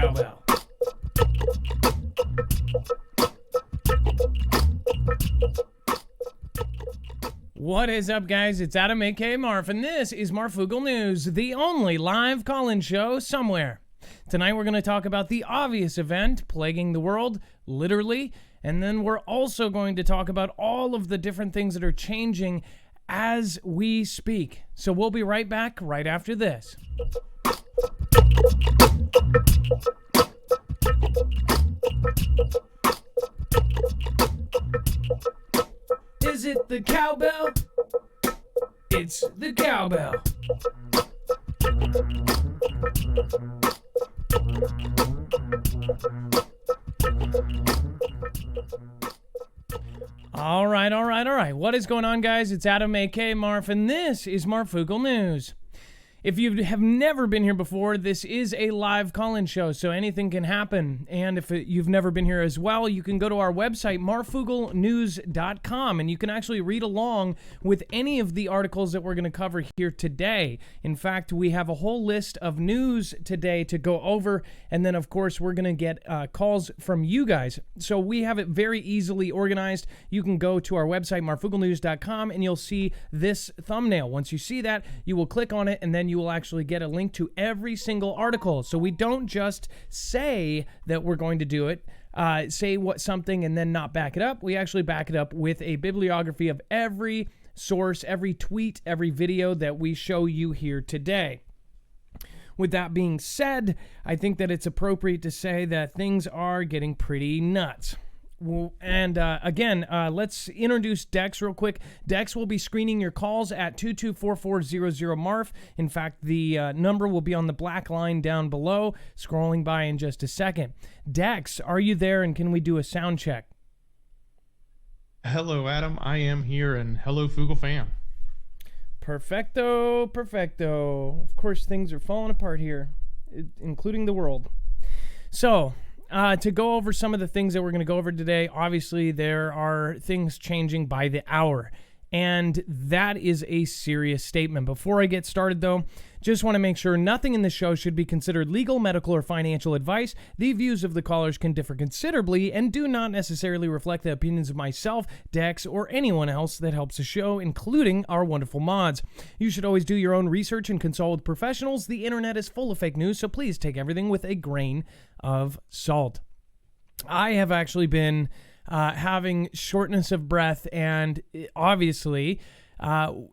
cowbell. What is up, guys? It's Adam, aka Marf, and this is Marfoogle News, the only live call-in show somewhere. Tonight we're going to talk about the obvious event plaguing the world, literally, and then we're also going to talk about all of the different things that are changing as we speak. So we'll be right back right after this. Is it the cowbell? It's the cowbell. All right. What is going on, guys? It's Adam, aka Marf, and this is Marfoogle News. If you have never been here before, this is a live call-in show, so anything can happen. And if you've never been here as well, you can go to our website, marfooglenews.com, and you can actually read along with any of the articles that we're going to cover here today. In fact, we have a whole list of news today to go over, and then, of course, we're going to get calls from you guys. So we have it very easily organized. You can go to our website, marfooglenews.com, and you'll see this thumbnail. Once you see that, you will click on it, and then you will actually get a link to every single article. So we don't just say that we're going to do it, say something and then not back it up. We actually back it up with a bibliography of every source, every tweet, every video that we show you here today. With that being said, I think that it's appropriate to say that things are getting pretty nuts. And again, let's introduce Dex real quick. Dex will be screening your calls at 224-4400-MARF. In fact, the number will be on the black line down below, scrolling by in just a second. Dex, are you there, and can we do a sound check? Hello, Adam. I am here, and hello, Foogle fam. Perfecto. Of course, things are falling apart here, including the world. So, to go over some of the things that we're going to go over today, obviously there are things changing by the hour, and that is a serious statement. Before I get started, though, just want to make sure nothing in the show should be considered legal, medical, or financial advice. The views of the callers can differ considerably and do not necessarily reflect the opinions of myself, Dex, or anyone else that helps the show, including our wonderful mods. You should always do your own research and consult with professionals. The internet is full of fake news, so please take everything with a grain of salt. I have actually been having shortness of breath, and obviously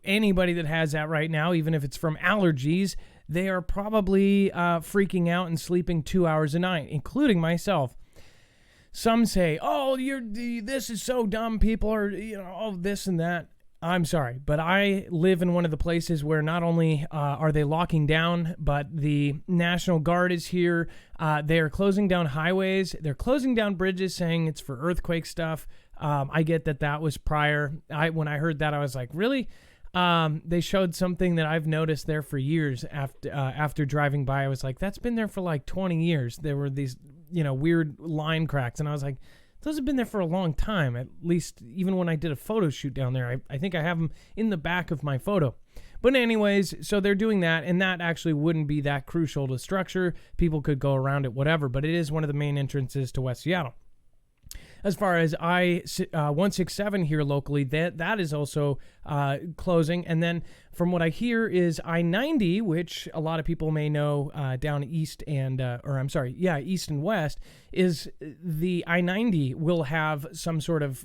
anybody that has that right now, even if it's from allergies, they are probably freaking out and sleeping 2 hours a night, including myself. Some say, oh, this is so dumb, people are, all this and that. I'm sorry, but I live in one of the places where not only are they locking down, but the National Guard is here. They are closing down highways. They're closing down bridges, saying it's for earthquake stuff. I get that was prior. When I heard that, I was like, really? They showed something that I've noticed there for years after driving by. I was like, that's been there for like 20 years. There were these, weird line cracks, and I was like, those have been there for a long time, at least even when I did a photo shoot down there. I think I have them in the back of my photo. But anyways, so they're doing that, and that actually wouldn't be that crucial to structure. People could go around it, whatever, but it is one of the main entrances to West Seattle. As far as I-167 here locally, that is also closing. And then from what I hear is I-90, which a lot of people may know down east and, east and west, is the I-90 will have some sort of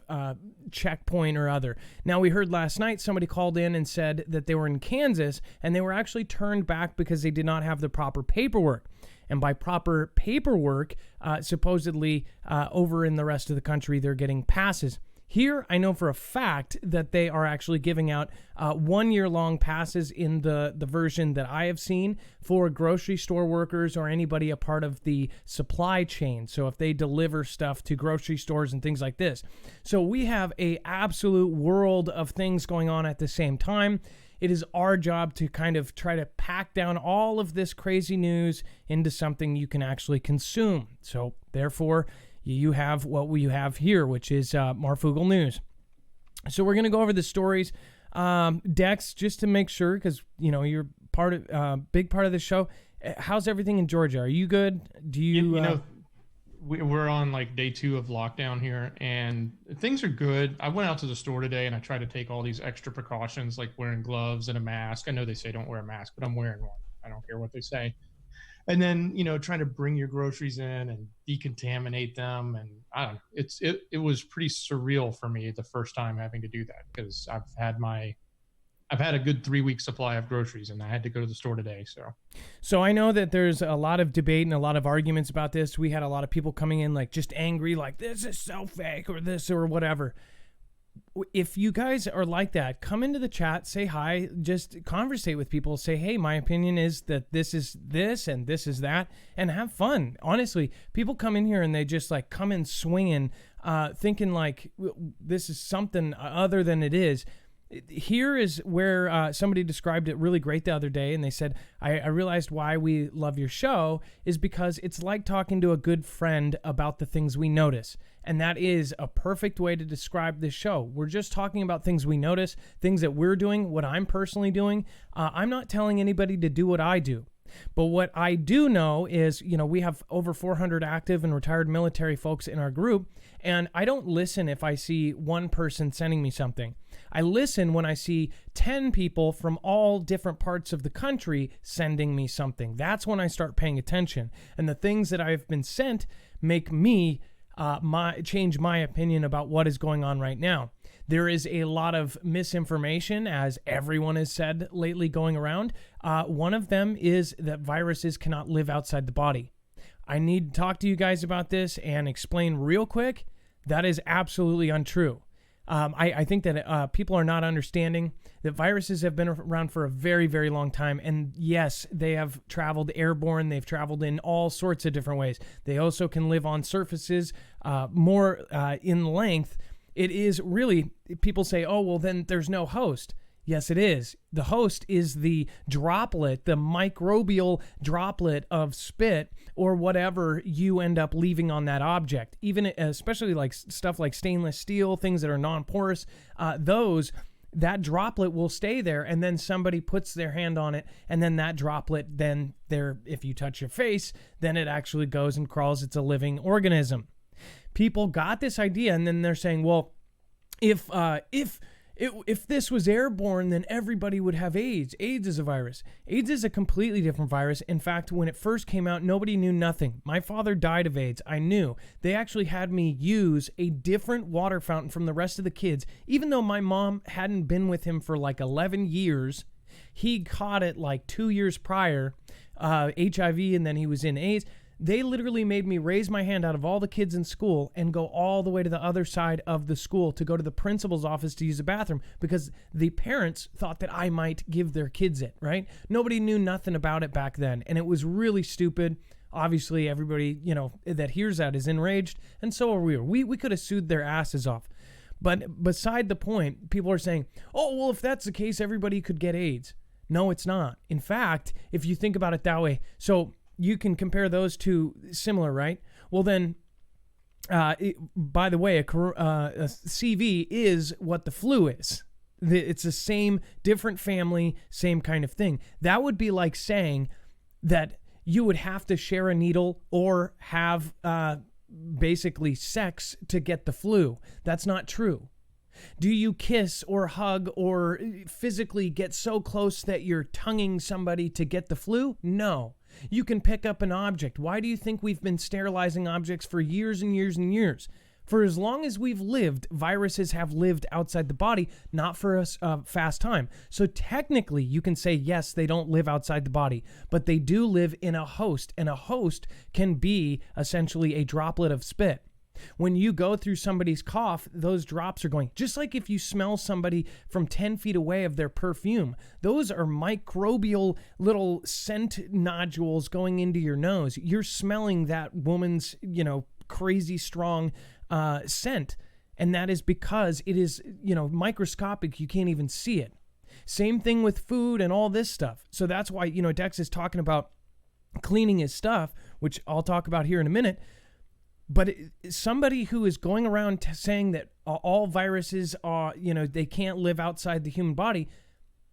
checkpoint or other. Now, we heard last night somebody called in and said that they were in Kansas, and they were actually turned back because they did not have the proper paperwork. And by proper paperwork, supposedly over in the rest of the country, they're getting passes. Here, I know for a fact that they are actually giving out 1 year long passes in the version that I have seen for grocery store workers or anybody a part of the supply chain. So if they deliver stuff to grocery stores and things like this. So we have a absolute world of things going on at the same time. It is our job to kind of try to pack down all of this crazy news into something you can actually consume. So therefore, you have what we have here, which is Marfoogle News. So we're going to go over the stories. Dex, just to make sure, because, you know, you're big part of the show. How's everything in Georgia? Are you good? Do you? We're on like day 2 of lockdown here, and things are good. I went out to the store today and I tried to take all these extra precautions, like wearing gloves and a mask. I know they say don't wear a mask, but I'm wearing one. I don't care what they say. And then, trying to bring your groceries in and decontaminate them. And I don't know, it was pretty surreal for me the first time having to do that, because I've had a good 3-week supply of groceries, and I had to go to the store today. So I know that there's a lot of debate and a lot of arguments about this. We had a lot of people coming in like just angry, like this is so fake or this or whatever. If you guys are like that, come into the chat, say hi, just conversate with people, say, hey, my opinion is that this is this and this is that, and have fun. Honestly, people come in here and they just like come in swinging, thinking like this is something other than it is. Here is where somebody described it really great the other day, and they said, I realized why we love your show is because it's like talking to a good friend about the things we notice. And that is a perfect way to describe this show. We're just talking about things we notice, things that we're doing, what I'm personally doing. I'm not telling anybody to do what I do. But what I do know is, we have over 400 active and retired military folks in our group, and I don't listen if I see one person sending me something. I listen when I see 10 people from all different parts of the country sending me something. That's when I start paying attention. And the things that I've been sent make me change my opinion about what is going on right now. There is a lot of misinformation, as everyone has said lately, going around. One of them is that viruses cannot live outside the body. I need to talk to you guys about this and explain real quick. That is absolutely untrue. I think that people are not understanding that viruses have been around for a very, very long time. And yes, they have traveled airborne. They've traveled in all sorts of different ways. They also can live on surfaces more in length. It is really, people say, oh, well, then there's no host. Yes, it is. The host is the droplet, the microbial droplet of spit or whatever you end up leaving on that object. Even especially like stuff like stainless steel, things that are non-porous, that droplet will stay there, and then somebody puts their hand on it, and then that droplet, if you touch your face, then it actually goes and crawls. It's a living organism. People got this idea, and then they're saying, well, if this was airborne, then everybody would have AIDS. AIDS is a virus. AIDS is a completely different virus. In fact, when it first came out, nobody knew nothing. My father died of AIDS. I knew. They actually had me use a different water fountain from the rest of the kids. Even though my mom hadn't been with him for like 11 years, he caught it like 2 years prior, HIV, and then he was in AIDS. They literally made me raise my hand out of all the kids in school and go all the way to the other side of the school to go to the principal's office to use the bathroom, because the parents thought that I might give their kids it, right? Nobody knew nothing about it back then, and it was really stupid. Obviously, everybody, that hears that is enraged, and so are we. We could have sued their asses off. But beside the point, people are saying, oh, well, if that's the case, everybody could get AIDS. No, it's not. In fact, if you think about it that way, so you can compare those two similar, right? Well, then, by the way, a CV is what the flu is. It's the same, different family, same kind of thing. That would be like saying that you would have to share a needle or have basically sex to get the flu. That's not true. Do you kiss or hug or physically get so close that you're tonguing somebody to get the flu? No. You can pick up an object. Why do you think we've been sterilizing objects for years and years and years? For as long as we've lived, viruses have lived outside the body, not for a fast time. So technically, you can say, yes, they don't live outside the body, but they do live in a host, and a host can be essentially a droplet of spit. When you go through somebody's cough, those drops are going, just like if you smell somebody from 10 feet away of their perfume, those are microbial little scent nodules going into your nose. You're smelling that woman's, crazy strong scent. And that is because it is, microscopic. You can't even see it. Same thing with food and all this stuff. So that's why, Dex is talking about cleaning his stuff, which I'll talk about here in a minute. But somebody who is going around saying that all viruses are, they can't live outside the human body,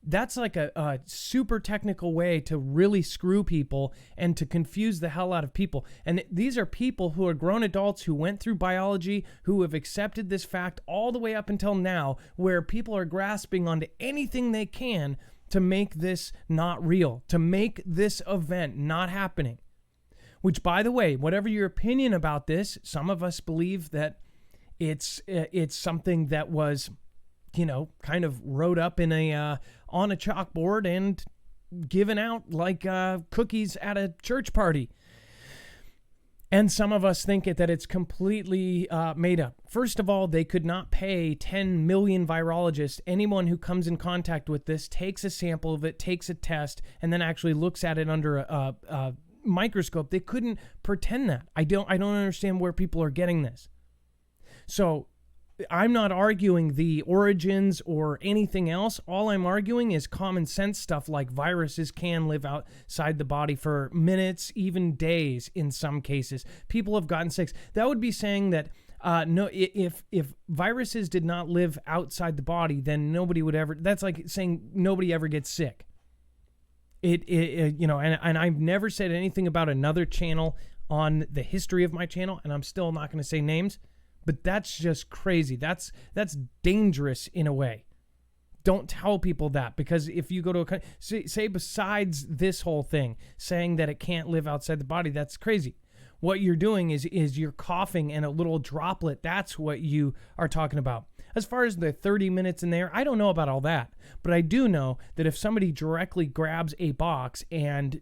That's like a super technical way to really screw people and to confuse the hell out of people. And these are people who are grown adults who went through biology, who have accepted this fact all the way up until now, where people are grasping onto anything they can to make this not real, to make this event not happening. Which, by the way, whatever your opinion about this, some of us believe that it's something that was, kind of wrote up in on a chalkboard and given out like cookies at a church party. And some of us think that it's completely made up. First of all, they could not pay 10 million virologists. Anyone who comes in contact with this takes a sample of it, takes a test, and then actually looks at it under a microscope. They couldn't pretend that. I don't understand where people are getting this. So I'm not arguing the origins or anything else. All I'm arguing is common sense stuff like viruses can live outside the body for minutes, even days in some cases. People have gotten sick. That would be saying that no, if viruses did not live outside the body, then nobody would ever. That's like saying nobody ever gets sick. And I've never said anything about another channel on the history of my channel, and I'm still not going to say names, but that's just crazy. That's dangerous in a way. Don't tell people that, because if you go to say besides this whole thing, saying that it can't live outside the body, that's crazy. What you're doing is you're coughing and a little droplet. That's what you are talking about. As far as the 30 minutes in there, I don't know about all that. But I do know that if somebody directly grabs a box and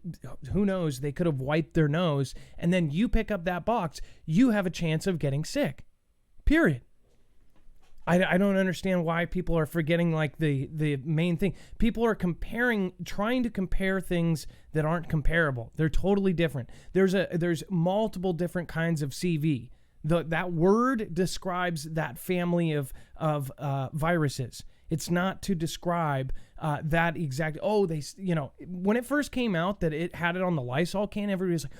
who knows, they could have wiped their nose, and then you pick up that box, you have a chance of getting sick. Period. I don't understand why people are forgetting like the main thing. People are trying to compare things that aren't comparable. They're totally different. There's multiple different kinds of CV. That word describes that family of viruses. It's not to describe that exact. When it first came out that it had it on the Lysol can, everybody was like,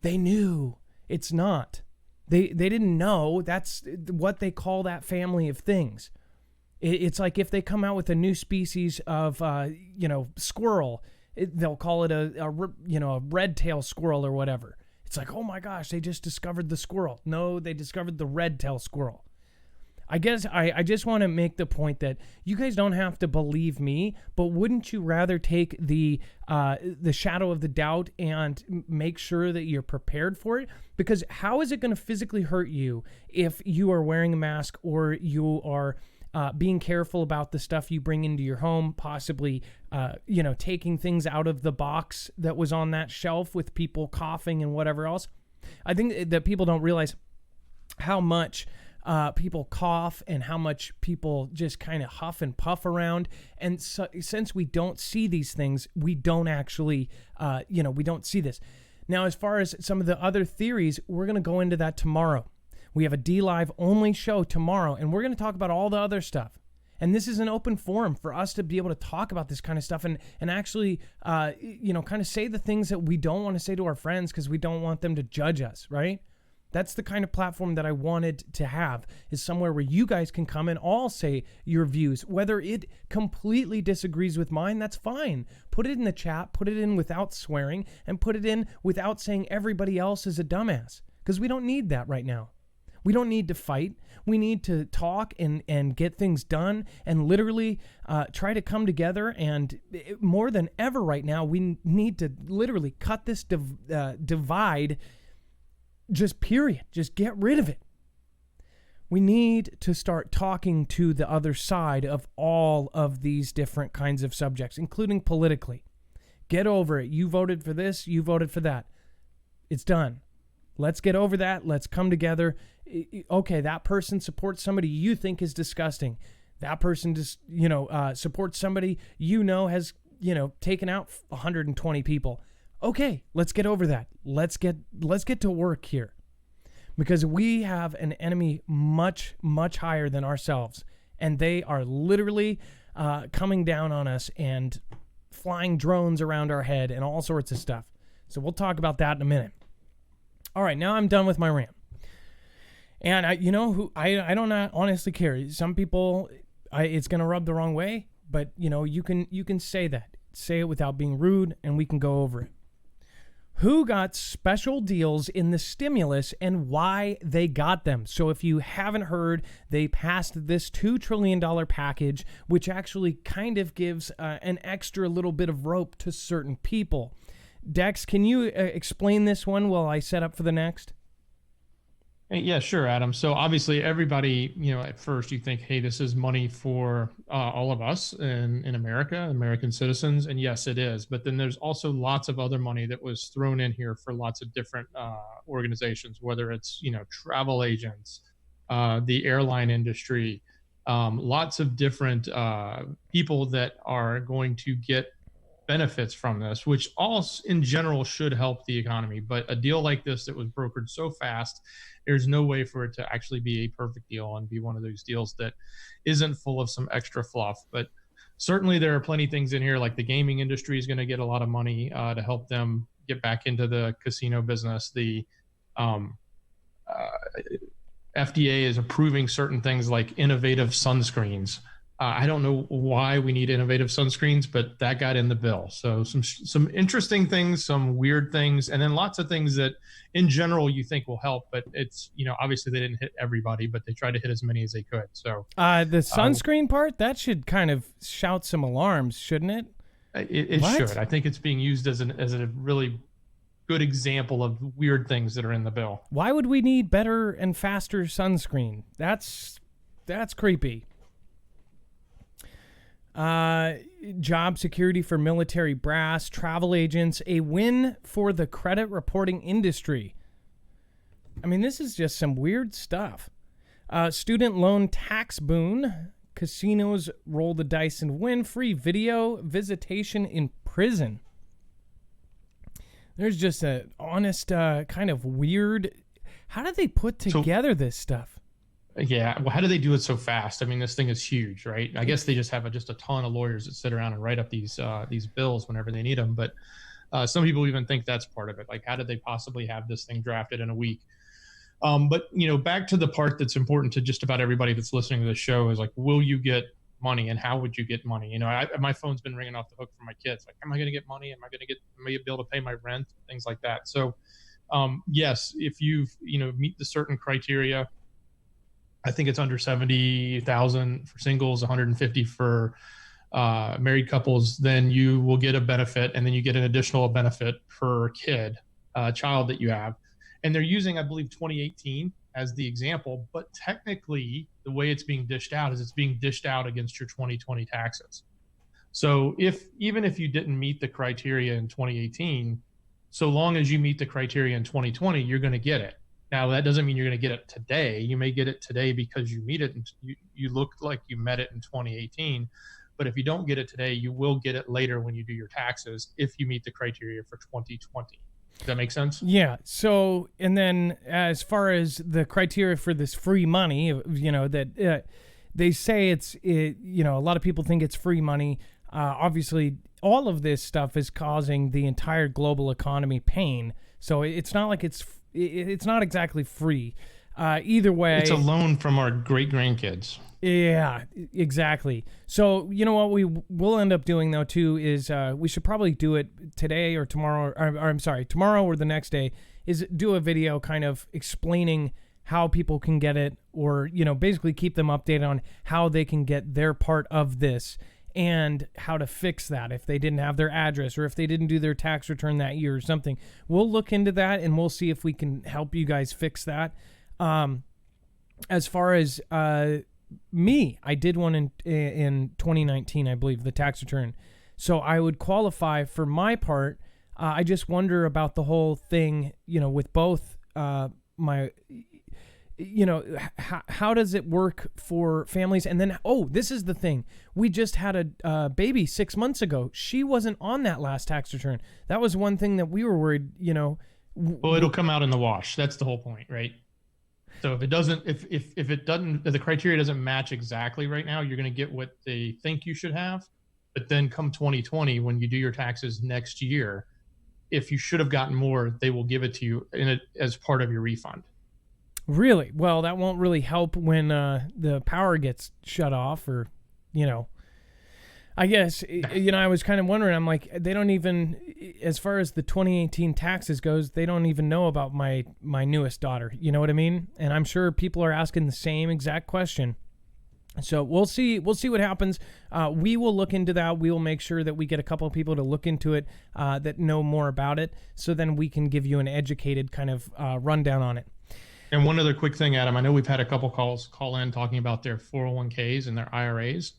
they knew. It's not. They didn't know. That's what they call that family of things. It's like if they come out with a new species of squirrel, they'll call it a red-tailed squirrel or whatever. It's like, oh my gosh, they just discovered the squirrel. No, they discovered the red-tailed squirrel. I guess I just want to make the point that you guys don't have to believe me, but wouldn't you rather take the shadow of the doubt and make sure that you're prepared for it? Because how is it going to physically hurt you if you are wearing a mask or you are being careful about the stuff you bring into your home, possibly taking things out of the box that was on that shelf with people coughing and whatever else? I think that people don't realize how much people cough and how much people just kind of huff and puff around. And so, since we don't see these things, we don't actually, we don't see this. Now, as far as some of the other theories, we're going to go into that tomorrow. We have a DLive only show tomorrow, and we're going to talk about all the other stuff. And this is an open forum for us to be able to talk about this kind of stuff and actually, kind of say the things that we don't want to say to our friends because we don't want them to judge us, right? That's the kind of platform that I wanted to have, is somewhere where you guys can come and all say your views. Whether it completely disagrees with mine, that's fine. Put it in the chat, put it in without swearing, and put it in without saying everybody else is a dumbass, because we don't need that right now. We don't need to fight. We need to talk and get things done and literally try to come together. And more than ever right now, we need to literally cut this divide. Just period. Just get rid of it. We need to start talking to the other side of all of these different kinds of subjects, including politically. Get over it. You voted for this. You voted for that. It's done. Let's get over that. Let's come together. Okay, that person supports somebody you think is disgusting. That person just, supports somebody has, taken out 120 people. Okay, let's get over that. Let's get to work here, because we have an enemy much, much higher than ourselves, and they are literally coming down on us and flying drones around our head and all sorts of stuff. So we'll talk about that in a minute. All right, now I'm done with my rant. And I don't honestly care. Some people, it's going to rub the wrong way, but you can say that. Say it without being rude, and we can go over it. Who got special deals in the stimulus and why they got them? So if you haven't heard, they passed this $2 trillion package, which actually kind of gives an extra little bit of rope to certain people. Dex, can you explain this one while I set up for the next? Yeah, sure, Adam. So obviously everybody, at first you think, hey, this is money for all of us in America, American citizens. And yes, it is. But then there's also lots of other money that was thrown in here for lots of different organizations, whether it's, travel agents, the airline industry, lots of different people that are going to get benefits from this, which all in general should help the economy. But a deal like this that was brokered so fast, there's no way for it to actually be a perfect deal and be one of those deals that isn't full of some extra fluff. But certainly there are plenty of things in here, like the gaming industry is going to get a lot of money to help them get back into the casino business. The FDA is approving certain things like innovative sunscreens. I don't know why we need innovative sunscreens, but that got in the bill. So some interesting things, some weird things, and then lots of things that in general you think will help, but it's, obviously they didn't hit everybody, but they tried to hit as many as they could. So the sunscreen part, that should kind of shout some alarms, shouldn't it? It should. I think it's being used as a really good example of weird things that are in the bill. Why would we need better and faster sunscreen? That's creepy. Job security for military brass, travel agents, a win for the credit reporting industry. I mean, this is just some weird stuff. Student loan tax boon, casinos roll the dice and win, free video visitation in prison. There's just a honest kind of weird, how did they put together this stuff? Yeah. Well, how do they do it so fast? I mean, this thing is huge, right? I guess they just have just a ton of lawyers that sit around and write up these bills whenever they need them. But some people even think that's part of it. Like, how did they possibly have this thing drafted in a week? But, back to the part that's important to just about everybody that's listening to the show is like, will you get money and how would you get money? My phone's been ringing off the hook for my kids. Like, am I going to get money? Am I going to be able to pay my rent? Things like that. So, yes, if you've, meet the certain criteria, I think it's under 70,000 for singles, 150 for married couples, then you will get a benefit, and then you get an additional benefit per child that you have. And they're using, I believe, 2018 as the example, but technically the way it's being dished out is it's being dished out against your 2020 taxes. So even if you didn't meet the criteria in 2018, so long as you meet the criteria in 2020, you're going to get it. Now, that doesn't mean you're going to get it today. You may get it today because you meet it and you look like you met it in 2018. But if you don't get it today, you will get it later when you do your taxes if you meet the criteria for 2020. Does that make sense? Yeah. So, and then as far as the criteria for this free money, that they say a lot of people think it's free money. Obviously, all of this stuff is causing the entire global economy pain. So it's not like it's not exactly free. Either way, it's a loan from our great-grandkids. Yeah, exactly. So, what we will end up doing, though, too, is we should probably do it today or tomorrow, tomorrow or the next day, is do a video kind of explaining how people can get it, or, basically keep them updated on how they can get their part of this and how to fix that if they didn't have their address or if they didn't do their tax return that year or something. We'll look into that and we'll see if we can help you guys fix that. As far as me, I did one in 2019, I believe, the tax return. So I would qualify for my part. I just wonder about the whole thing, with both my... how does it work for families? And then, this is the thing. We just had a baby 6 months ago. She wasn't on that last tax return. That was one thing that we were worried, Well, it'll come out in the wash. That's the whole point, right? So if it doesn't, if the criteria doesn't match exactly right now, you're going to get what they think you should have. But then come 2020, when you do your taxes next year, if you should have gotten more, they will give it to you as part of your refund. Really? Well, that won't really help when the power gets shut off, or, I guess, I was kind of wondering, I'm like, they don't even, as far as the 2018 taxes goes, they don't even know about my newest daughter. You know what I mean? And I'm sure people are asking the same exact question. So we'll see what happens. We will look into that. We will make sure that we get a couple of people to look into it that know more about it, so then we can give you an educated kind of rundown on it. And one other quick thing, Adam, I know we've had a couple calls call in talking about their 401ks and their IRAs.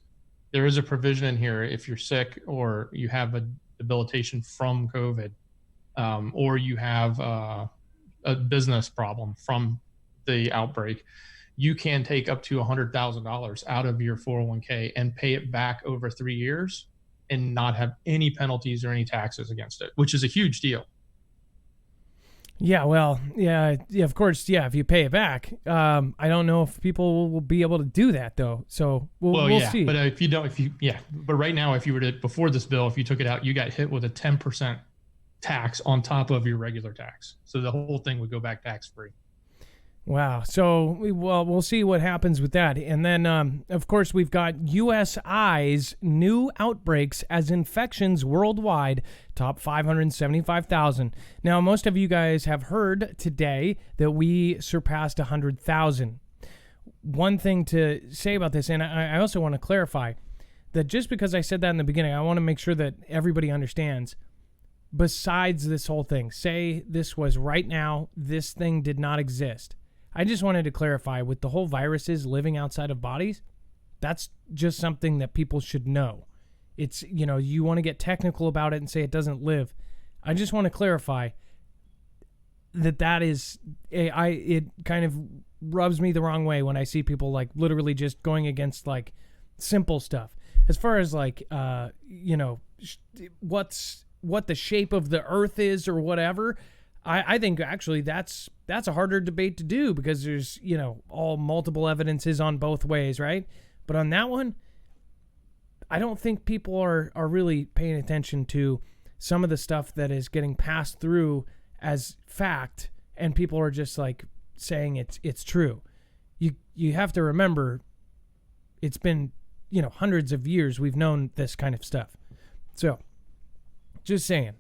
There is a provision in here if you're sick or you have a debilitation from COVID, or you have a business problem from the outbreak, you can take up to $100,000 out of your 401k and pay it back over 3 years and not have any penalties or any taxes against it, which is a huge deal. Yeah, well, yeah, of course, yeah. If you pay it back, I don't know if people will be able to do that though. So we'll see. But but right now, if you were to, before this bill, if you took it out, you got hit with a 10% tax on top of your regular tax. So the whole thing would go back tax free. Wow. So, we'll see what happens with that. And then, of course, we've got USI's new outbreaks as infections worldwide top 575,000. Now, most of you guys have heard today that we surpassed 100,000. One thing to say about this, and I also want to clarify that just because I said that in the beginning, I want to make sure that everybody understands. Besides this whole thing, say this was right now, this thing did not exist. I just wanted to clarify with the whole viruses living outside of bodies, that's just something that people should know. It's, you want to get technical about it and say it doesn't live. I just want to clarify that is, it kind of rubs me the wrong way when I see people like literally just going against like simple stuff. As far as like, what the shape of the earth is or whatever, I think actually that's a harder debate to do because there's, all multiple evidences on both ways, right? But on that one, I don't think people are really paying attention to some of the stuff that is getting passed through as fact, and people are just like saying it's true. You have to remember, it's been, hundreds of years we've known this kind of stuff. So, just saying.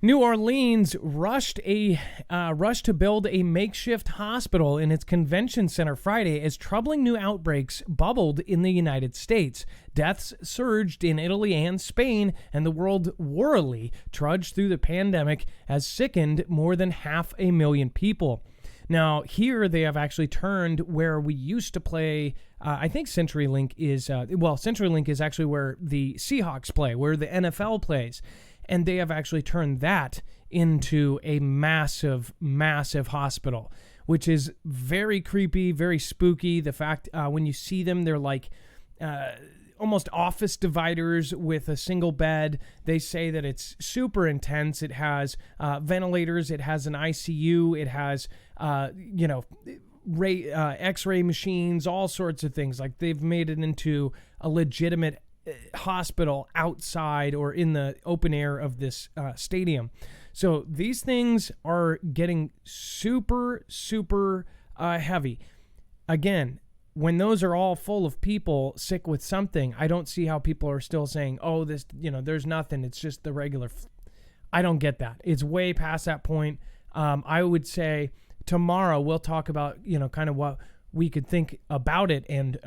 New Orleans rushed to build a makeshift hospital in its convention center Friday as troubling new outbreaks bubbled in the United States. Deaths surged in Italy and Spain, and the world warily trudged through the pandemic as sickened more than 500,000 people. Now, here they have actually turned where we used to play. I think CenturyLink is, CenturyLink is actually where the Seahawks play, where the NFL plays. And they have actually turned that into a massive, massive hospital, which is very creepy, very spooky. The fact when you see them, they're like almost office dividers with a single bed. They say that it's super intense. It has ventilators. It has an ICU. It has, X-ray machines, all sorts of things. Like they've made it into a legitimate hospital outside or in the open air of this stadium. So these things are getting super, super heavy. Again, when those are all full of people sick with something, I don't see how people are still saying, oh, this, there's nothing. It's just the regular. I don't get that. It's way past that point. I would say tomorrow we'll talk about, kind of what we could think about it. And,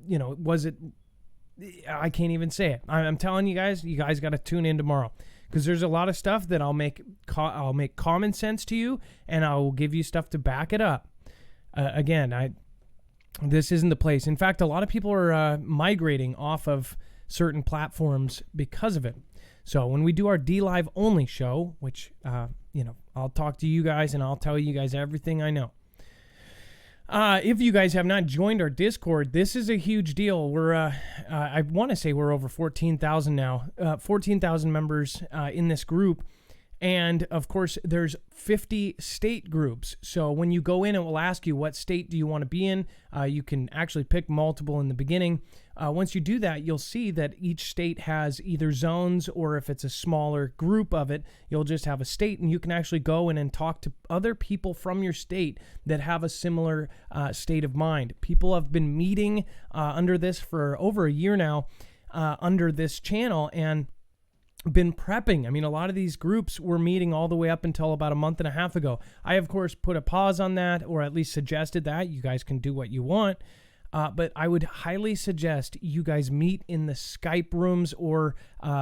was it, I can't even say it. I'm telling you guys got to tune in tomorrow because there's a lot of stuff that I'll make common sense to you, and I will give you stuff to back it up. This isn't the place. In fact, a lot of people are migrating off of certain platforms because of it. So when we do our DLive only show, which I'll talk to you guys and I'll tell you guys everything I know. If you guys have not joined our Discord, this is a huge deal. We're, I want to say we're over 14,000 now, 14,000 members in this group. And of course, there's 50 state groups. So when you go in, it will ask you what state do you want to be in. You can actually pick multiple in the beginning. Once you do that, you'll see that each state has either zones, or if it's a smaller group of it, you'll just have a state, and you can actually go in and talk to other people from your state that have a similar state of mind. People have been meeting under this for over a year now. under this channel and been prepping. I mean, a lot of these groups were meeting all the way up until about a month and a half ago. I, of course, put a pause on that, or at least suggested that. You guys can do what you want. But I would highly suggest you guys meet in the Skype rooms, or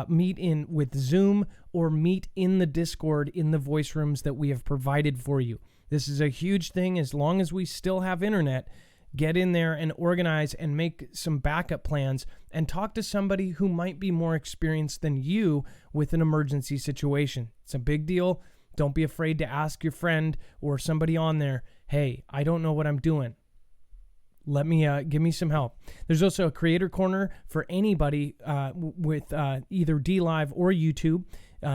meet in with Zoom, or meet in the Discord in the voice rooms that we have provided for you. This is a huge thing. As long as we still have internet, get in there and organize and make some backup plans and talk to somebody who might be more experienced than you with an emergency situation. It's a big deal. Don't be afraid to ask your friend or somebody on there, hey, I don't know what I'm doing. Let me give me some help. There's also a creator corner for anybody with either DLive or YouTube.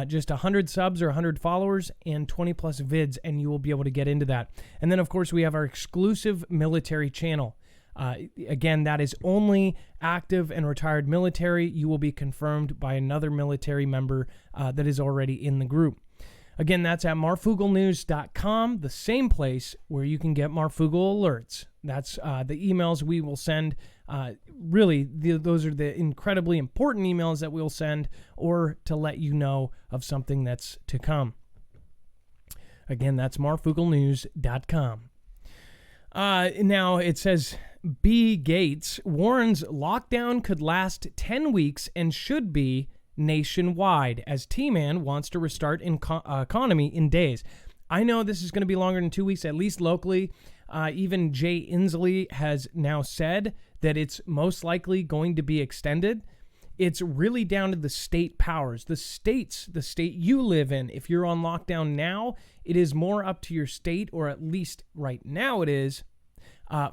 Just 100 subs or 100 followers and 20 plus vids, and you will be able to get into that. And then, of course, we have our exclusive military channel. Again, that is only active and retired military. You will be confirmed by another military member that is already in the group. Again, that's at marfooglenews.com, the same place where you can get Marfoogle alerts. That's the emails we will send. Those are the incredibly important emails that we'll send, or to let you know of something that's to come. Again, that's marfooglenews.com. Now it says B. Gates warns lockdown could last 10 weeks and should be nationwide as T-Man wants to restart economy in days. I know this is going to be longer than 2 weeks, at least locally. Even Jay Inslee has now said that it's most likely going to be extended. It's really down to the state powers, the state you live in. If you're on lockdown now, it is more up to your state, or at least right now it is.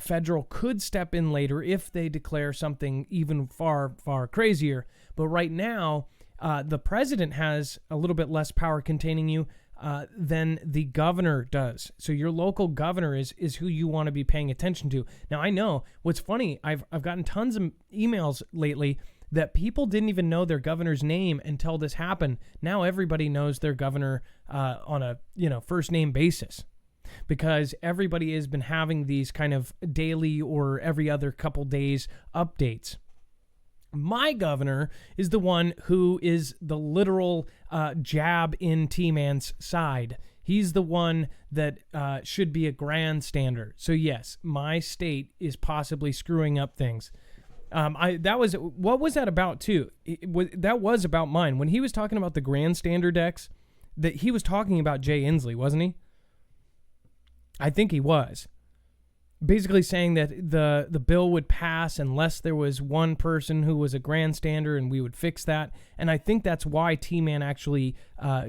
Federal could step in later if they declare something even far, far crazier. But right now, the president has a little bit less power containing you than the governor does. So your local governor is who you want to be paying attention to. Now, I know what's funny. I've gotten tons of emails lately that people didn't even know their governor's name until this happened. Now everybody knows their governor on a first name basis, because everybody has been having these kind of daily or every other couple days updates. My governor is the one who is the literal jab in T-Man's side. He's the one that should be a grandstander. So yes, my state is possibly screwing up things. What was that about too? That was about mine. When he was talking about the grandstander Dex, that he was talking about Jay Inslee, wasn't he? I think he was. Basically saying that the bill would pass unless there was one person who was a grandstander, and we would fix that. And I think that's why T-Man actually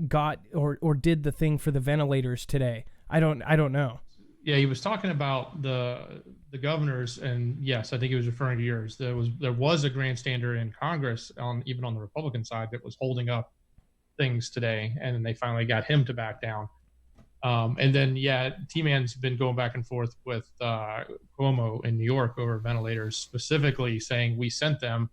got or did the thing for the ventilators today. I don't know. Yeah, he was talking about the governors, and yes, I think he was referring to yours. There was a grandstander in Congress, even on the Republican side, that was holding up things today, and then they finally got him to back down. And then, T-Man's been going back and forth with Cuomo in New York over ventilators, specifically saying we sent them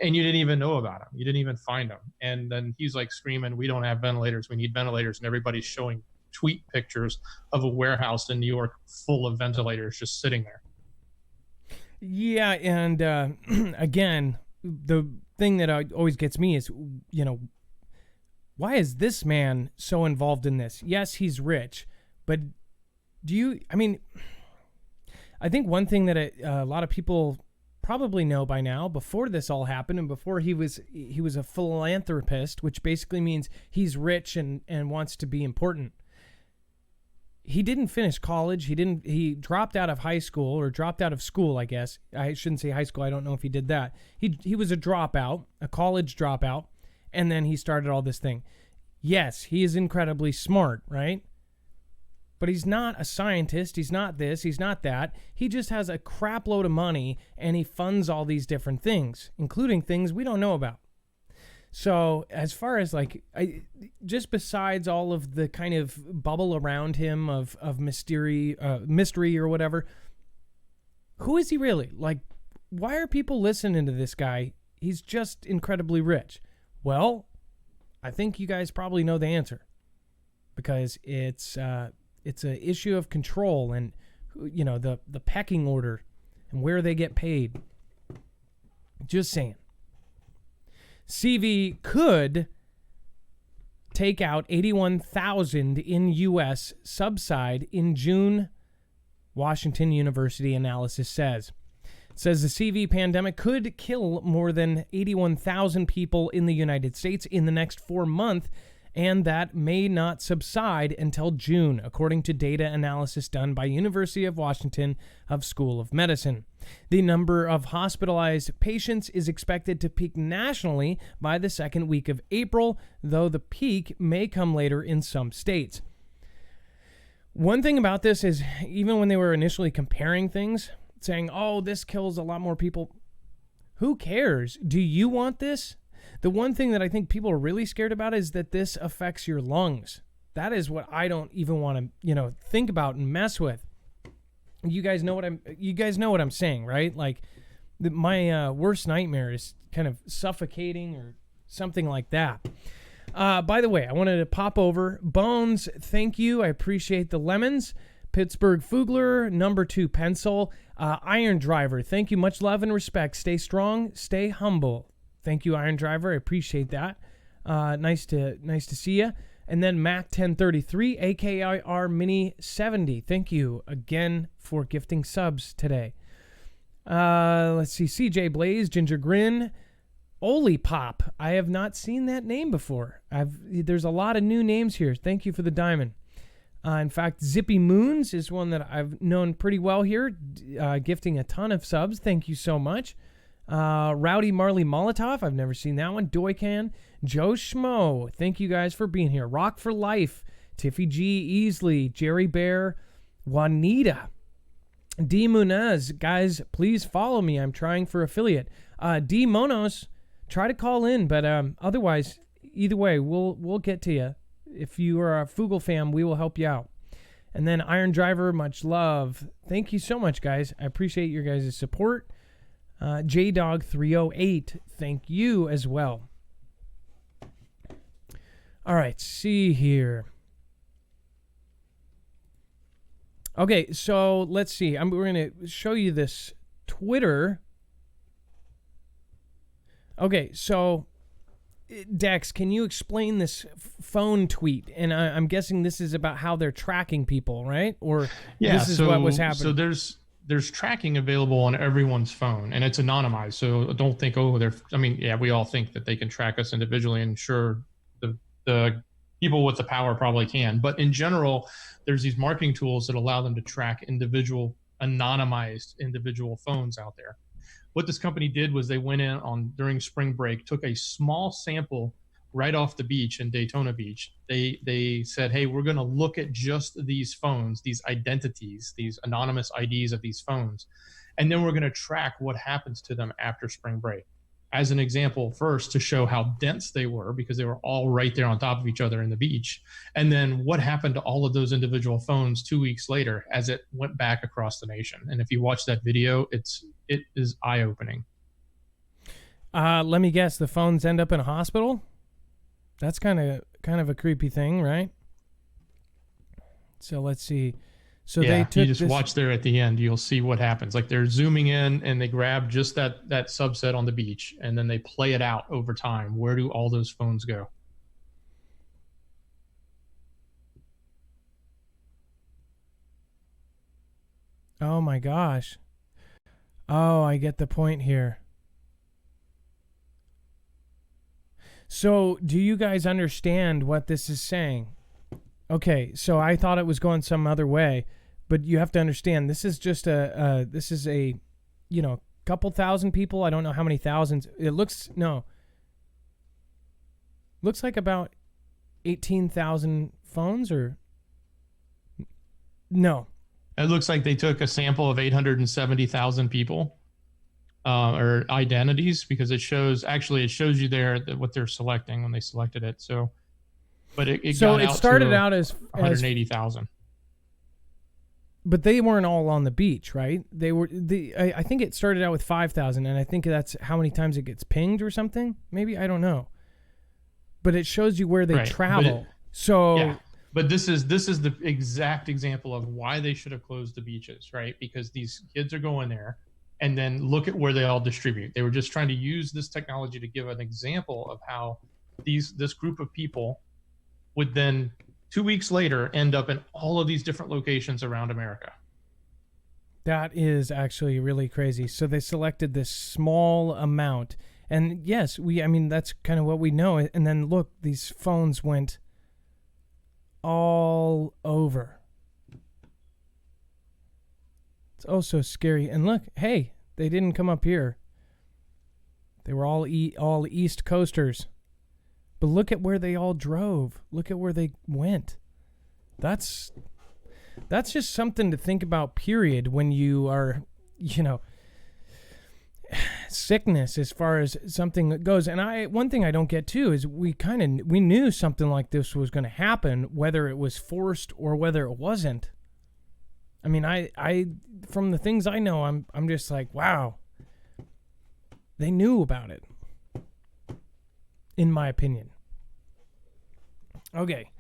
and you didn't even know about them. You didn't even find them. And then he's like screaming, we don't have ventilators. We need ventilators. And everybody's showing tweet pictures of a warehouse in New York full of ventilators just sitting there. Yeah. And again, the thing that always gets me is, why is this man so involved in this? Yes, he's rich, but I think one thing that a lot of people probably know by now, before this all happened and before he was a philanthropist, which basically means he's rich and wants to be important. He didn't finish college. He dropped out of high school, or dropped out of school, I guess. I shouldn't say high school. I don't know if he did that. He was a dropout, a college dropout. And then he started all this thing. Yes, he is incredibly smart, right? But he's not a scientist. He's not this. He's not that. He just has a crap load of money, and he funds all these different things, including things we don't know about. So as far as just besides all of the kind of bubble around him of mystery or whatever, who is he really? Why are people listening to this guy? He's just incredibly rich. Well, I think you guys probably know the answer, because it's an issue of control and the pecking order and where they get paid. Just saying. CV could take out 81,000 in U.S. subside in June, Washington University analysis says. It says the CV pandemic could kill more than 81,000 people in the United States in the next 4 months, and that may not subside until June, according to data analysis done by University of Washington School of Medicine. The number of hospitalized patients is expected to peak nationally by the second week of April, though the peak may come later in some states. One thing about this is, even when they were initially comparing things, saying, oh, this kills a lot more people, who cares? Do you want this? The one thing that I think people are really scared about is that this affects your lungs. That is what I don't even want to, think about and mess with. You guys know what I'm saying, right? Like my worst nightmare is kind of suffocating or something like that. By the way, I wanted to pop over Bones. Thank you. I appreciate the lemons. Pittsburgh Fugler, number 2 pencil. Iron Driver. Thank you. Much love and respect. Stay strong. Stay humble. Thank you, Iron Driver. I appreciate that. Nice to see you. And then Mac 1033, AKIR Mini 70. Thank you again for gifting subs today. Let's see. CJ Blaze, Ginger Grin, Oli Pop. I have not seen that name before. There's a lot of new names here. Thank you for the diamond. In fact, Zippy Moons is one that I've known pretty well here, gifting a ton of subs. Thank you so much. Rowdy Marley Molotov, I've never seen that one. Doycan, Joe Schmo, thank you guys for being here. Rock for Life, Tiffy G, Easley, Jerry Bear, Juanita, D Munez, guys, please follow me. I'm trying for affiliate. D Monos, try to call in, but otherwise, either way, we'll get to you. If you are a Foogle fam, we will help you out. And then Iron Driver, much love. Thank you so much, guys. I appreciate your guys' support. JDog308, thank you as well. All right, see here. Okay, so let's see. We're going to show you this Twitter. Okay, so Dex, can you explain this phone tweet? And I'm guessing this is about how they're tracking people, right? Or this is what was happening. So there's tracking available on everyone's phone, and it's anonymized. So don't think, we all think that they can track us individually, and sure, the people with the power probably can. But in general, there's these marketing tools that allow them to track anonymized individual phones out there. What this company did was they went in during spring break, took a small sample right off the beach in Daytona Beach. They said, hey, we're going to look at just these phones, these identities, these anonymous IDs of these phones, and then we're going to track what happens to them after spring break. As an example, first, to show how dense they were, because they were all right there on top of each other in the beach, and then what happened to all of those individual phones 2 weeks later as it went back across the nation. And if you watch that video, it is eye-opening. Let me guess, the phones end up in a hospital? That's kind of a creepy thing, right? So let's see. So yeah, they took you just watch there at the end. You'll see what happens. Like they're zooming in and they grab just that subset on the beach, and then they play it out over time. Where do all those phones go? Oh my gosh. Oh, I get the point here. So, do you guys understand what this is saying? Okay, so I thought it was going some other way, but you have to understand this is just a couple thousand people. I don't know how many thousands. Looks like about 18,000 phones, or no. It looks like they took a sample of 870,000 people. Or identities, because it shows you there what they're selecting when they selected it. So, but it started out as 180,000. But they weren't all on the beach, right? They were I think it started out with 5,000, and I think that's how many times it gets pinged or something. Maybe, I don't know. But it shows you where they travel. But this is the exact example of why they should have closed the beaches, right? Because these kids are going there. and then look at where they all distribute. They were just trying to use this technology to give an example of how this group of people would then 2 weeks later end up in all of these different locations around America. That is actually really crazy. So they selected this small amount. And yes, I mean, that's kind of what we know. And then look, these phones went all over. It's oh so scary. And look, hey, they didn't come up here. They were all East Coasters. But look at where they all drove. Look at where they went. That's just something to think about, period, when you are, sickness as far as something that goes. And one thing I don't get too is we knew something like this was going to happen, whether it was forced or whether it wasn't. I mean, I from the things I know, I'm just like, wow, they knew about it, in my opinion. Okay.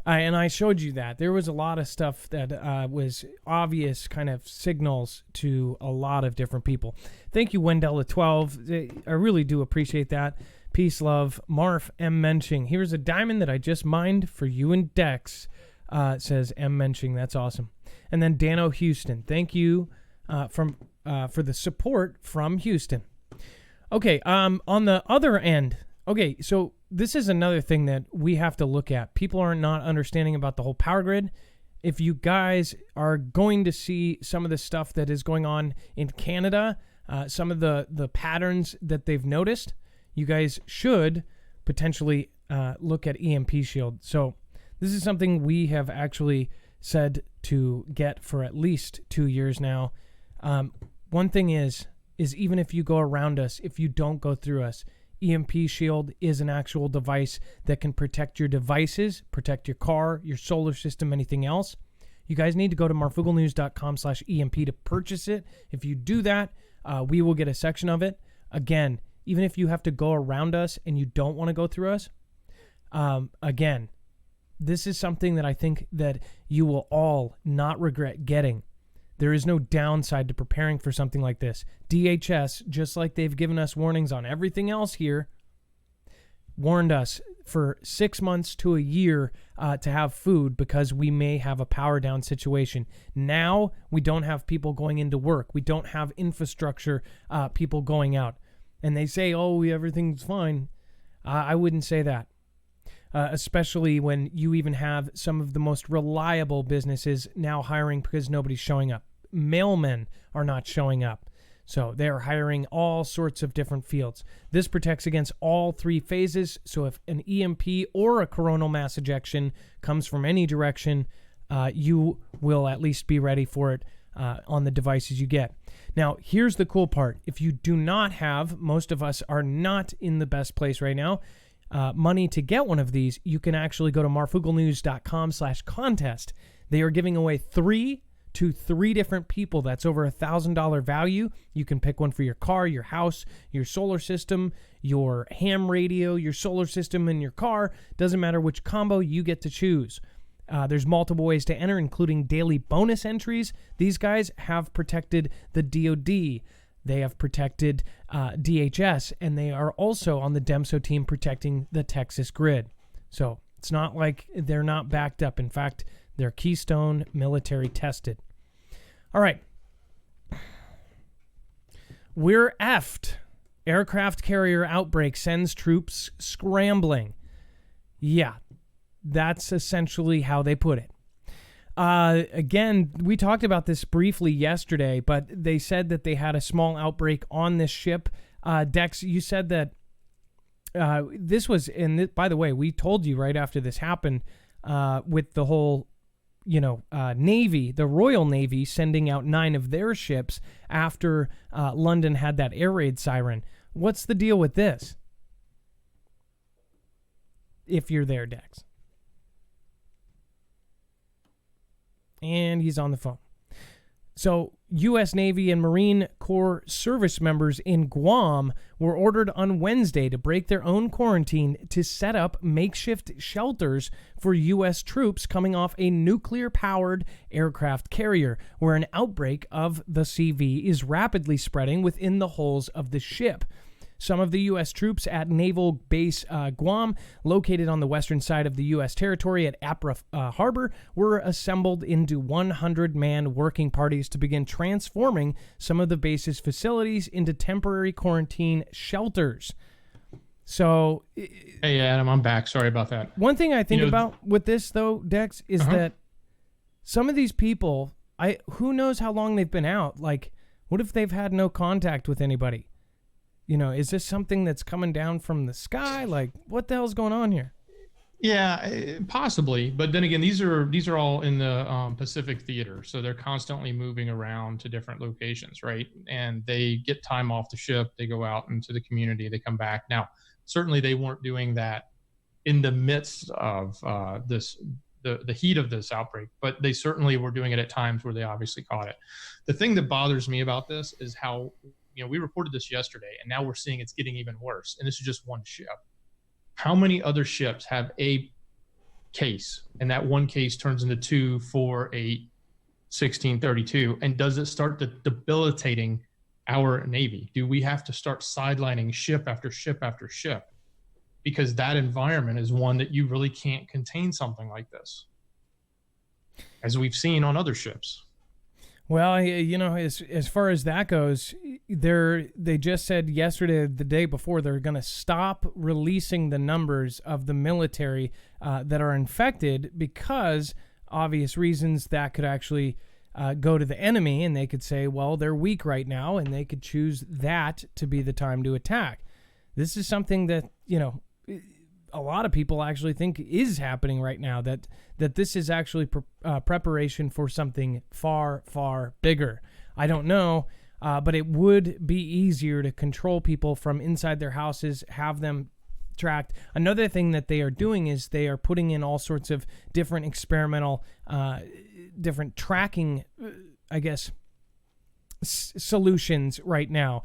And I showed you that. There was a lot of stuff that was obvious kind of signals to a lot of different people. Thank you, Wendella12. I really do appreciate that. Peace, love. Marf M. Menching. Here's a diamond that I just mined for you and Dex, says M. Menching. That's awesome. And then Dano Houston. Thank you for the support from Houston. Okay, on the other end. Okay, so this is another thing that we have to look at. People are not understanding about the whole power grid. If you guys are going to see some of the stuff that is going on in Canada, some of the patterns that they've noticed, you guys should potentially look at EMP Shield. So this is something we have actually said to get for at least 2 years now. One thing is even if you go around us, if you don't go through us, EMP Shield is an actual device that can protect your devices, protect your car, your solar system, anything else. You guys need to go to marfooglenews.com/EMP to purchase it. If you do that, we will get a section of it. Again, even if you have to go around us and you don't want to go through us, again, this is something that I think that you will all not regret getting. There is no downside to preparing for something like this. DHS, just like they've given us warnings on everything else here, warned us for 6 months to a year to have food because we may have a power down situation. Now we don't have people going into work. We don't have infrastructure people going out. And they say, oh, everything's fine. I wouldn't say that. Especially when you even have some of the most reliable businesses now hiring because nobody's showing up. Mailmen are not showing up. So they're hiring all sorts of different fields. This protects against all three phases. So if an EMP or a coronal mass ejection comes from any direction, you will at least be ready for it on the devices you get. Now, here's the cool part. If you do not have, most of us are not in the best place right now, money to get one of these, you can actually go to marfooglenews.com/contest. They are giving away 3 to 3 different people. That's over $1,000 value. You can pick one for your car, your house, your solar system, your ham radio, your solar system, and your car. Doesn't matter which combo, you get to choose. There's multiple ways to enter, including daily bonus entries. These guys have protected the DoD. They have protected DHS, and they are also on the DEMSO team protecting the Texas grid. So it's not like they're not backed up. In fact, they're Keystone military tested. All right. We're effed. Aircraft carrier outbreak sends troops scrambling. Yeah, that's essentially how they put it. Again, we talked about this briefly yesterday, but they said that they had a small outbreak on this ship. Dex, you said that this was, and by the way, we told you right after this happened with the whole, Navy, the Royal Navy sending out 9 of their ships after London had that air raid siren. What's the deal with this? If you're there, Dex. And he's on the phone. So U.S. Navy and Marine Corps service members in Guam were ordered on Wednesday to break their own quarantine to set up makeshift shelters for U.S. troops coming off a nuclear-powered aircraft carrier, where an outbreak of the CV is rapidly spreading within the hulls of the ship. Some of the U.S. troops at Naval Base Guam, located on the western side of the U.S. territory at Apra Harbor, were assembled into 100-man working parties to begin transforming some of the base's facilities into temporary quarantine shelters. So, hey, Adam, I'm back. Sorry about that. One thing I think about with this, though, Dex, is that some of these people, who knows how long they've been out? Like, what if they've had no contact with anybody? Is this something that's coming down from the sky? Like, what the hell's going on here? Yeah, possibly. But then again, these are all in the Pacific Theater, so they're constantly moving around to different locations, right? And they get time off the ship. They go out into the community. They come back. Now, certainly they weren't doing that in the midst of the heat of this outbreak, but they certainly were doing it at times where they obviously caught it. The thing that bothers me about this is how we reported this yesterday, and now we're seeing it's getting even worse. And this is just one ship. How many other ships have a case, and that one case turns into 2, 4, 8, 16, 32? And does it start debilitating our Navy? Do we have to start sidelining ship after ship after ship? Because that environment is one that you really can't contain something like this, as we've seen on other ships. Well, as far as that goes, they just said yesterday, the day before, they're going to stop releasing the numbers of the military that are infected, because obvious reasons that could actually go to the enemy, and they could say, well, they're weak right now, and they could choose that to be the time to attack. This is something that, a lot of people actually think is happening right now, that this is actually preparation for something far, far bigger. I don't know, but it would be easier to control people from inside their houses, have them tracked. Another thing that they are doing is they are putting in all sorts of different experimental, different tracking, solutions right now.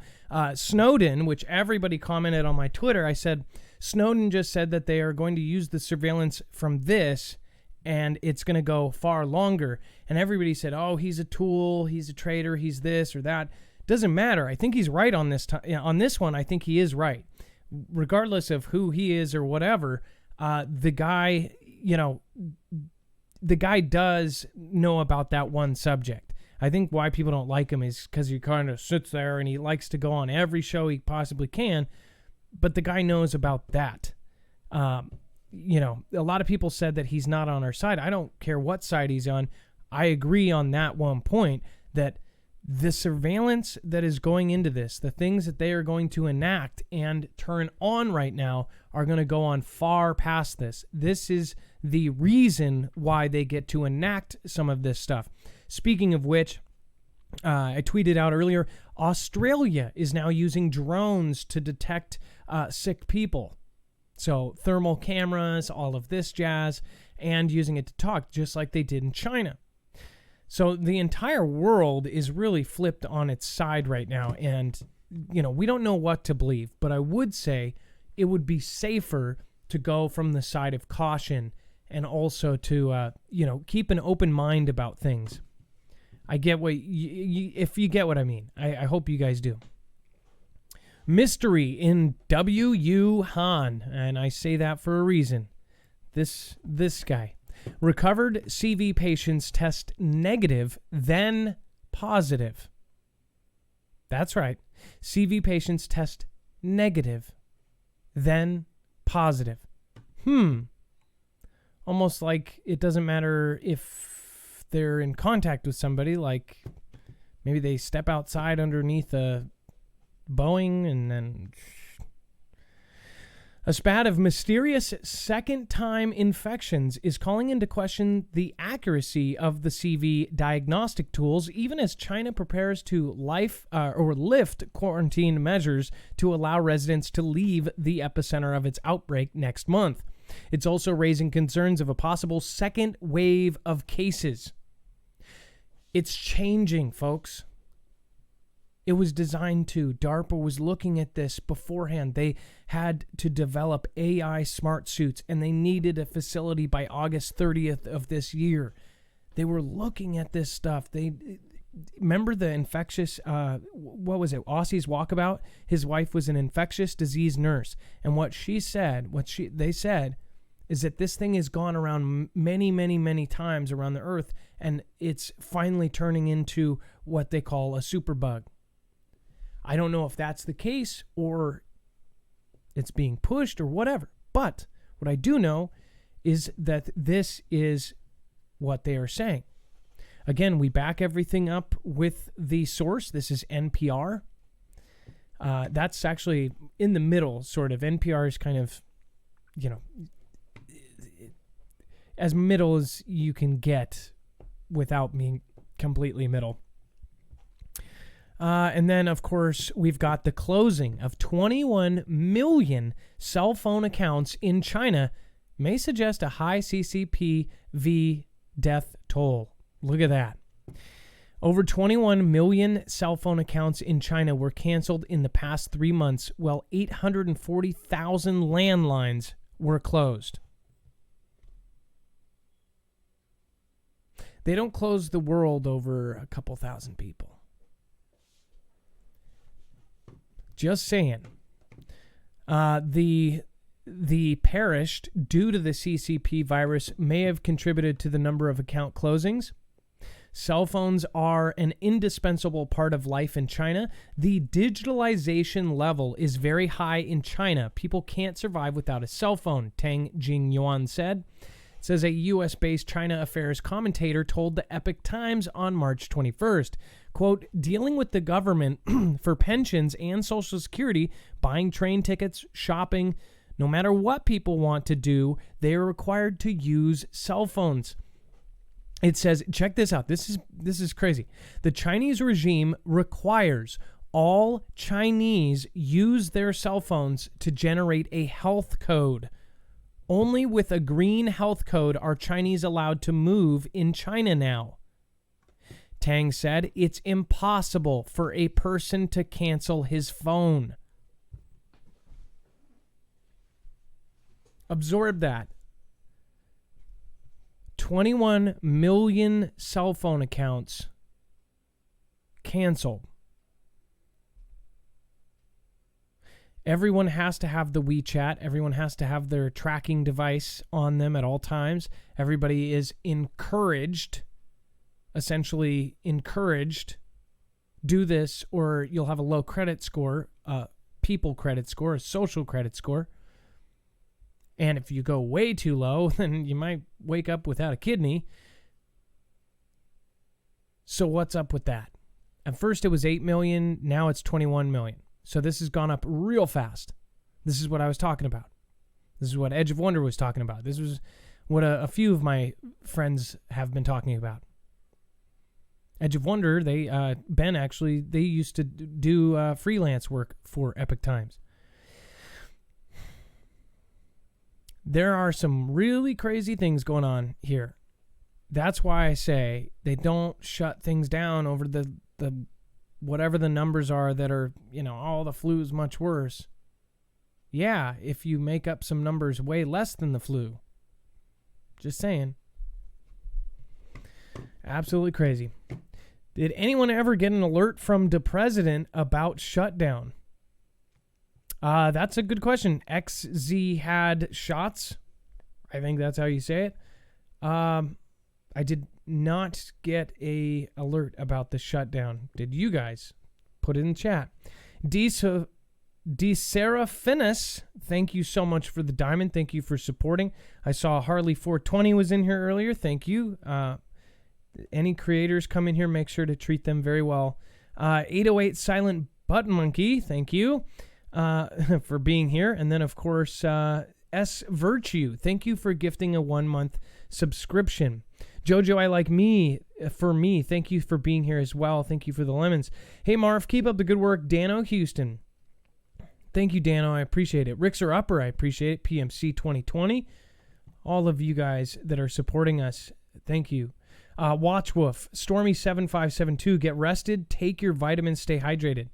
Snowden, which everybody commented on my Twitter, I said, Snowden just said that they are going to use the surveillance from this, and it's going to go far longer. And everybody said, oh, he's a tool, he's a traitor, he's this or that. Doesn't matter. I think he's right on this on this one. I think he is right. Regardless of who he is or whatever, the guy does know about that one subject. I think why people don't like him is because he kind of sits there and he likes to go on every show he possibly can. But the guy knows about that. A lot of people said that he's not on our side. I don't care what side he's on. I agree on that one point, that the surveillance that is going into this, the things that they are going to enact and turn on right now, are going to go on far past this. This is the reason why they get to enact some of this stuff. Speaking of which, I tweeted out earlier, Australia is now using drones to detect sick people. So thermal cameras, all of this jazz, and using it to talk, just like they did in China. So the entire world is really flipped on its side right now. And, we don't know what to believe, but I would say it would be safer to go from the side of caution, and also to, keep an open mind about things. I get what if you get what I mean. I hope you guys do. Mystery in W.U. Han, and I say that for a reason. This guy. Recovered CV patients test negative, then positive. That's right. CV patients test negative, then positive. Almost like it doesn't matter if they're in contact with somebody, like maybe they step outside underneath a Boeing, and then a spat of mysterious second-time infections is calling into question the accuracy of the CV diagnostic tools, even as China prepares to lift quarantine measures to allow residents to leave the epicenter of its outbreak next month. It's also raising concerns of a possible second wave of cases. It's changing, folks. It was designed to. DARPA was looking at this beforehand. They had to develop AI smart suits, and they needed a facility by August 30th of this year. They were looking at this stuff. They remember the infectious, what was it, Aussie's Walkabout? His wife was an infectious disease nurse. And what she said, they said, is that this thing has gone around many, many, many times around the earth, and it's finally turning into what they call a superbug. I don't know if that's the case or it's being pushed or whatever. But what I do know is that this is what they are saying. Again, we back everything up with the source. This is NPR. That's actually in the middle, sort of. NPR is kind of, as middle as you can get without being completely middle. And then, of course, we've got the closing of 21 million cell phone accounts in China may suggest a high CCPV death toll. Look at that. Over 21 million cell phone accounts in China were canceled in the past 3 months, while 840,000 landlines were closed. They don't close the world over a couple thousand people. Just saying. The perished due to the CCP virus may have contributed to the number of account closings. Cell phones are an indispensable part of life in China. The digitalization level is very high in China. People can't survive without a cell phone, Tang Jingyuan said. It says a U.S.-based China affairs commentator told the Epoch Times on March 21st, quote, dealing with the government for pensions and Social Security, buying train tickets, shopping, no matter what people want to do, they are required to use cell phones. It says, check this out. This is crazy. The Chinese regime requires all Chinese use their cell phones to generate a health code. Only with a green health code are Chinese allowed to move in China now. Tang said it's impossible for a person to cancel his phone. Absorb that. 21 million cell phone accounts canceled. Everyone has to have the WeChat. Everyone has to have their tracking device on them at all times. Everybody is encouraged, essentially encouraged, do this or you'll have a low credit score, people credit score, a social credit score. And if you go way too low, then you might wake up without a kidney. So what's up with that? At first it was 8 million, now it's 21 million. So this has gone up real fast. This is what I was talking about. This is what Edge of Wonder was talking about. This was what a few of my friends have been talking about. Edge of Wonder, Ben actually, they used to do freelance work for Epoch Times. There are some really crazy things going on here. That's why I say they don't shut things down over the whatever the numbers are that are, the flu is much worse. Yeah, if you make up some numbers way less than the flu. Just saying. Absolutely crazy. Did anyone ever get an alert from the president about shutdown? That's a good question. XZ had shots. I think that's how you say it. I did not get a alert about the shutdown. Did you guys? Put it in chat. DeSerafinus, thank you so much for the diamond. Thank you for supporting. I saw Harley 420 was in here earlier. Thank you. Any creators come in here, make sure to treat them very well. 808 Silent Butt Monkey, thank you for being here. And then, of course, S Virtue, thank you for gifting a 1-month subscription. Jojo, I like me. For me, thank you for being here as well. Thank you for the lemons. Hey, Marv, keep up the good work. Dano Houston. Thank you, Dano. I appreciate it. Rixer Upper, I appreciate it. PMC 2020. All of you guys that are supporting us, thank you. Watchwolf, Stormy7572, get rested, take your vitamins, stay hydrated.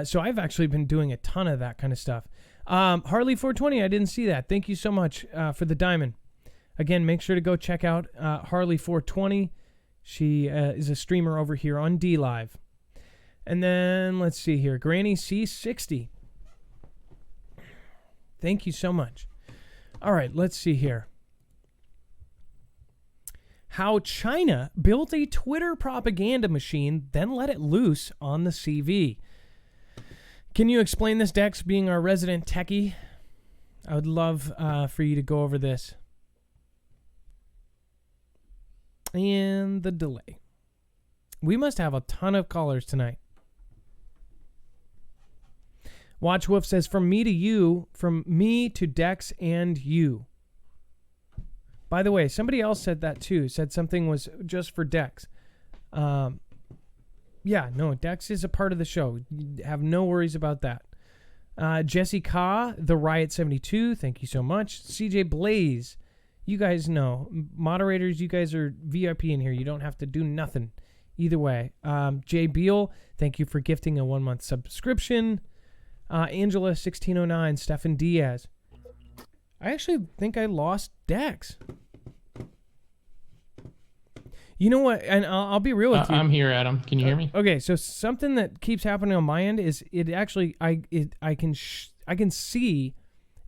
So I've actually been doing a ton of that kind of stuff. Harley420, I didn't see that. Thank you so much for the diamond. Again, make sure to go check out Harley420. She is a streamer over here on DLive. And then let's see here. Granny C60. Thank you so much. All right, let's see here. How China built a Twitter propaganda machine, then let it loose on the CV. Can you explain this, Dex, being our resident techie? I would love for you to go over this. And the delay. We must have a ton of callers tonight. Watchwolf says, from me to you, from me to Dex and you. By the way, somebody else said that too. Said something was just for Dex. Yeah, no, Dex is a part of the show. You have no worries about that. Jesse Ka, The Riot 72, thank you so much. CJ Blaze, you guys know. Moderators, you guys are VIP in here. You don't have to do nothing. Either way. Jay Beal, thank you for gifting a 1-month subscription. Angela 1609, Stefan Diaz. I actually think I lost Dex. You know what? And I'll be real with you. I'm here, Adam. Can you hear me? Okay, so something that keeps happening on my end is it actually I can see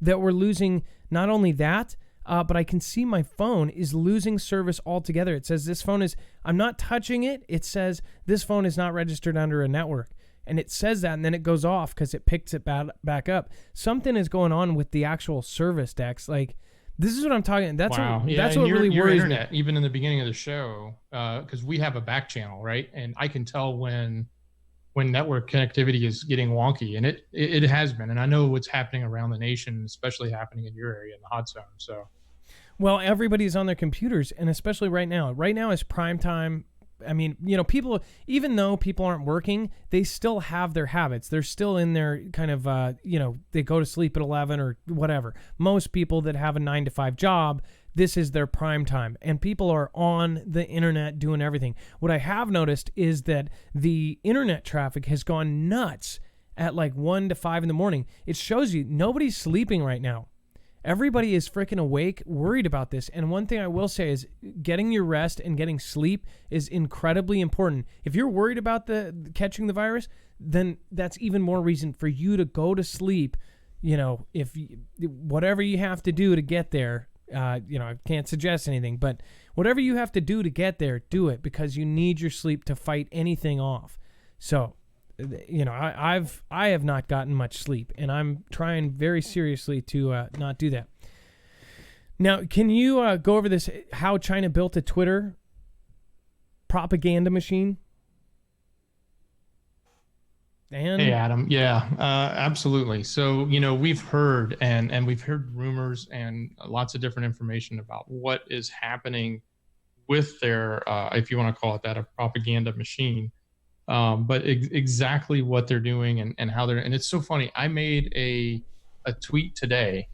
that we're losing not only that, but I can see my phone is losing service altogether. It says this phone is, I'm not touching it. It says this phone is not registered under a network. And it says that, and then it goes off because it picks it back up. Something is going on with the actual service, Dex. Like, this is what I'm talking. That's wow. That's what really worries internet, me. Even in the beginning of the show, because we have a back channel, right? And I can tell when network connectivity is getting wonky, and it has been. And I know what's happening around the nation, especially happening in your area in the hot zone. So, well, everybody's on their computers, and especially right now. Right now is prime time. I mean, you know, people, even though people aren't working, they still have their habits. They're still in their kind of, they go to sleep at 11 or whatever. Most people that have a 9-to-5 job, this is their prime time. And people are on the internet doing everything. What I have noticed is that the internet traffic has gone nuts at like 1 to 5 in the morning. It shows you nobody's sleeping right now. Everybody is freaking awake, worried about this. And one thing I will say is getting your rest and getting sleep is incredibly important. If you're worried about catching the virus, then that's even more reason for you to go to sleep. You know, whatever you have to do to get there, I can't suggest anything, but whatever you have to do to get there, do it, because you need your sleep to fight anything off. So, I have not gotten much sleep, and I'm trying very seriously to not do that. Now, can you go over this, how China built a Twitter propaganda machine? And hey, Adam. Yeah, absolutely. So, we've heard and we've heard rumors and lots of different information about what is happening with their, if you want to call it that, a propaganda machine. But exactly what they're doing and how and it's so funny. I made a tweet today,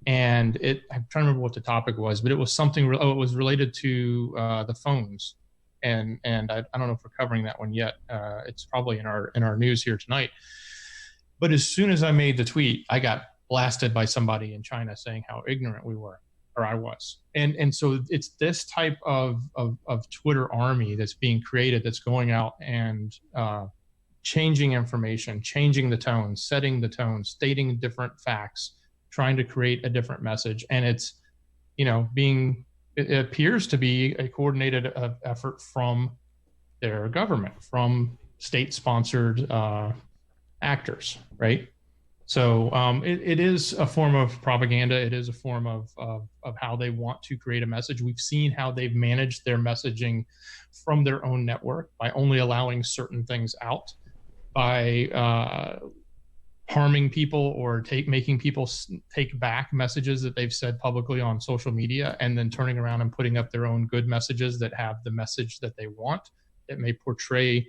and I'm trying to remember what the topic was, but it was something, it was related to the phones. And I don't know if we're covering that one yet. It's probably in our news here tonight. But as soon as I made the tweet, I got blasted by somebody in China saying how ignorant we were, or I was. And so it's this type of Twitter army that's being created, that's going out and changing information, changing the tone, setting the tone, stating different facts, trying to create a different message. And it's, it appears to be a coordinated effort from their government, from state-sponsored actors, right? So it is a form of propaganda. It is a form of how they want to create a message. We've seen how they've managed their messaging from their own network by only allowing certain things out, by harming people or making people take back messages that they've said publicly on social media, and then turning around and putting up their own good messages that have the message that they want, that may portray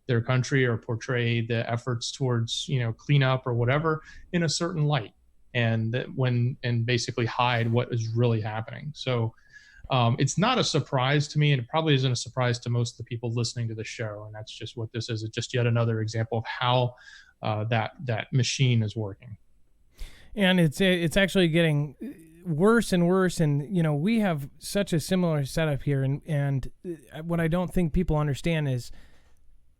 their country or portray the efforts towards, cleanup or whatever in a certain light, and basically hide what is really happening. So It's not a surprise to me, and it probably isn't a surprise to most of the people listening to the show. And that's just what this is. It's just yet another example of how that machine is working. And it's actually getting worse and worse. And we have such a similar setup here. And what I don't think people understand is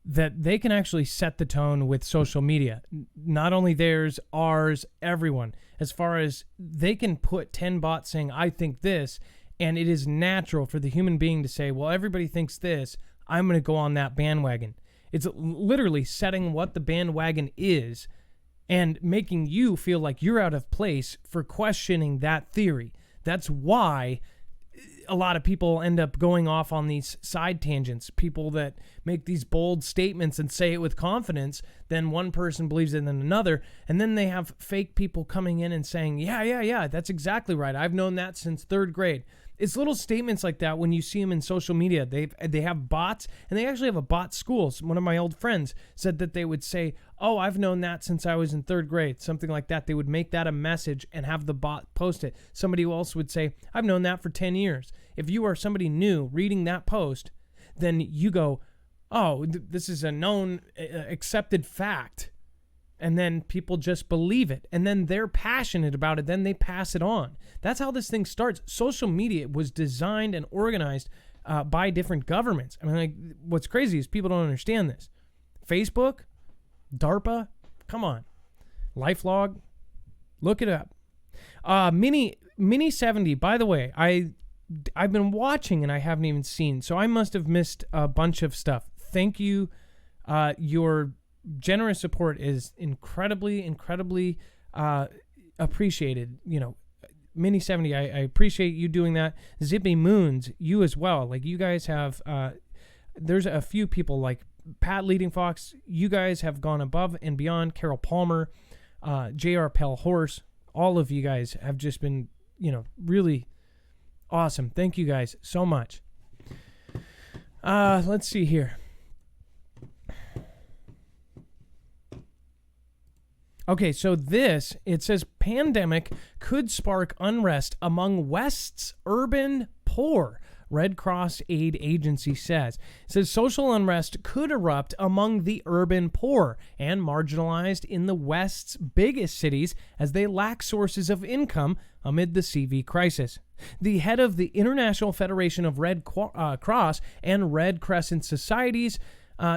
that they can actually set the tone with social media. Not only theirs, ours, everyone. As far as they can put 10 bots saying, I think this, and it is natural for the human being to say, well, everybody thinks this, I'm going to go on that bandwagon. It's literally setting what the bandwagon is and making you feel like you're out of place for questioning that theory. That's why a lot of people end up going off on these side tangents. People that make these bold statements and say it with confidence, then one person believes it than another, and then they have fake people coming in and saying, yeah, that's exactly right. I've known that since third grade. It's little statements like that when you see them in social media. They have bots, and they actually have a bot school. So one of my old friends said that they would say, oh, I've known that since I was in third grade, something like that. They would make that a message and have the bot post it. Somebody else would say, I've known that for 10 years. If you are somebody new reading that post, then you go, oh, this is a known, accepted fact. And then people just believe it. And then they're passionate about it. Then they pass it on. That's how this thing starts. Social media was designed and organized by different governments. I mean, like, what's crazy is people don't understand this. Facebook, DARPA, come on. LifeLog, look it up. Mini 70, by the way, I've been watching and I haven't even seen. So I must have missed a bunch of stuff. Thank you. Your generous support is incredibly appreciated. Mini 70, I appreciate you doing that. Zippy Moons, you as well. Like, you guys have there's a few people like Pat Leading Fox. You guys have gone above and beyond. Carol Palmer, JR Pell Horse, all of you guys have just been really awesome. Thank you guys so much. Let's see here. Okay, so it says pandemic could spark unrest among West's urban poor. Red Cross Aid Agency says. It says social unrest could erupt among the urban poor and marginalized in the West's biggest cities as they lack sources of income amid the CV crisis. The head of the International Federation of Red Cross and Red Crescent Societies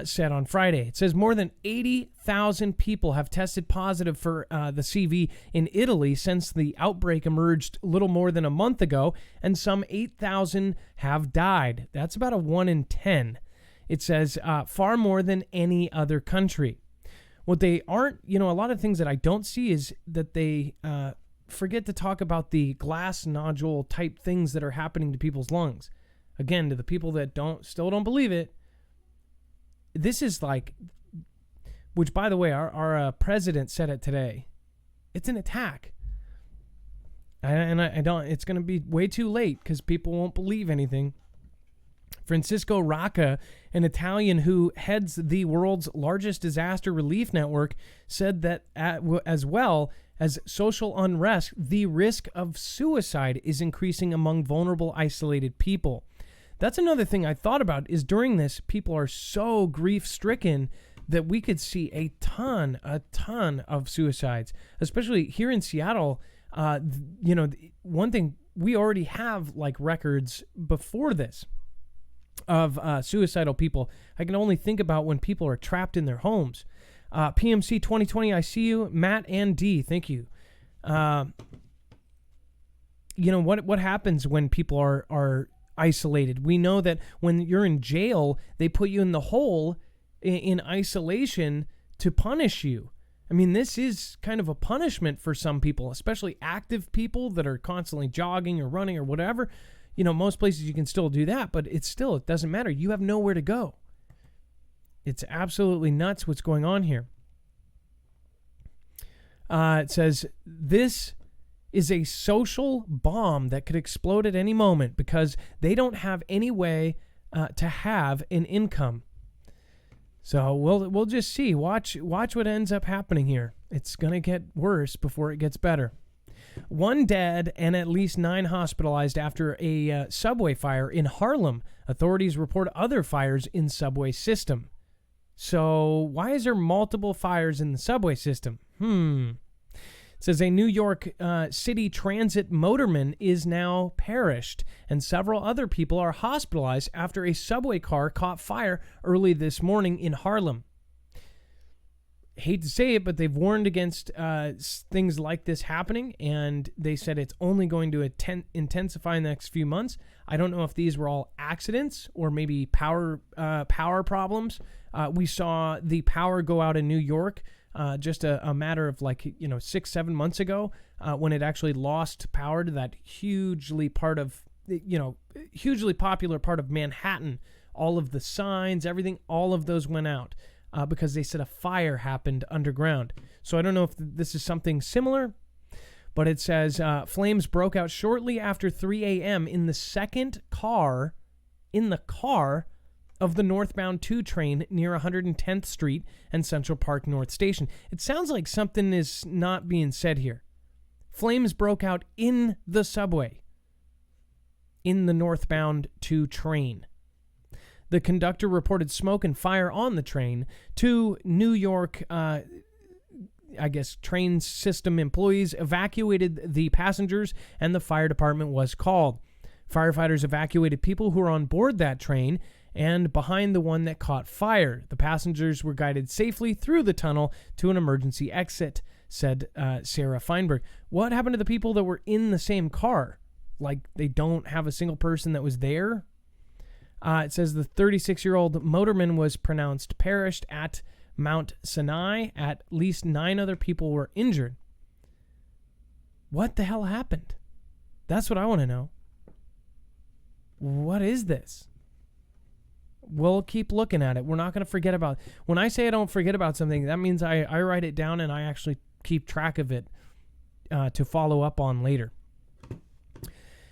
said on Friday. It says more than 80,000 people have tested positive for the CV in Italy since the outbreak emerged a little more than a month ago, and some 8,000 have died. That's about a 1 in 10. It says far more than any other country. What they aren't, a lot of things that I don't see is that they forget to talk about the glass nodule type things that are happening to people's lungs. Again, to the people that still don't believe it, this is like, which by the way, our president said it today. It's an attack. And I don't, it's going to be way too late because people won't believe anything. Francisco Rocca, an Italian who heads the world's largest disaster relief network, said that as well as social unrest, the risk of suicide is increasing among vulnerable, isolated people. That's another thing I thought about is during this, people are so grief-stricken that we could see a ton of suicides, especially here in Seattle. One thing, we already have like records before this of suicidal people. I can only think about when people are trapped in their homes. PMC 2020, I see you. Matt and D, thank you. What happens when people are isolated? We know that when you're in jail, they put you in the hole in isolation to punish you. I mean, this is kind of a punishment for some people, especially active people that are constantly jogging or running or whatever. Most places you can still do that, but it doesn't matter. You have nowhere to go. It's absolutely nuts what's going on here. It says, this is a social bomb that could explode at any moment because they don't have any way to have an income. So we'll just see. Watch what ends up happening here. It's going to get worse before it gets better. One dead and at least 9 hospitalized after a subway fire in Harlem. Authorities report other fires in subway system. So why is there multiple fires in the subway system? It says a New York City Transit motorman is now perished, and several other people are hospitalized after a subway car caught fire early this morning in Harlem. Hate to say it, but they've warned against things like this happening, and they said it's only going to intensify in the next few months. I don't know if these were all accidents or maybe power problems. We saw the power go out in New York just a matter of 6-7 months ago when it actually lost power to that hugely popular part of Manhattan. All of the signs, everything, all of those went out. Because they said a fire happened underground. So I don't know if this is something similar, but it says flames broke out shortly after 3 a.m. in the second car of the northbound 2 train near 110th Street and Central Park North Station. It sounds like something is not being said here. Flames broke out in the subway in the northbound 2 train. The conductor reported smoke and fire on the train. 2 New York, train system employees evacuated the passengers, and the fire department was called. Firefighters evacuated people who were on board that train and behind the one that caught fire. The passengers were guided safely through the tunnel to an emergency exit, said Sarah Feinberg. What happened to the people that were in the same car? Like, they don't have a single person that was there? It says the 36-year-old motorman was pronounced perished at Mount Sinai. At least 9 other people were injured. What the hell happened? That's what I want to know. What is this? We'll keep looking at it. We're not going to forget about it. When I say I don't forget about something, that means I write it down and I actually keep track of it to follow up on later.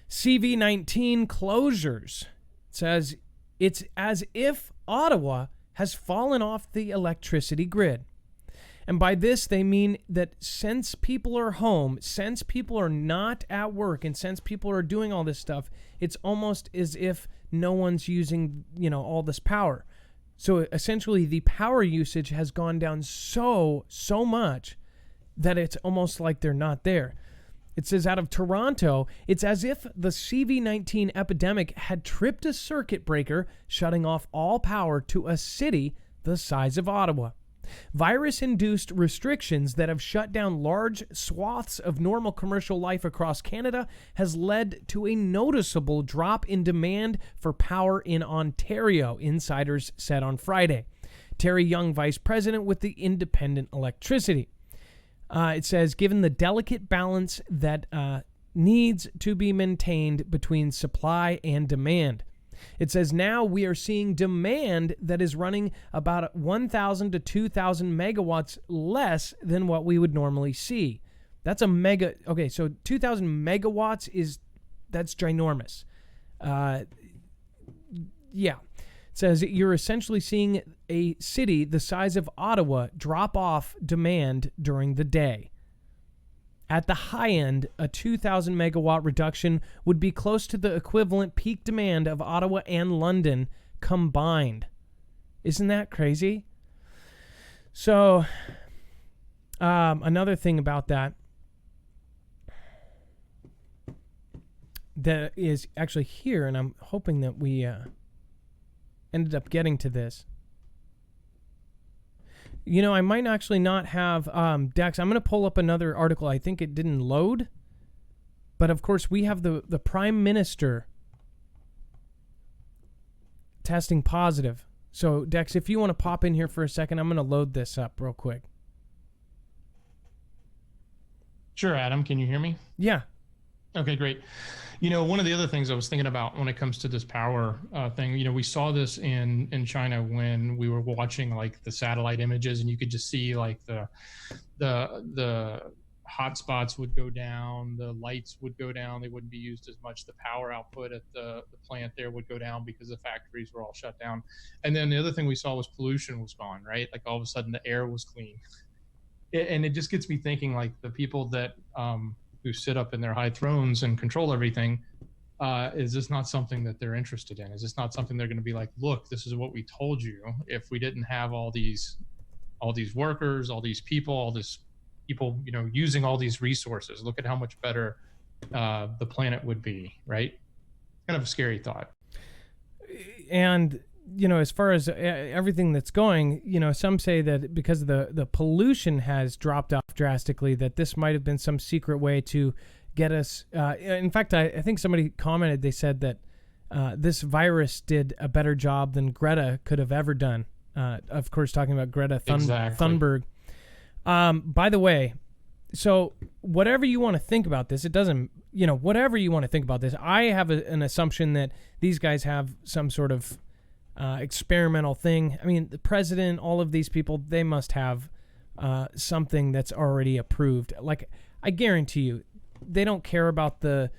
CV19 closures. Says it's as if Ottawa has fallen off the electricity grid. And by this, they mean that since people are home, since people are not at work, and since people are doing all this stuff, it's almost as if no one's using, all this power. So essentially, the power usage has gone down so much that it's almost like they're not there. It says out of Toronto, it's as if the CV19 epidemic had tripped a circuit breaker, shutting off all power to a city the size of Ottawa. Virus-induced restrictions that have shut down large swaths of normal commercial life across Canada has led to a noticeable drop in demand for power in Ontario, insiders said on Friday. Terry Young, vice president with the Independent Electricity. It says, given the delicate balance that needs to be maintained between supply and demand. It says now we are seeing demand that is running about 1,000 to 2,000 megawatts less than what we would normally see. That's a mega. Okay, so 2,000 megawatts that's ginormous. Yeah. It says you're essentially seeing a city the size of Ottawa drop off demand during the day. At the high end, a 2,000 megawatt reduction would be close to the equivalent peak demand of Ottawa and London combined. Isn't that crazy? So, another thing about that is actually here, and I'm hoping that we ended up getting to this. I might actually not have Dex. I'm going to pull up another article. I think it didn't load. But, of course, we have the Prime Minister testing positive. So, Dex, if you want to pop in here for a second, I'm going to load this up real quick. Sure, Adam. Can you hear me? Yeah. Okay, great. One of the other things I was thinking about when it comes to this power thing, we saw this in China when we were watching like the satellite images, and you could just see like the hot spots would go down, the lights would go down, they wouldn't be used as much, the power output at the plant there would go down because the factories were all shut down. And then the other thing we saw was pollution was gone, right? Like all of a sudden the air was clean. And it just gets me thinking, like the people that who sit up in their high thrones and control everything, is this not something that they're interested in? Is this not something they're going to be like, look, this is what we told you. If we didn't have all these workers, all these people, using all these resources, look at how much better the planet would be, right? Kind of a scary thought. And as far as everything that's going, some say that because of the pollution has dropped off drastically, that this might have been some secret way to get us. In fact, I think somebody commented, they said that this virus did a better job than Greta could have ever done. Of course, talking about Greta Thunberg. By the way, so whatever you want to think about this, it doesn't, whatever you want to think about this, I have an assumption that these guys have some sort of experimental thing. I mean, the president, all of these people, they must have something that's already approved. Like, I guarantee you, they don't care about the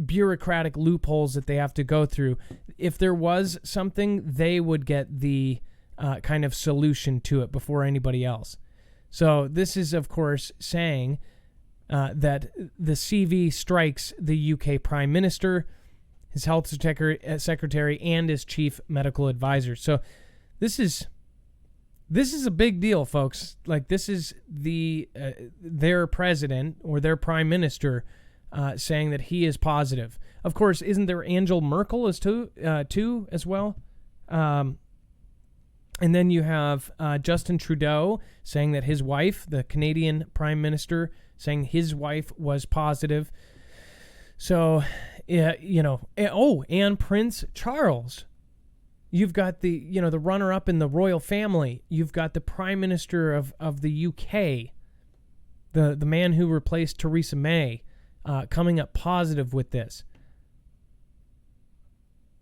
bureaucratic loopholes that they have to go through. If there was something, they would get the kind of solution to it before anybody else. So this is, of course, saying that the CV strikes the UK Prime Minister, his health secretary, and his chief medical advisor. So this is a big deal, folks. Like, this is their president or their prime minister saying that he is positive. Of course, isn't there Angela Merkel too as well? And then you have Justin Trudeau saying that his wife, the Canadian prime minister, saying his wife was positive. So, and Prince Charles. You've got the runner-up in the royal family. You've got the prime minister of the UK, the man who replaced Theresa May, coming up positive with this.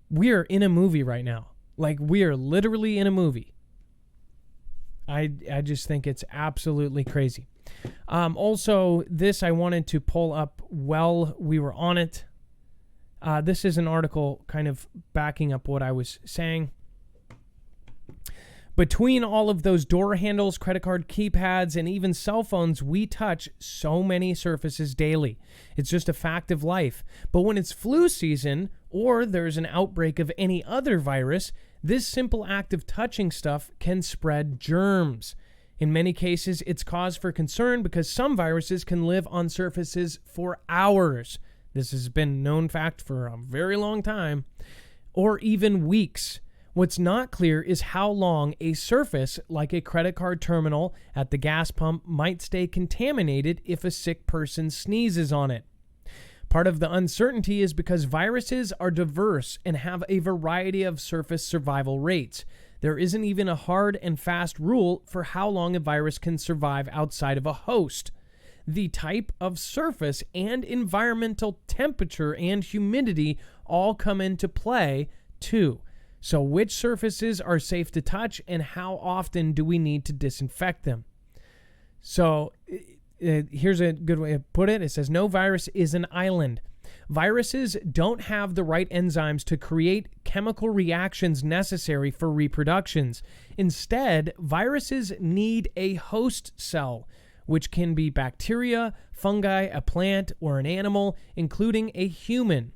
We are in a movie right now. Like, we are literally in a movie. I just think it's absolutely crazy. Also, this I wanted to pull up while we were on it. This is an article kind of backing up what I was saying. Between all of those door handles, credit card keypads, and even cell phones, we touch so many surfaces daily. It's just a fact of life. But when it's flu season or there's an outbreak of any other virus, this simple act of touching stuff can spread germs. In many cases, it's cause for concern because some viruses can live on surfaces for hours. This has been known fact for a very long time, or even weeks. What's not clear is how long a surface like a credit card terminal at the gas pump might stay contaminated if a sick person sneezes on it. Part of the uncertainty is because viruses are diverse and have a variety of surface survival rates. There isn't even a hard and fast rule for how long a virus can survive outside of a host. The type of surface and environmental temperature and humidity all come into play too. So which surfaces are safe to touch and how often do we need to disinfect them? So here's a good way to put it. It says no virus is an island. Viruses don't have the right enzymes to create chemical reactions necessary for reproductions. Instead, viruses need a host cell, which can be bacteria, fungi, a plant, or an animal, including a human.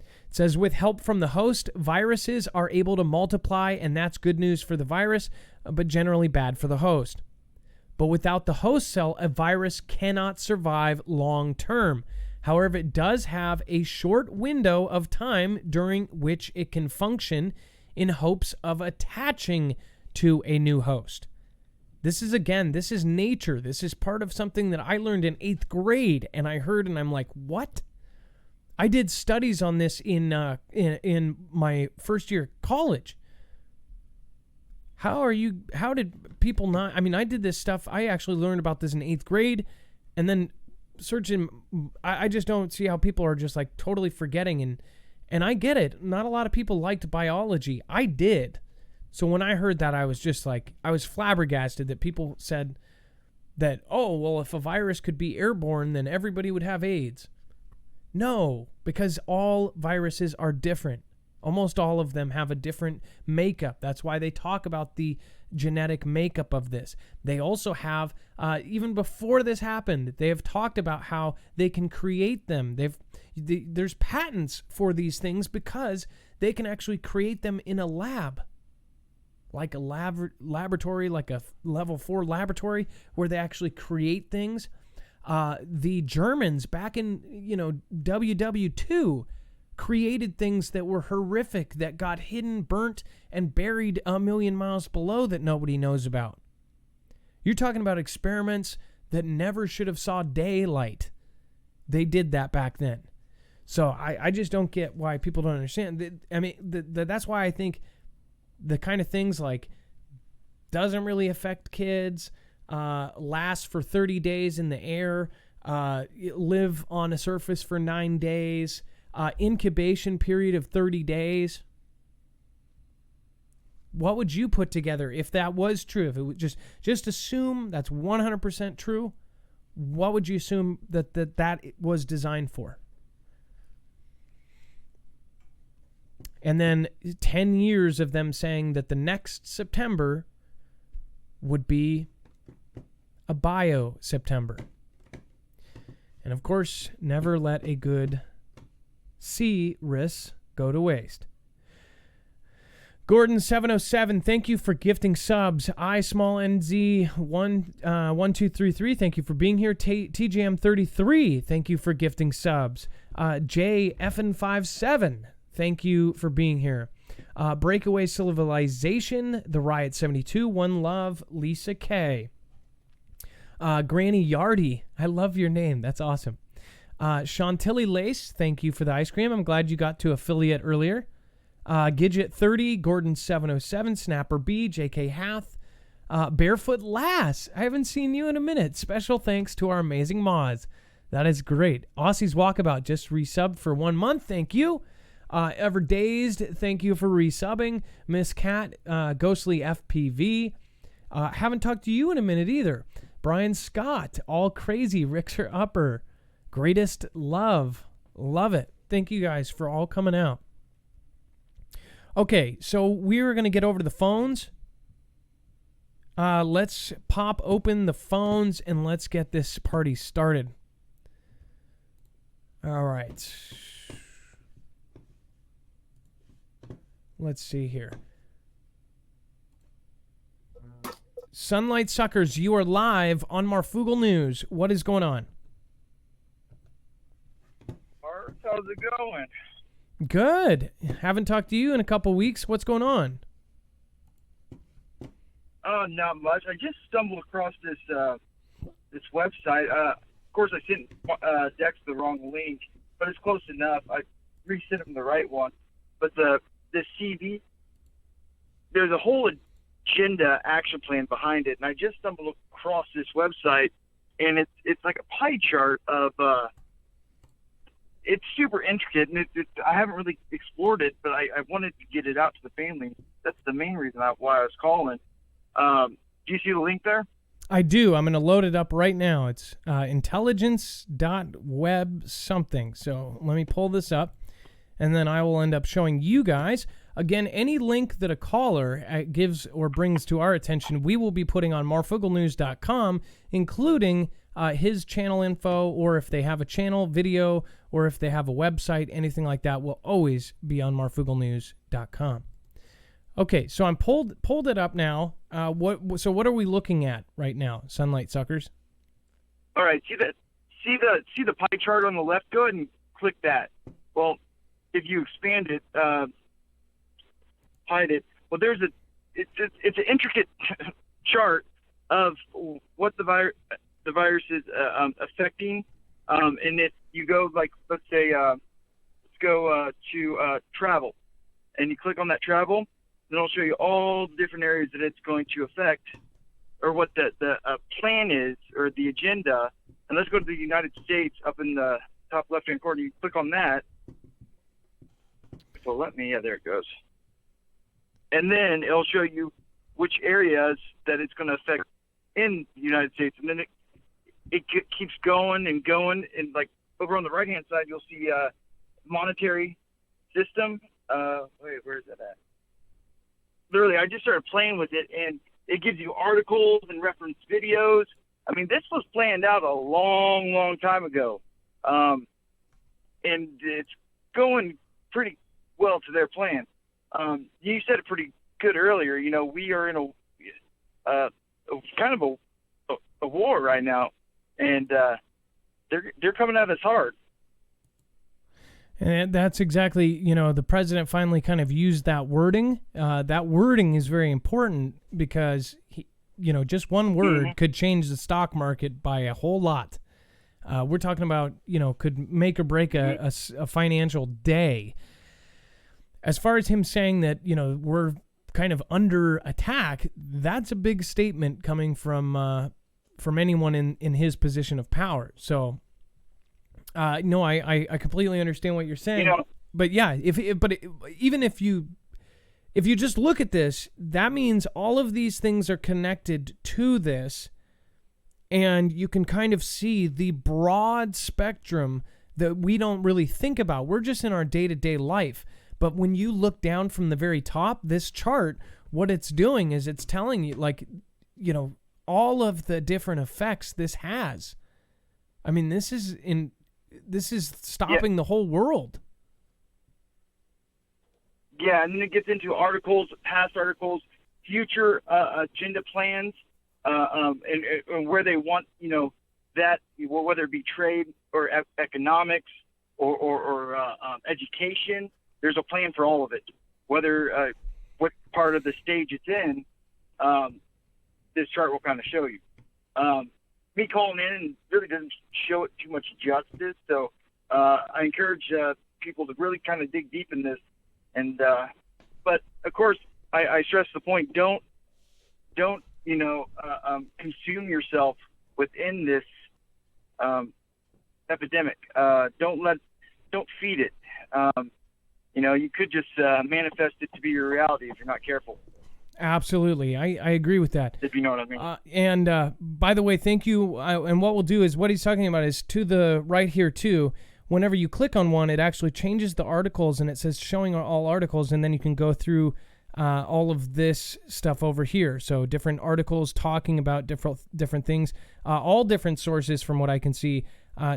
It says with help from the host, viruses are able to multiply, and that's good news for the virus, but generally bad for the host. But without the host cell, a virus cannot survive long term. However, it does have a short window of time during which it can function in hopes of attaching to a new host. This is nature. This is part of something that I learned in 8th grade, and I heard, and I'm like, what? I did studies on this in my first year of college. How did people not? I mean, I did this stuff. I actually learned about this in 8th grade, and then searching. I just don't see how people are just like totally forgetting. And I get it. Not a lot of people liked biology. I did. So when I heard that, I was just like, I was flabbergasted that people said that, oh, well, if a virus could be airborne, then everybody would have AIDS. No, because all viruses are different. Almost all of them have a different makeup. That's why they talk about the genetic makeup of this. They also have, even before this happened, they have talked about how they can create them. There's patents for these things because they can actually create them in a lab, like a laboratory, like a level 4 laboratory where they actually create things. The Germans back in, WW2 created things that were horrific, that got hidden, burnt, and buried a million miles below that nobody knows about. You're talking about experiments that never should have saw daylight. They did that back then. So I just don't get why people don't understand. I mean, that's why I think the kind of things like doesn't really affect kids, last for 30 days in the air, live on a surface for 9 days, incubation period of 30 days. What would you put together if that was true? If it would just assume that's 100% true, what would you assume that was designed for? And then 10 years of them saying that the next September would be a bio September. And of course, never let a good C-RIS go to waste. Gordon707, thank you for gifting subs. I_NZ1233, thank you for being here. TJM33, thank you for gifting subs. JFN57, thank you for being here. Breakaway Civilization, The Riot 72, One Love, Lisa K. Granny Yardy, I love your name. That's awesome. Chantilly Lace, thank you for the ice cream. I'm glad you got to affiliate earlier. Gidget 30, Gordon 707, Snapper B, JK Hath, Barefoot Lass. I haven't seen you in a minute. Special thanks to our amazing mods. That is great. Aussie's Walkabout just resubbed for 1 month. Thank you. Ever Dazed, thank you for resubbing. Miss Cat, Ghostly FPV. Haven't talked to you in a minute either. Brian Scott, All Crazy, Rixer Upper, Greatest Love. Love it. Thank you guys for all coming out. Okay, so we're going to get over to the phones. Let's pop open the phones and let's get this party started. All right. Let's see here. Sunlight Suckers, you are live on Marfoogle News. What is going on? Mark, how's it going? Good. Haven't talked to you in a couple weeks. What's going on? Not much. I just stumbled across this website. Of course, I sent Dex the wrong link, but it's close enough. I resent him the right one. But the CV, there's a whole agenda action plan behind it, and I just stumbled across this website, and it's like a pie chart of. It's super intricate, and I haven't really explored it, but I wanted to get it out to the family. That's the main reason why I was calling. Do you see the link there? I do. I'm going to load it up right now. It's intelligence.web something. So let me pull this up, and then I will end up showing you guys. Again, any link that a caller gives or brings to our attention, we will be putting on marfugglenews.com, including his channel info, or if they have a channel video, or if they have a website, anything like that will always be on marfugglenews.com. Okay, so I'm pulled it up now. What are we looking at right now, Sunlight Suckers? All right, see the pie chart on the left? Go ahead and click that. Well, if you expand it, hide it. Well, it's an intricate chart of what the virus is affecting, and if you go, like, let's say, let's go to travel, and you click on that travel, then it'll show you all the different areas that it's going to affect, or what the plan is, or the agenda. And let's go to the United States up in the top left-hand corner. You click on that. So there it goes. And then it'll show you which areas that it's going to affect in the United States. And then it keeps going and going. And like over on the right-hand side, you'll see monetary system. Wait, where is that at? Literally, I just started playing with it, and It gives you articles and reference videos. I mean, this was planned out a long, long time ago. And it's going pretty well to their plan. You said it pretty good earlier. You know, we are in a kind of a war right now, and they're coming at us hard. And that's exactly, you know, the president finally kind of used that wording. That wording is very important because, you know, just one word could change the stock market by a whole lot. We're talking about, you know, could make or break a financial day. As far as him saying that, you know, we're kind of under attack, that's a big statement coming from anyone in his position of power. So, no, I completely understand what you're saying. You know, but yeah, even if you just look at this, that means all of these things are connected to this, and you can kind of see the broad spectrum that we don't really think about. We're just in our day-to-day life. But when you look down from the very top, this chart, what it's doing is it's telling you, like, you know, all of the different effects this has. I mean, this is stopping the whole world. Yeah, and then it gets into articles, past articles, future agenda plans, and where they want, you know, that, whether it be trade or economics or education. There's a plan for all of it. Whether what part of the stage it's in, this chart will kind of show you. Me calling in really doesn't show it too much justice, so I encourage people to really kind of dig deep in this. And but of course, I stress the point: don't you know consume yourself within this epidemic. Don't feed it. You know, you could just manifest it to be your reality if you're not careful. Absolutely. I agree with that. If you know what I mean. And by the way, thank you. And what we'll do is what he's talking about is to the right here too. Whenever you click on one, it actually changes the articles and it says showing all articles. And then you can go through all of this stuff over here. So different articles talking about different things, all different sources from what I can see.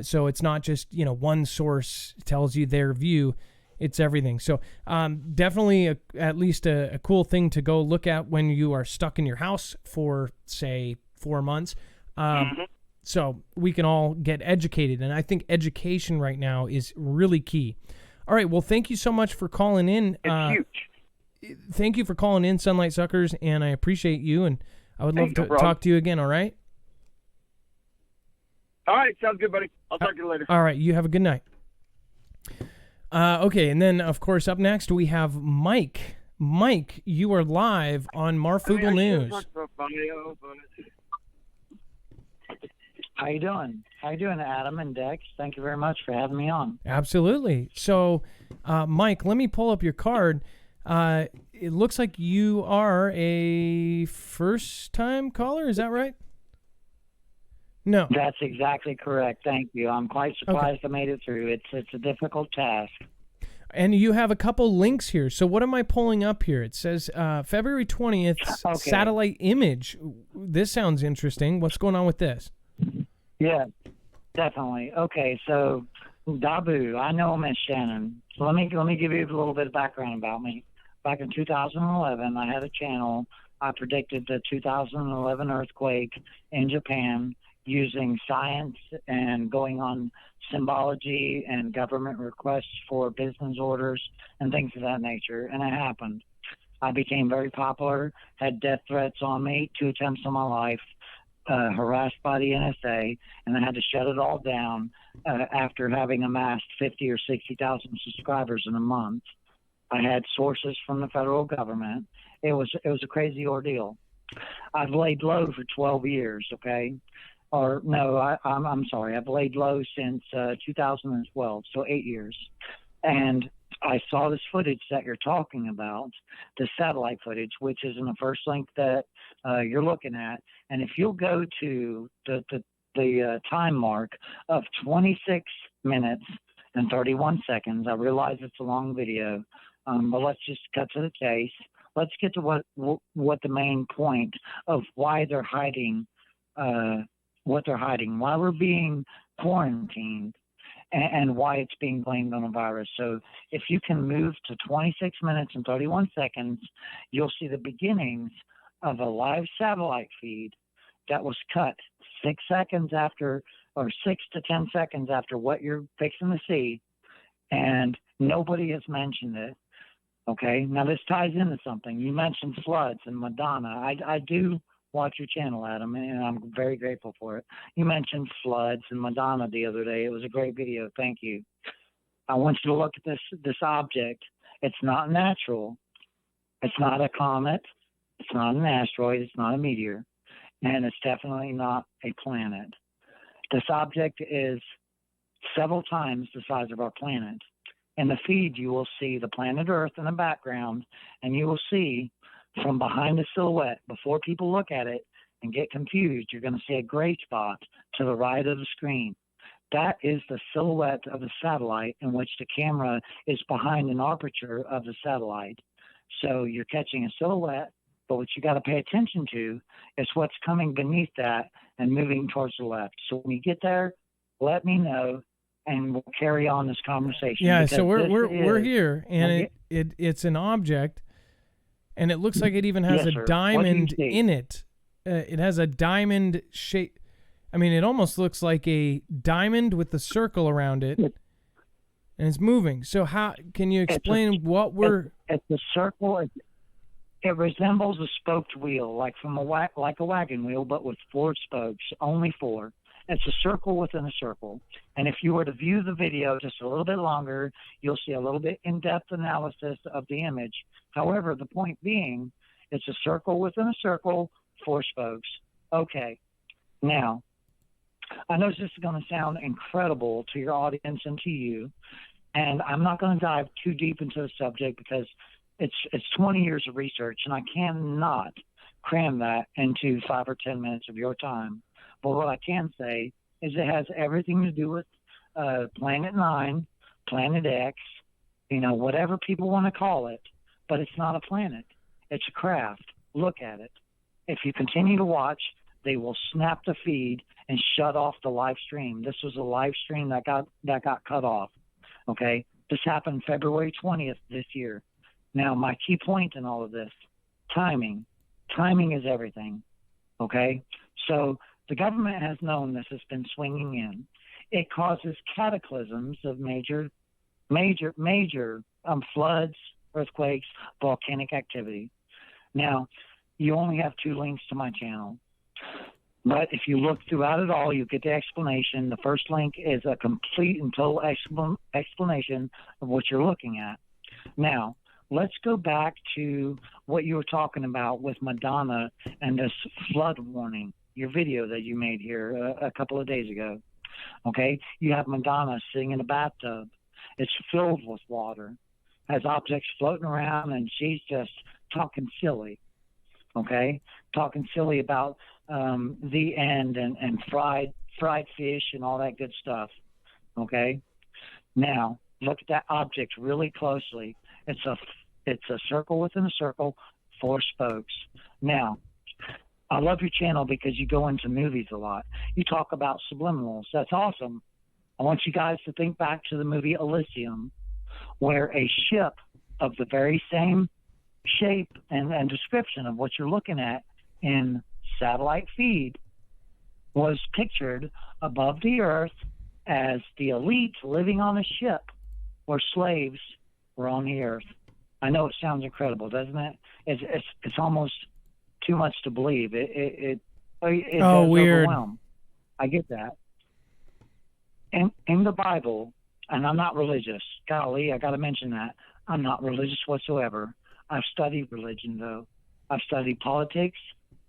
So it's not just, you know, one source tells you their view. It's everything. So definitely at least a cool thing to go look at when you are stuck in your house for, say, 4 months. So we can all get educated. And I think education right now is really key. All right. Well, thank you so much for calling in. It's huge. Thank you for calling in, Sunlight Suckers, and I appreciate you. And I would love to talk to you again, all right? All right. Sounds good, buddy. I'll talk to you later. All right. You have a good night. Okay, and then, of course, up next, we have Mike. Mike, you are live on Marfoogle News. How you doing? How you doing, Adam and Dex? Thank you very much for having me on. Absolutely. So, Mike, let me pull up your card. It looks like you are a first-time caller. Is that right? No. That's exactly correct. Thank you. I'm quite surprised I made it through. It's a difficult task. And you have a couple links here. So what am I pulling up here? It says February 20th satellite image. This sounds interesting. What's going on with this? Yeah, definitely. Okay, so Dabu, I know Miss Shannon. So let me give you a little bit of background about me. Back in 2011, I had a channel. I predicted the 2011 earthquake in Japan using science and going on symbology and government requests for business orders and things of that nature. And it happened. I became very popular, had death threats on me, 2 attempts on my life, harassed by the NSA, and I had to shut it all down after having amassed 50 or 60,000 subscribers in a month. I had sources from the federal government. It was a crazy ordeal. I've laid low for 12 years, okay? Or no, I'm sorry. I've laid low since 2012, so 8 years. And I saw this footage that you're talking about, the satellite footage, which is in the first link that you're looking at. And if you'll go to the time mark of 26 minutes and 31 seconds, I realize it's a long video, but let's just cut to the chase. let's get to what the main point of why they're hiding, what they're hiding, why we're being quarantined, and why it's being blamed on a virus. So if you can move to 26 minutes and 31 seconds, you'll see the beginnings of a live satellite feed that was cut 6 seconds after, or 6 to 10 seconds after what you're fixing to see, and nobody has mentioned it. Okay, now this ties into something. You mentioned floods and Madonna. I do watch your channel, Adam, and I'm very grateful for it. You mentioned floods and Madonna the other day. It was a great video. Thank you. I want you to look at this object. It's not natural. It's not a comet. It's not an asteroid. It's not a meteor. And it's definitely not a planet. This object is several times the size of our planet. In the feed, you will see the planet Earth in the background, and you will see from behind the silhouette, before people look at it and get confused, you're going to see a gray spot to the right of the screen. That is the silhouette of the satellite in which the camera is behind an aperture of the satellite. So you're catching a silhouette, but what you got to pay attention to is what's coming beneath that and moving towards the left. So when you get there, let me know, and we'll carry on this conversation. Yeah, so we're here, and it's an object, and it looks like it even has a diamond in it. It has a diamond shape. I mean, it almost looks like a diamond with a circle around it, and it's moving. So how can you explain what we're? It's a circle. It resembles a spoked wheel, like like a wagon wheel, but with 4 spokes, only 4. It's a circle within a circle. And if you were to view the video just a little bit longer, you'll see a little bit in-depth analysis of the image. However, the point being, it's a circle within a circle, 4 spokes. Okay. Now, I know this is going to sound incredible to your audience and to you, and I'm not going to dive too deep into the subject because it's 20 years of research, and I cannot cram that into 5 or 10 minutes of your time. But what I can say is it has everything to do with Planet 9, Planet X, whatever people want to call it. But it's not a planet. It's a craft. Look at it. If you continue to watch, they will snap the feed and shut off the live stream. This was a live stream that got cut off. Okay? This happened February 20th this year. Now, my key point in all of this, timing. Timing is everything. Okay? So the government has known this has been swinging in. It causes cataclysms of major floods, earthquakes, volcanic activity. Now, you only have 2 links to my channel. But if you look throughout it all, you get the explanation. The first link is a complete and total explanation of what you're looking at. Now, let's go back to what you were talking about with Madonna and this flood warning. Your video that you made here a couple of days ago. Okay? You have Madonna sitting in a bathtub. It's filled with water. Has objects floating around, and she's just talking silly. Okay? Talking silly about the end and fried fish and all that good stuff. Okay? Now, look at that object really closely. It's a circle within a circle, 4 spokes. Now, I love your channel because you go into movies a lot. You talk about subliminals. That's awesome. I want you guys to think back to the movie Elysium, where a ship of the very same shape and description of what you're looking at in satellite feed was pictured above the earth as the elite living on a ship where slaves were on the earth. I know it sounds incredible, doesn't it? It's almost too much to believe. It does weird. Overwhelm. I get that. In the Bible, and I'm not religious. Golly, I got to mention that. I'm not religious whatsoever. I've studied religion, though. I've studied politics,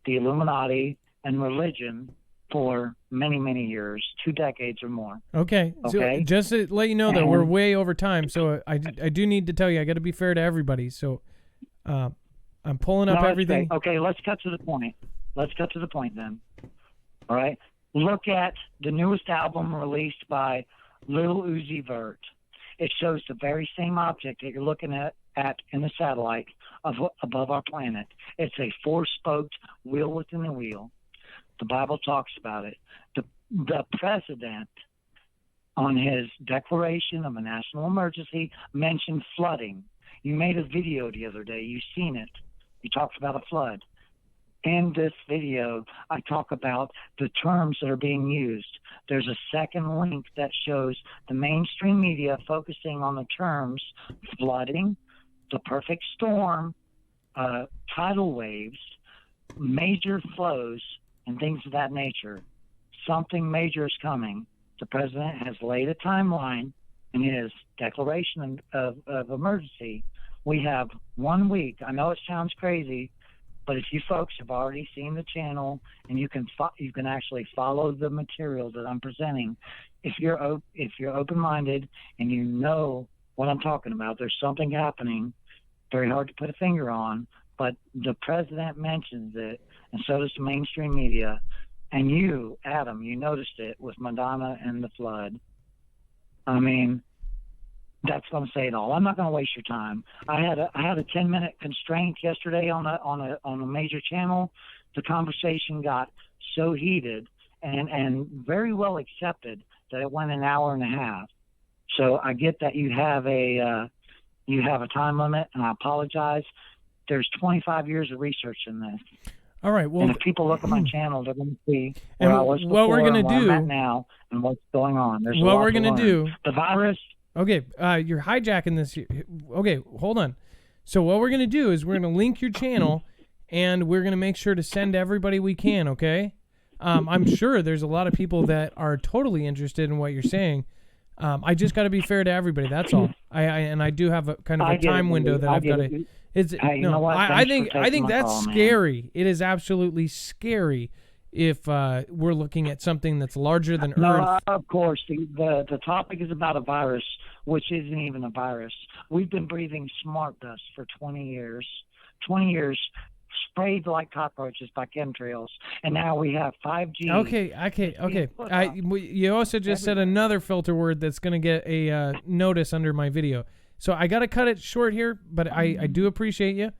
the Illuminati, and religion for many, many years, 2 decades or more. Okay. So just to let you know that we're way over time, so I do need to tell you, I got to be fair to everybody. So I'm pulling up everything. Okay, let's cut to the point. Let's cut to the point then. All right? Look at the newest album released by Lil Uzi Vert. It shows the very same object that you're looking at in the satellite above our planet. It's a four-spoked wheel within the wheel. The Bible talks about it. The president, on his declaration of a national emergency, mentioned flooding. You made a video the other day. You've seen it. You talked about a flood. In this video, I talk about the terms that are being used. There's a second link that shows the mainstream media focusing on the terms flooding, the perfect storm, tidal waves, major flows, and things of that nature. Something major is coming. The president has laid a timeline in his declaration of emergency. We have 1 week. I know it sounds crazy, but if you folks have already seen the channel and you can actually follow the material that I'm presenting, if you're open-minded and you know what I'm talking about, there's something happening. Very hard to put a finger on, but the president mentions it, and so does the mainstream media. And you, Adam, you noticed it with Madonna and the flood. I mean, that's going to say it all. I'm not going to waste your time. I had a 10-minute constraint yesterday on a major channel. The conversation got so heated and very well accepted that it went an hour and a half. So I get that you have a time limit, and I apologize. There's 25 years of research in this. All right. Well, and if people look at my channel, they're going to see where I was before, what we're going to do I'm at now, and what's going on. There's what a lot we're to going to learn. do. The virus. Okay, you're hijacking this. Okay, hold on. So what we're going to do is we're going to link your channel, and we're going to make sure to send everybody we can, okay? I'm sure there's a lot of people that are totally interested in what you're saying. I just got to be fair to everybody, that's all. I do have a kind of a time window that I've got to... Hey, you know what? I think that's call, scary. Man. It is absolutely scary if we're looking at something that's larger than Earth. No, of course. The topic is about a virus, which isn't even a virus. We've been breathing smart dust for 20 years. 20 years, sprayed like cockroaches by chemtrails, and now we have 5G. Okay. You also just said another filter word that's going to get a notice under my video. So I got to cut it short here, but I do appreciate you,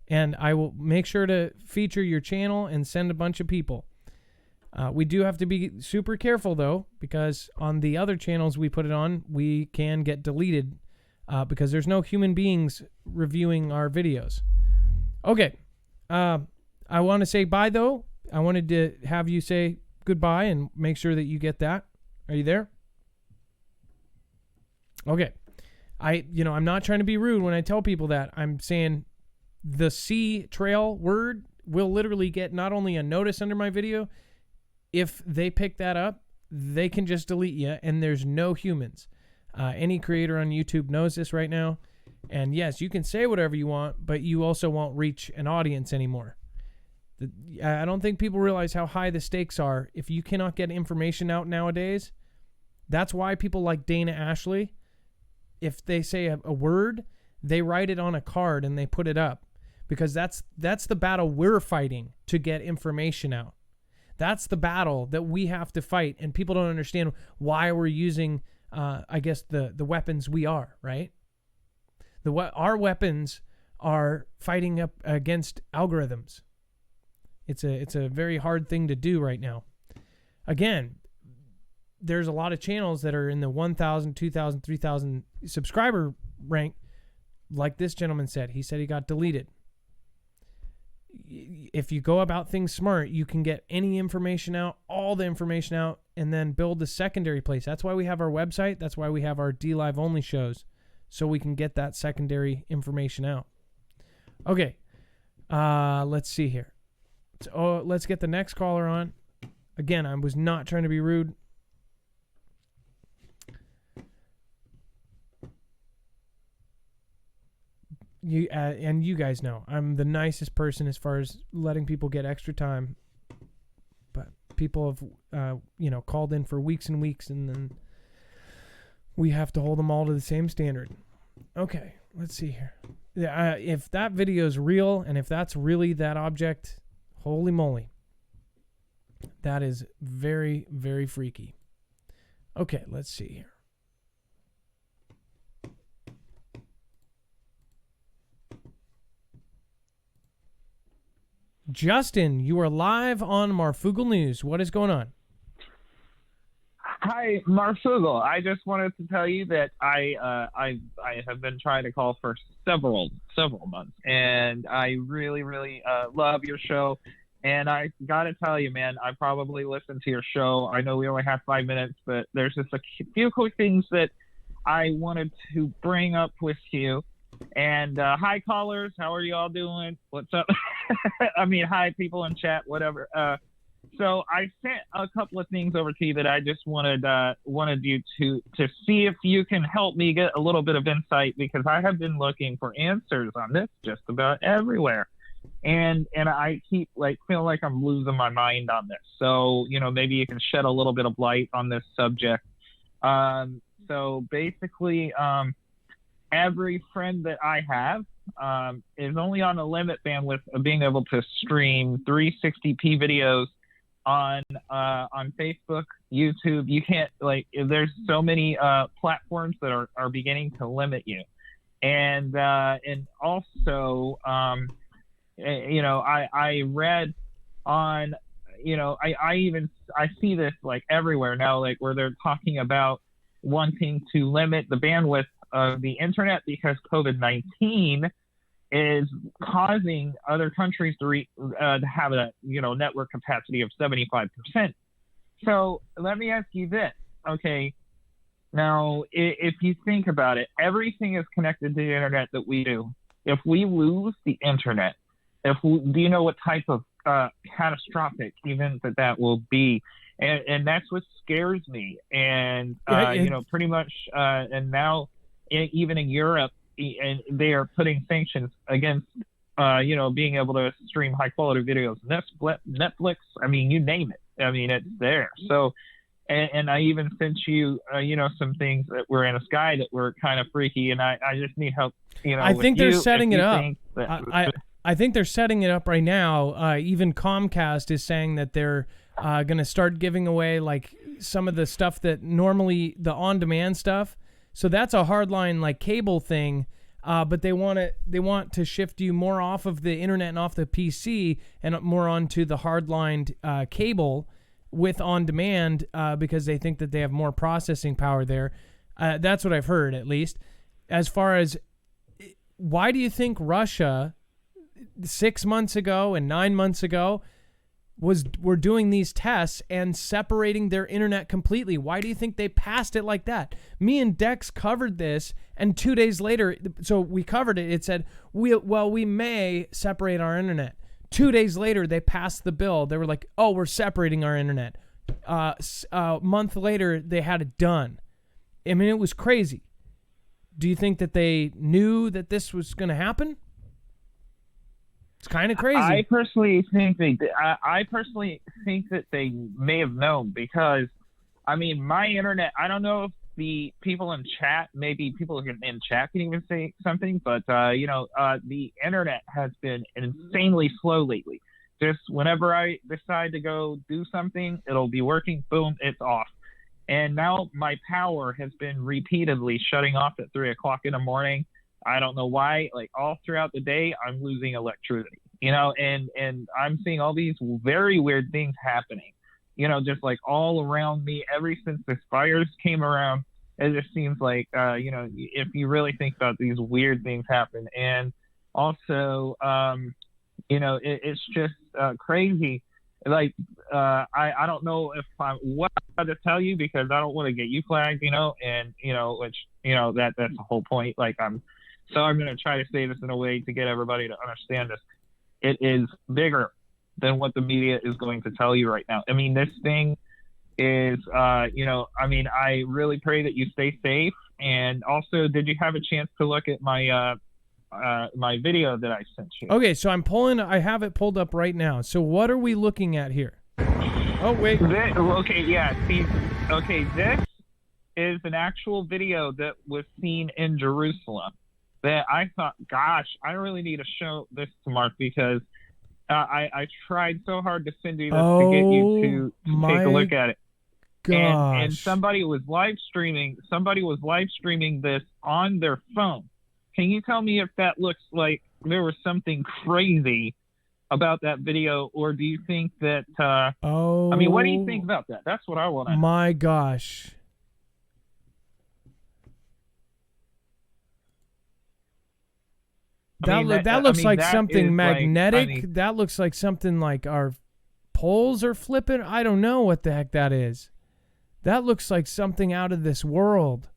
and I will make sure to feature your channel and send a bunch of people. We do have to be super careful, though, because on the other channels we put it on, we can get deleted because there's no human beings reviewing our videos. Okay. I want to say bye, though. I wanted to have you say goodbye and make sure that you get that. Are you there? Okay. I'm not trying to be rude when I tell people that. I'm saying the C trail word will literally get not only a notice under my video, if they pick that up, they can just delete you, and there's no humans. Any creator on YouTube knows this right now. And yes, you can say whatever you want, but you also won't reach an audience anymore. I don't think people realize how high the stakes are. If you cannot get information out nowadays, that's why people like Dana Ashley, if they say a word, they write it on a card and they put it up, because that's the battle we're fighting to get information out. That's the battle that we have to fight, and people don't understand why we're using, I guess, the weapons we are, right? Our weapons are fighting up against algorithms. It's a very hard thing to do right now. Again, there's a lot of channels that are in the 1,000, 2,000, 3,000 subscriber rank. Like this gentleman said, he said he got deleted. If you go about things smart, you can get any information out, all the information out, and then build the secondary place. That's why we have our website. That's why we have our DLive only shows, so we can get that secondary information out. Okay, let's see here. Let's get the next caller on. Again, I was not trying to be rude. And you guys know I'm the nicest person as far as letting people get extra time, but people have called in for weeks and weeks, and then we have to hold them all to the same standard. Okay, let's see here. If that video is real, and if that's really that object, holy moly, that is very, very freaky. Okay, let's see here. Justin, you are live on Marfoogle News. What is going on? Hi, Marfoogle. I just wanted to tell you that I have been trying to call for several months, and I really love your show. And I gotta tell you, man, I probably listen to your show. I know we only have 5 minutes, but there's just a few quick things that I wanted to bring up with you. And hi, callers. How are you all doing? What's up? I mean, hi, people in chat, whatever. So I sent a couple of things over to you that I just wanted you to see if you can help me get a little bit of insight, because I have been looking for answers on this just about everywhere. And I keep feeling like I'm losing my mind on this. So, maybe you can shed a little bit of light on this subject. So basically, every friend that I have is only on a limit bandwidth of being able to stream 360p videos on Facebook, YouTube. You can't, there's so many platforms that are beginning to limit you. And also, I read on, I see this everywhere now, where they're talking about wanting to limit the bandwidth of the internet because COVID-19 is causing other countries to have a network capacity of 75%. So let me ask you this, okay? Now, if you think about it, everything is connected to the internet that we do. If we lose the internet, do you know what type of catastrophic event that will be? And that's what scares me. And pretty much, and now even in Europe, and they are putting sanctions against, being able to stream high quality videos. Netflix, I mean, you name it. I mean, it's there. So, and I even sent you, some things that were in the sky that were kind of freaky, and I just need help. I think they're setting it up. I think they're setting it up right now. Even Comcast is saying that they're going to start giving away some of the stuff that normally the on-demand stuff. So that's a hardline cable thing, but they want to shift you more off of the internet and off the PC and more onto the hardline cable with on-demand because they think that they have more processing power there. That's what I've heard, at least. As far as why do you think Russia 6 months ago and 9 months ago were doing these tests and separating their internet completely? Why do you think they passed it like that? Me and Dex covered this, and 2 days later, so we covered it. It said, we may separate our internet. 2 days later, they passed the bill. They were like, oh, we're separating our internet. A month later, they had it done. I mean, it was crazy. Do you think that they knew that this was going to happen? It's kind of crazy. I personally think that they may have known, because, I mean, my internet, I don't know if the people in chat, maybe people in chat can even say something, but, the internet has been insanely slow lately. Just whenever I decide to go do something, it'll be working, boom, it's off. And now my power has been repeatedly shutting off at 3 o'clock in the morning. I don't know why, all throughout the day, I'm losing electricity, and I'm seeing all these very weird things happening, just all around me. Ever since this virus came around, it just seems like, if you really think about these weird things happen. And also, it's just crazy. I don't know if what to tell you, because I don't want to get you flagged, and, which, that's the whole point. So I'm going to try to say this in a way to get everybody to understand this. It is bigger than what the media is going to tell you right now. I mean, this thing is, I really pray that you stay safe. And also, did you have a chance to look at my my video that I sent you? Okay, so I have it pulled up right now. So what are we looking at here? Oh, wait. This is an actual video that was seen in Jerusalem. That I thought, gosh, I really need to show this to Mark, because I tried so hard to send you this to get you to take a look at it. And somebody was live streaming this on their phone. Can you tell me if that looks like there was something crazy about that video, or do you think that? Oh, I mean, what do you think about that? That's what I want to. My gosh. That looks like something magnetic. That looks like something like our poles are flipping. I don't know what the heck that is. That looks like something out of this world.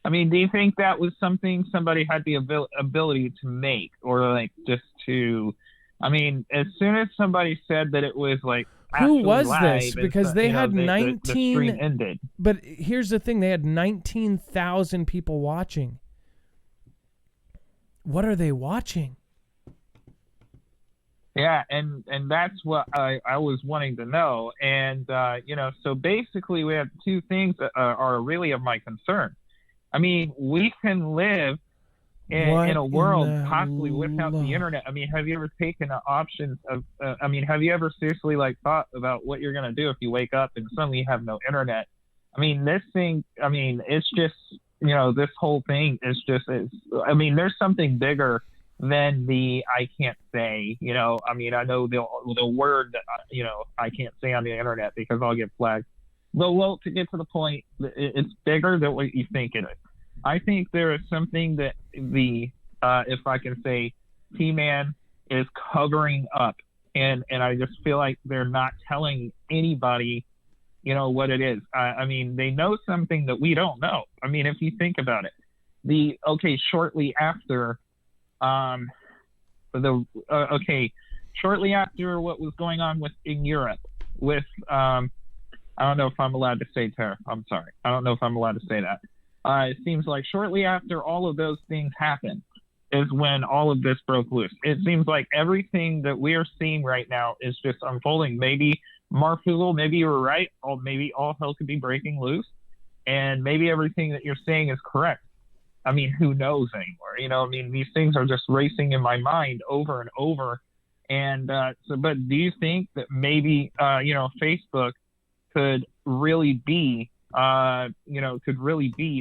I mean, do you think that was something somebody had the ability to make, or like just to? I mean, as soon as somebody said that it was like, who was live, this? Because they had 19. The stream ended. But here's the thing: they had 19,000 people watching. What are they watching? Yeah, and that's what I was wanting to know. And, so basically we have two things that are really of my concern. I mean, we can live in a world possibly without the internet. I mean, have you ever taken the options of, have you ever seriously thought about what you're going to do if you wake up and suddenly you have no internet? I mean, this thing, it's just, this whole thing is just, there's something bigger than the I can't say, I know the word that, I can't say on the internet because I'll get flagged. But, well, to get to the point, it's bigger than what you think it is. I think there is something that if I can say, T-Man is covering up. And I just feel like they're not telling anybody, what it is. They know something that we don't know. I mean, if you think about it, shortly after, shortly after what was going on in Europe with, I don't know if I'm allowed to say terror. I'm sorry. I don't know if I'm allowed to say that. It seems like shortly after all of those things happened is when all of this broke loose. It seems like everything that we are seeing right now is just unfolding. Maybe Marfoogle, maybe you were right, or maybe all hell could be breaking loose, and maybe everything that you're saying is correct. I mean, who knows anymore? These things are just racing in my mind over and over. And but do you think that maybe, Facebook could really be,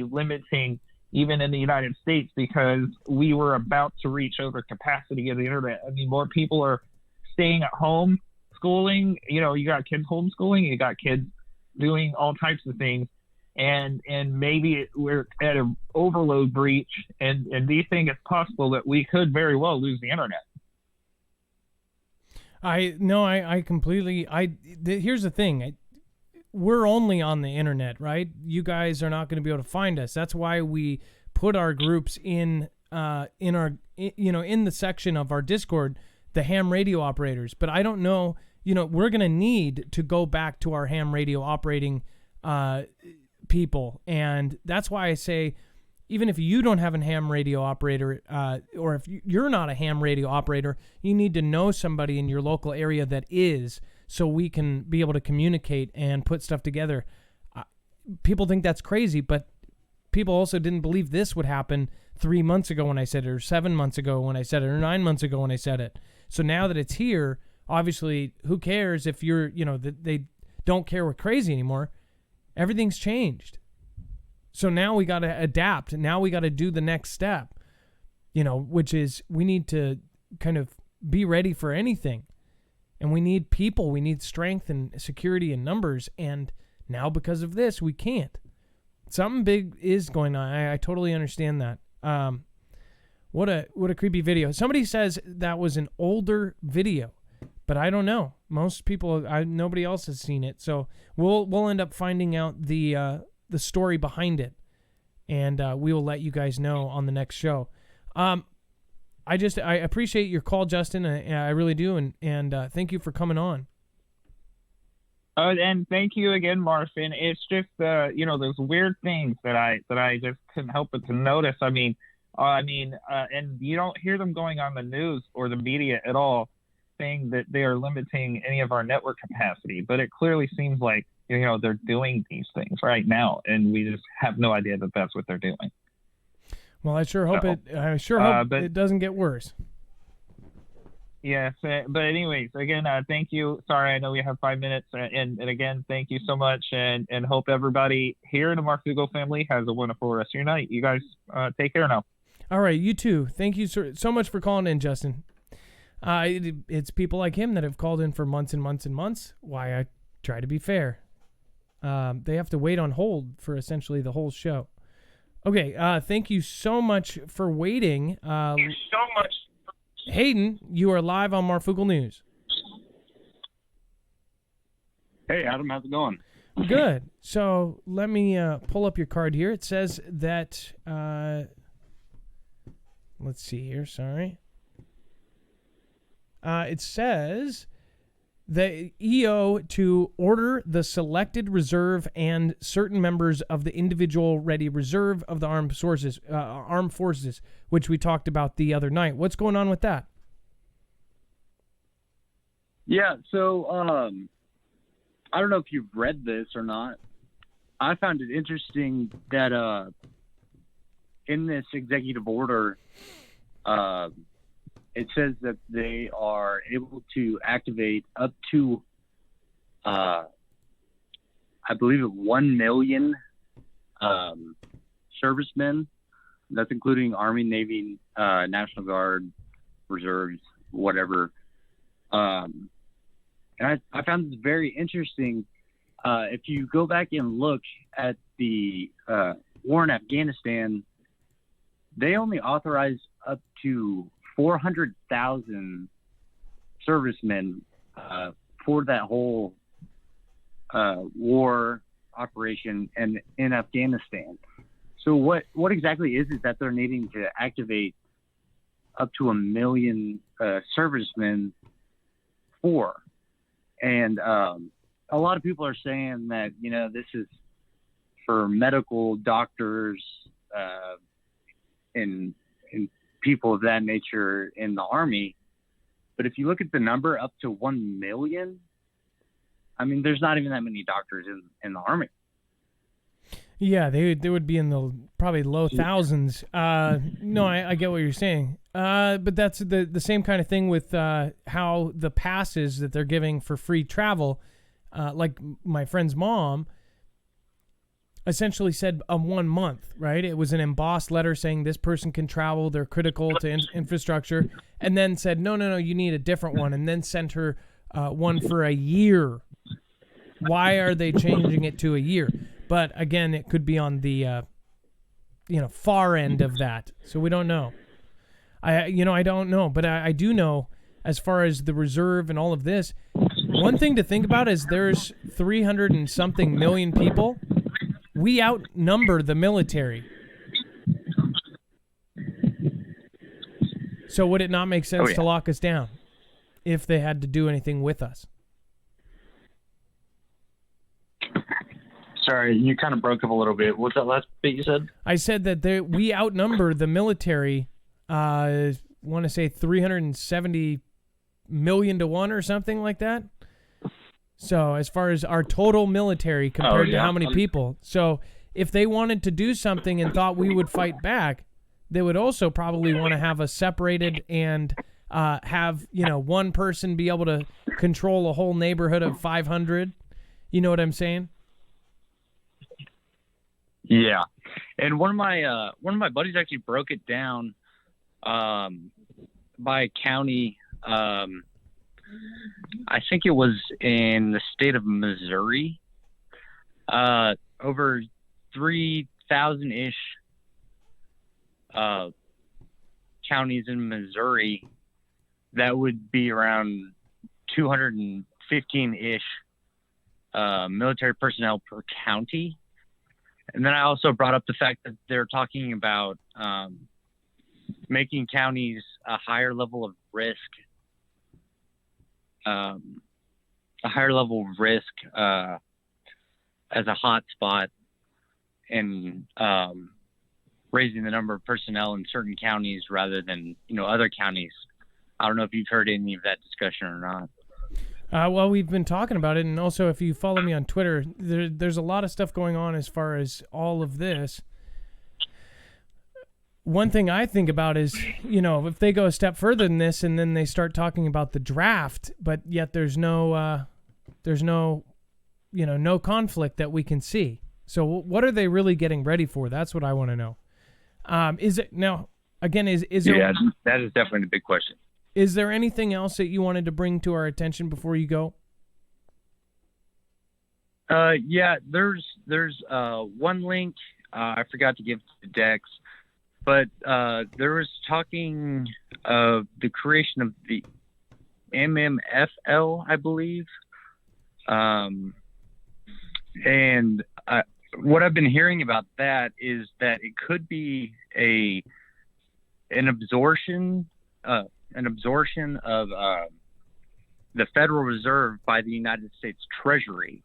limiting even in the United States, because we were about to reach over capacity of the internet? I mean, more people are staying at home schooling. You got kids homeschooling, you got kids doing all types of things. And maybe we're at an overload breach, and do you think it's possible that we could very well lose the internet? I completely, here's the thing. We're only on the internet, right? You guys are not going to be able to find us. That's why we put our groups in the section of our Discord, the ham radio operators. But I don't know, we're going to need to go back to our ham radio operating people. And that's why I say, even if you don't have a ham radio operator, or if you're not a ham radio operator, you need to know somebody in your local area that is, so we can be able to communicate and put stuff together. People think that's crazy, but people also didn't believe this would happen 3 months ago when I said it, or 7 months ago when I said it, or 9 months ago when I said it. So now that it's here, obviously, who cares if you're, they don't care we're crazy anymore. Everything's changed. So now we got to adapt. Now we got to do the next step, which is we need to kind of be ready for anything. And we need people. We need strength and security and numbers. And now because of this, we can't. Something big is going on. I totally understand that. What a creepy video. Somebody says that was an older video, but I don't know. Most people, nobody else has seen it. So we'll end up finding out the story behind it, and we will let you guys know on the next show. I appreciate your call, Justin. I really do, and thank you for coming on. And thank you again, Marfin. It's just those weird things that I just couldn't help but to notice. And you don't hear them going on the news or the media at all, saying that they are limiting any of our network capacity. But it clearly seems like they're doing these things right now, and we just have no idea that that's what they're doing. Well, I sure hope it doesn't get worse. Yes, but anyways, again, thank you. Sorry, I know we have 5 minutes, and again, thank you so much, and hope everybody here in the Marfoogle family has a wonderful rest of your night. You guys take care now. All right, you too. Thank you so much for calling in, Justin. It's people like him that have called in for months and months and months. Why I try to be fair. They have to wait on hold for essentially the whole show. Okay, thank you so much for waiting. Hayden, you are live on Marfoogle News. Hey, Adam, how's it going? Good. So let me pull up your card here. It says that, let's see here, sorry. It says the EO to order the selected reserve and certain members of the individual ready reserve of the armed forces, which we talked about the other night. What's going on with that? Yeah, so I don't know if you've read this or not. I found it interesting that in this executive order, it says that they are able to activate up to, I believe, 1 million servicemen. That's including Army, Navy, National Guard, Reserves, whatever. And I found this very interesting. If you go back and look at the war in Afghanistan, they only authorized up to 400,000 servicemen for that whole war operation and in Afghanistan. So what exactly is it that they're needing to activate up to 1 million servicemen for? And a lot of people are saying that, this is for medical doctors and people of that nature in the Army. But if you look at the number up to 1 million, I mean, there's not even that many doctors in the Army. Yeah, they would be in the probably low thousands. No, I get what you're saying. But that's the same kind of thing with how the passes that they're giving for free travel, like my friend's mom essentially said 1 month, right? It was an embossed letter saying this person can travel, they're critical to infrastructure, and then said, no, you need a different one, and then sent her one for a year. Why are they changing it to a year? But again, it could be on the far end of that, so we don't know. I don't know, but I do know as far as the reserve and all of this. One thing to think about is there's 300 and something million people. We outnumber the military. So would it not make sense to lock us down if they had to do anything with us? Sorry, you kind of broke up a little bit. What's that last bit you said? I said that we outnumber the military, I want to say 370 million to 1 or something like that. So as far as our total military compared to how many people. So if they wanted to do something and thought we would fight back, they would also probably want to have us separated and have, one person be able to control a whole neighborhood of 500. You know what I'm saying? Yeah. And one of my buddies actually broke it down by county. I think it was in the state of Missouri. Over 3,000-ish counties in Missouri. That would be around 215-ish military personnel per county. And then I also brought up the fact that they're talking about making counties a higher level of risk, as a hot spot, and raising the number of personnel in certain counties rather than other counties. I don't know if you've heard any of that discussion or not. Well, we've been talking about it, and also if you follow me on Twitter, there's a lot of stuff going on as far as all of this. One thing I think about is, if they go a step further than this, and then they start talking about the draft, but yet there's no conflict that we can see. So what are they really getting ready for? That's what I want to know. Is it now? Again, is yeah, that is definitely the big question. Is there anything else that you wanted to bring to our attention before you go? Yeah, there's one link I forgot to give to Dex, but there was talking of the creation of the MMFL, I believe, and what I've been hearing about that is that it could be an absorption of the Federal Reserve by the United States Treasury.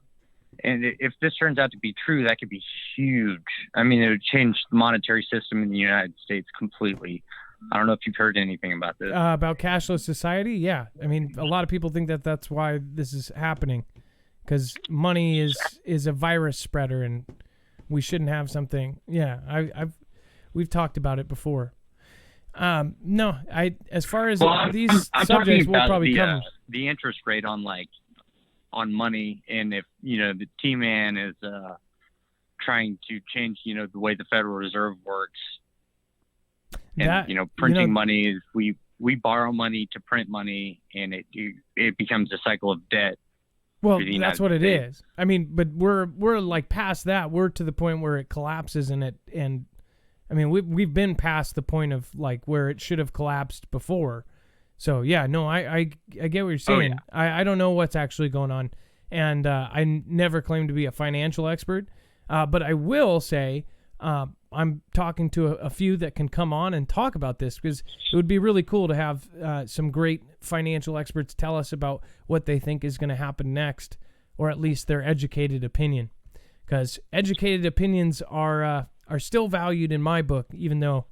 And if this turns out to be true, that could be huge. I mean, it would change the monetary system in the United States completely. I don't know if you've heard anything about this. About cashless society? Yeah. I mean, a lot of people think that that's why this is happening, because money is a virus spreader, and we shouldn't have something. Yeah, we've talked about it before. No, as far as these subjects, we'll probably cover the interest rate on money, and if the T-Man is trying to change the way the Federal Reserve works, and printing money is we borrow money to print money, and it becomes a cycle of debt. Well, that's what it is. I mean, but we're like past that. We're to the point where it collapses, and I mean, we've been past the point of like where it should have collapsed before. So yeah, no, I get what you're saying. Oh, yeah. I don't know what's actually going on, and I never claim to be a financial expert, but I will say I'm talking to a few that can come on and talk about this, because it would be really cool to have some great financial experts tell us about what they think is going to happen next, or at least their educated opinion, because educated opinions are still valued in my book, even though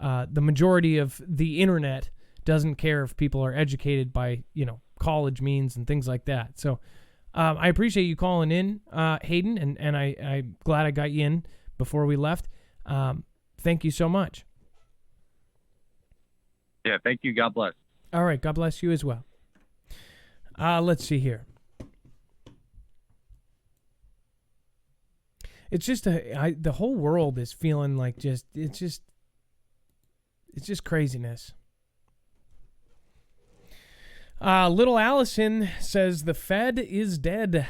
the majority of the internet doesn't care if people are educated by, college means and things like that. So I appreciate you calling in, Hayden, and I'm glad I got you in before we left. Thank you so much. Yeah, thank you. God bless. All right, God bless you as well. Let's see here. It's just the whole world is feeling like it's just craziness. Little Allison says the Fed is dead.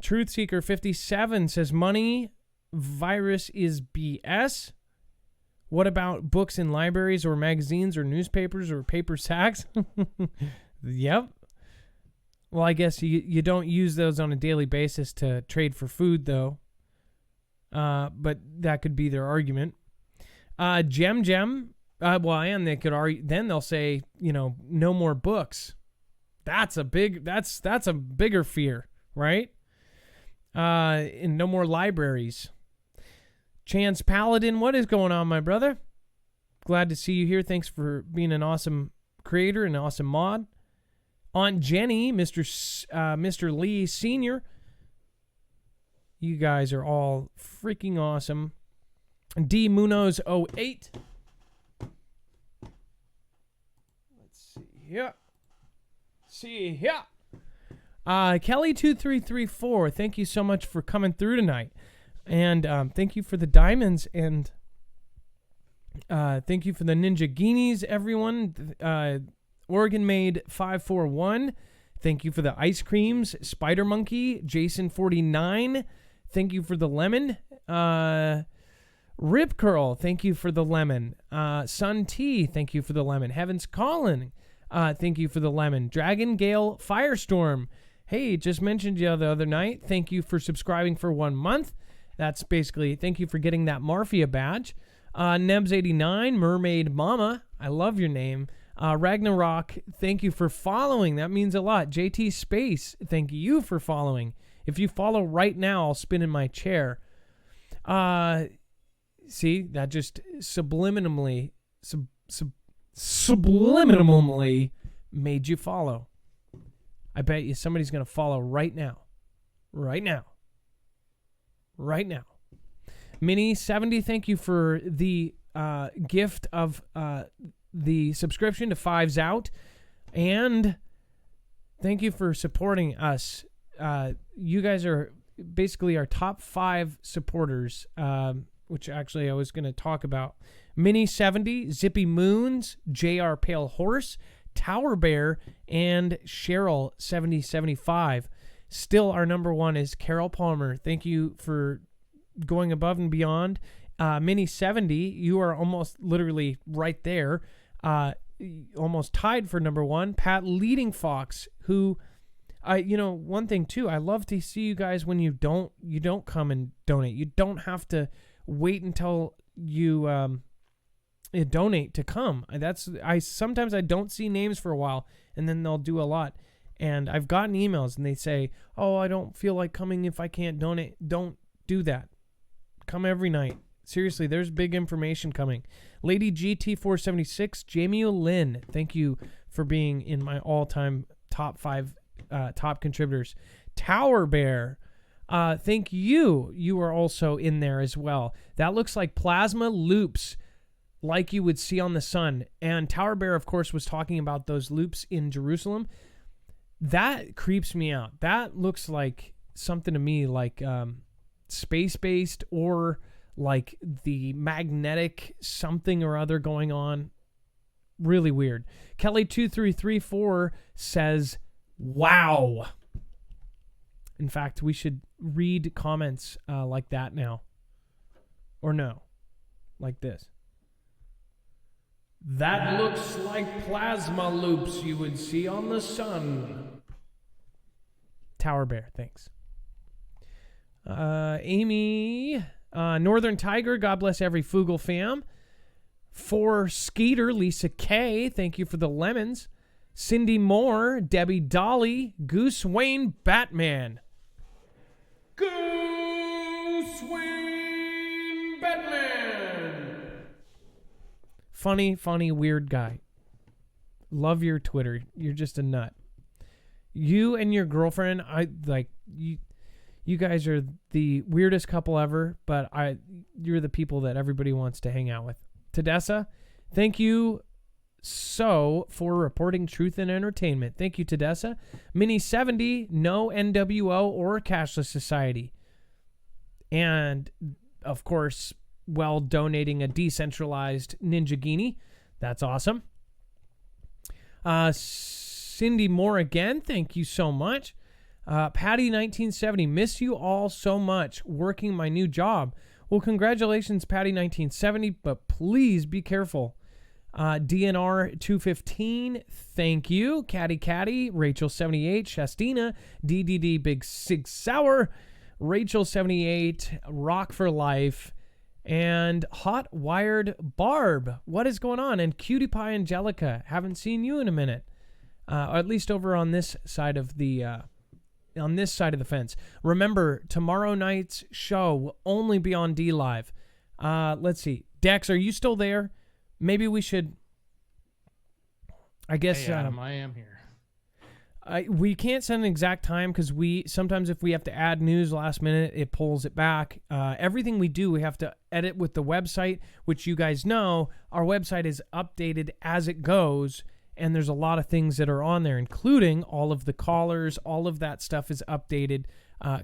Truth Seeker 57 says money virus is BS. What about books in libraries or magazines or newspapers or paper sacks? Yep. Well, I guess you don't use those on a daily basis to trade for food, though. But that could be their argument. Gem. And they could argue. Then they'll say, no more books. That's a bigger fear, right? And no more libraries. Chance Paladin, what is going on, my brother? Glad to see you here. Thanks for being an awesome creator and an awesome mod. Aunt Jenny, Mr. Lee Sr., you guys are all freaking awesome. D Munoz 08. Let's see here. Kelly 2334. Thank you so much for coming through tonight, and thank you for the diamonds, and thank you for the Ninja Guineas, everyone. Oregon Made 541. Thank you for the ice creams. Spider Monkey Jason 49. Thank you for the lemon. Rip Curl, thank you for the lemon. Sun T, thank you for the lemon. Heaven's Calling, thank you for the lemon. Dragon Gale Firestorm, hey, just mentioned you the other night. Thank you for subscribing for 1 month. That's basically thank you for getting that Marfia badge. Nebs89, Mermaid Mama, I love your name. Ragnarok, thank you for following. That means a lot. JT Space, thank you for following. If you follow right now, I'll spin in my chair. See, that just subliminally made you follow. I bet you somebody's going to follow right now. Right now. Mini 70, thank you for the gift of the subscription to Fives Out. And thank you for supporting us. You guys are basically our top 5 supporters, which actually I was going to talk about. Mini 70, Zippy Moons, JR Pale Horse, Tower Bear and Cheryl 7075. Still, our number one is Carol Palmer. Thank you for going above and beyond. Mini 70, you are almost literally right there. Almost tied for number one. Pat Leading Fox, who, one thing too, I love to see you guys when you don't come and donate. You don't have to wait until you donate to come. Sometimes I don't see names for a while, and then they'll do a lot. And I've gotten emails and they say, "Oh, I don't feel like coming if I can't donate." Don't do that. Come every night. Seriously, there's big information coming. Lady GT476, Jamie Lynn, thank you for being in my all-time top 5 top contributors. Tower Bear, thank you. You are also in there as well. That looks like plasma loops like you would see on the sun. And Tower Bear, of course, was talking about those loops in Jerusalem. That creeps me out. That looks like something to me like space-based or like the magnetic something or other going on. Really weird. Kelly2334 says, wow. In fact, we should read comments like that now. Or no. Like this. That looks like plasma loops you would see on the sun. Tower Bear, thanks. Amy... Northern Tiger, God bless every Foogle fam. For Skeeter, Lisa K, thank you for the lemons. Cindy Moore, Debbie Dolly, Goose Wayne Batman. Goose Wayne Batman. Funny, weird guy. Love your Twitter. You're just a nut. You and your girlfriend, you guys are the weirdest couple ever, but you're the people that everybody wants to hang out with. Tedessa, thank you for reporting truth and entertainment. Thank you, Tedessa. Mini 70, no NWO or Cashless Society. And, of course, donating a decentralized Ninjagini. That's awesome. Cindy Moore again, thank you so much. Patty 1970, miss you all so much working my new job. Well, congratulations, Patty 1970, but please be careful. DNR 215, thank you. Caddy, Rachel 78, Shastina, DDD Big Sig Sour, Rachel 78, Rock for Life, and Hot Wired Barb. What is going on? And Cutie Pie Angelica, haven't seen you in a minute. Or at least over on this side of the fence. Remember, tomorrow night's show will only be on D Live. Let's see. Dex, are you still there? Maybe we should... I guess... Hey, Adam, I am here. We can't set an exact time because sometimes if we have to add news last minute, it pulls it back. Everything we do, we have to edit with the website, which you guys know, our website is updated as it goes. And there's a lot of things that are on there, including all of the callers. All of that stuff is updated,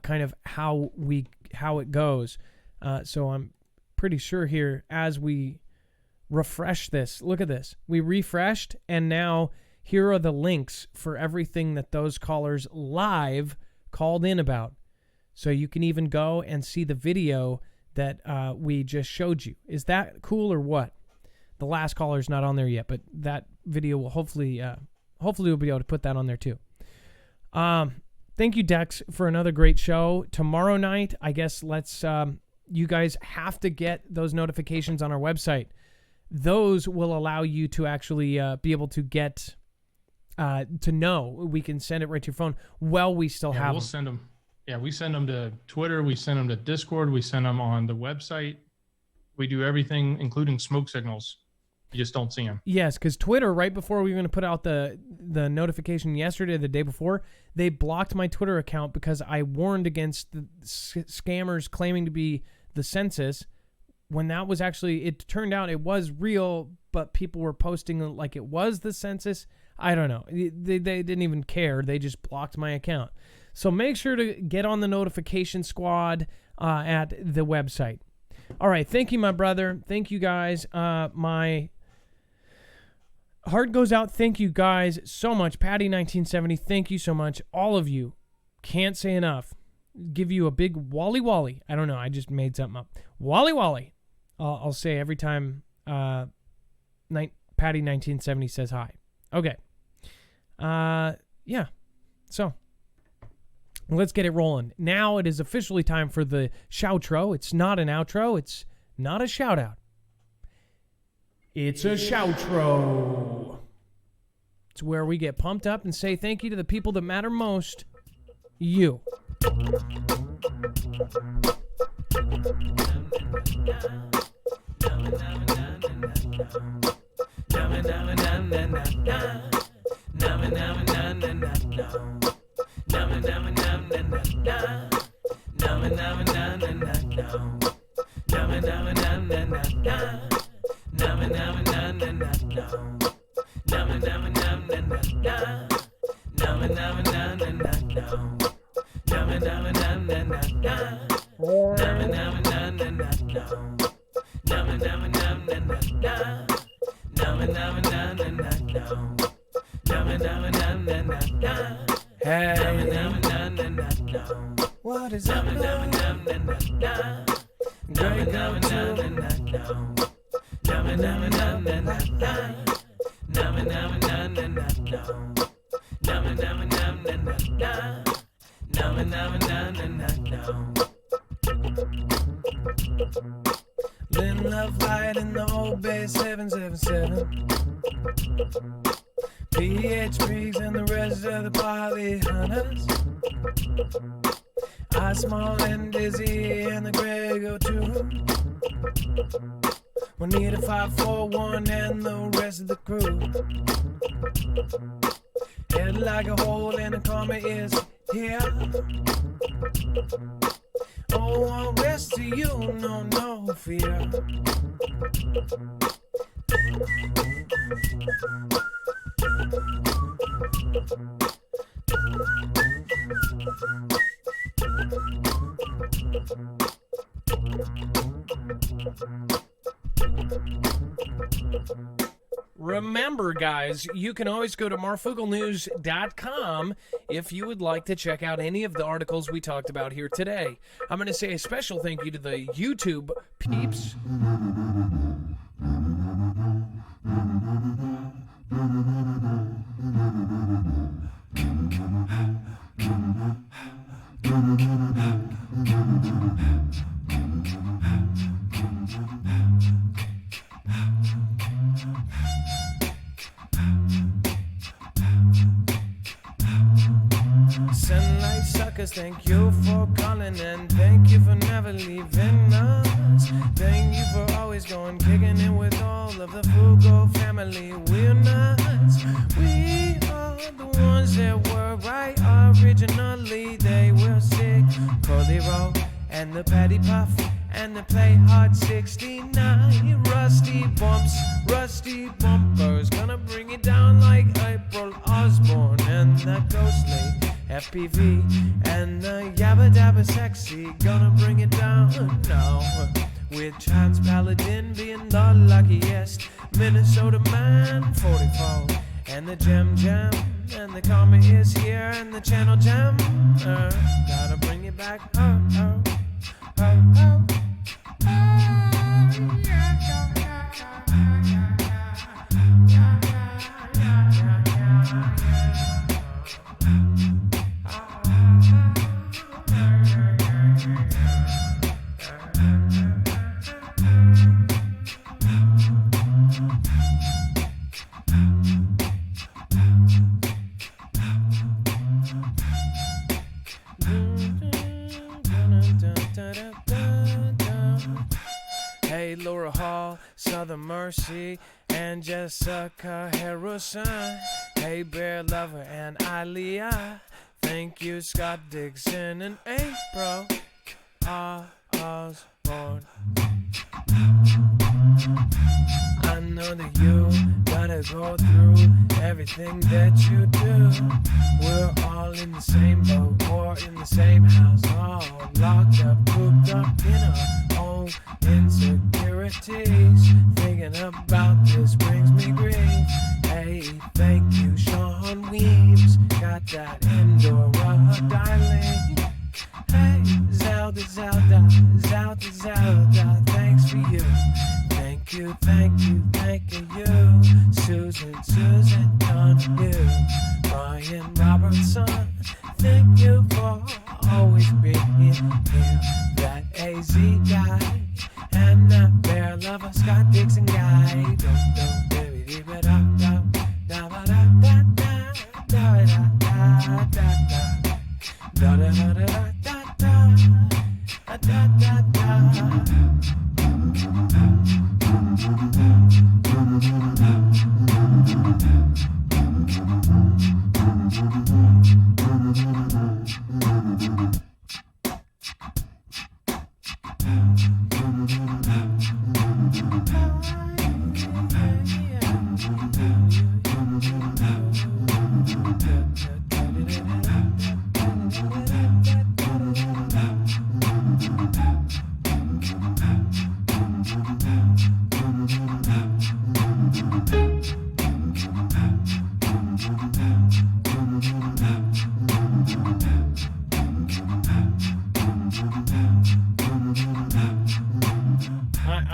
kind of how it goes. So I'm pretty sure here as we refresh this, look at this. We refreshed, and now here are the links for everything that those callers live called in about. So you can even go and see the video that we just showed you. Is that cool or what? The last caller's not on there yet, but that video will hopefully we'll be able to put that on there too. Thank you, Dex, for another great show. Tomorrow night, I guess you guys have to get those notifications on our website. Those will allow you to actually be able to get to know. We can send it right to your phone. Well, we still have we'll them. Send them. Yeah, we send them to Twitter. We send them to Discord. We send them on the website. We do everything, including smoke signals. You just don't see them. Yes, because Twitter, right before we were going to put out the notification yesterday, the day before, they blocked my Twitter account because I warned against the scammers claiming to be the census. When that was actually, it turned out it was real, but people were posting like it was the census. I don't know. They didn't even care. They just blocked my account. So make sure to get on the notification squad at the website. All right. Thank you, my brother. Thank you, guys. Heart goes out. Thank you guys so much. Patty1970, thank you so much. All of you. Can't say enough. Give you a big wally wally. I don't know. I just made something up. Wally wally. I'll say every time Patty1970 says hi. Okay. Yeah. So let's get it rolling. Now it is officially time for the shoutro. It's not an outro. It's not a shout out. It's a shoutro. It's where we get pumped up and say thank you to the people that matter most. You. What is up? Great go Lynn Love Light in the old bay 777. PH Briggs and the rest of the Polly Hunters. I Small and Dizzy and the Grego too. We need a 541 and the rest of the crew. Head like a hole in a comet is here. Oh, I'll rest to you, no fear. Remember, guys, you can always go to marfooglenews.com if you would like to check out any of the articles we talked about here today. I'm going to say a special thank you to the YouTube peeps. Sunlight suckers, thank you for calling and thank you for never leaving us. Thank you for always going kicking it with all of the Fugo family. We're nuts. We are the ones that were right originally. They will stick Curly Roll and the Patty Puff and the Play Hard 69. Rusty bumpers, gonna bring it down like April Osborne and the Ghostly FPV and the Yabba Dabba Sexy, gonna bring it down now. With Chance Paladin being the luckiest, Minnesota Man 44 and the Gem and the Comet is here and the Channel Gem. Gotta bring it back. Hey, Laura Hall, Southern Mercy, and Jessica Harrison. Hey, Bear Lover and Aliyah. Thank you, Scott Dixon and April Osborne. I know that you gotta go through everything that you do. We're all in the same boat, or in the same house, all locked up, cooped up in our own insecurities. Thinking about this brings me grief. Hey, thank you, Sean Weems. Got that indoor darling. Hey, Zelda, Zelda, Zelda, Zelda, thanks for you. Thank you, thank you, thanking you. Susan, Susan, Donahue. Brian Robertson, thank you for always being here. That AZ guy and that bear lover, Scott Dixon guy.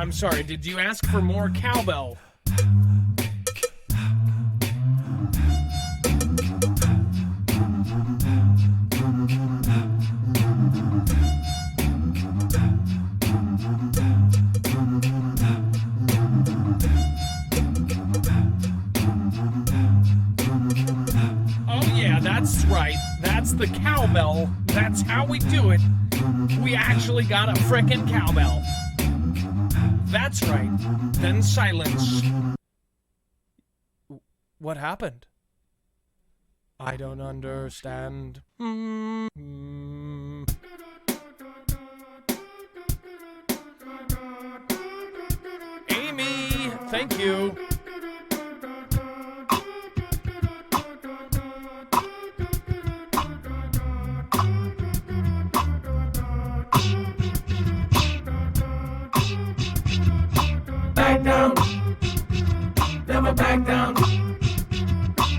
I'm sorry, did you ask for more cowbell? Oh yeah, that's right. That's the cowbell. That's how we do it. We actually got a frickin' cowbell. That's right. Then silence. What happened? I don't understand. Amy, thank you. Back down, never back down,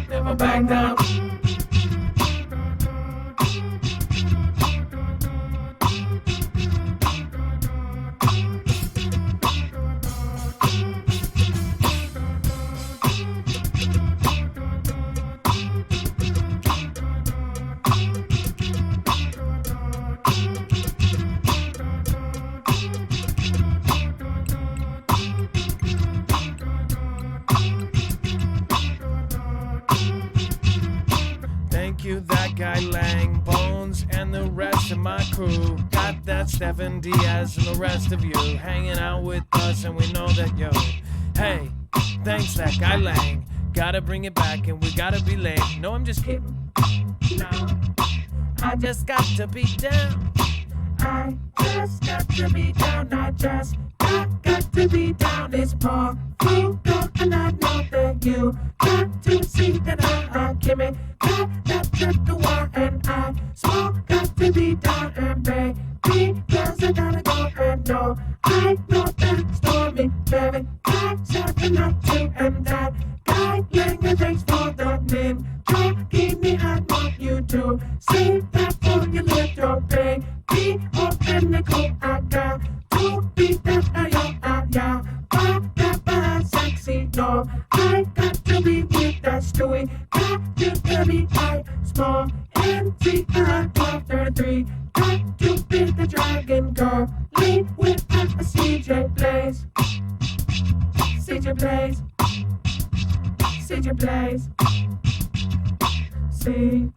never back down. That guy Lang, Bones, and the rest of my crew. Got that Stephen Diaz and the rest of you hanging out with us, and we know that, yo, hey, thanks that guy Lang. Gotta bring it back and we gotta be late. No, I'm just kidding. No, I just got to be down. I just got to be down. I just got to be down. It's Marfoogle, and I know that you got to see that I give it. Got to why and I smoke. Got to be down and baby, cause I gotta go and know. I know that stormy, very got 702 and that guy Langer, thanks for the ninja. Give me, I want you to save that for your little baby. Oh, and the cool I got to be that yeah. Ba sexy, no. I got to be with that Stewie. Got to be high, small, and see 1233. Got to be the dragon girl. Lead with a CJ Blaze. CJ Blaze. CJ Blaze. CJ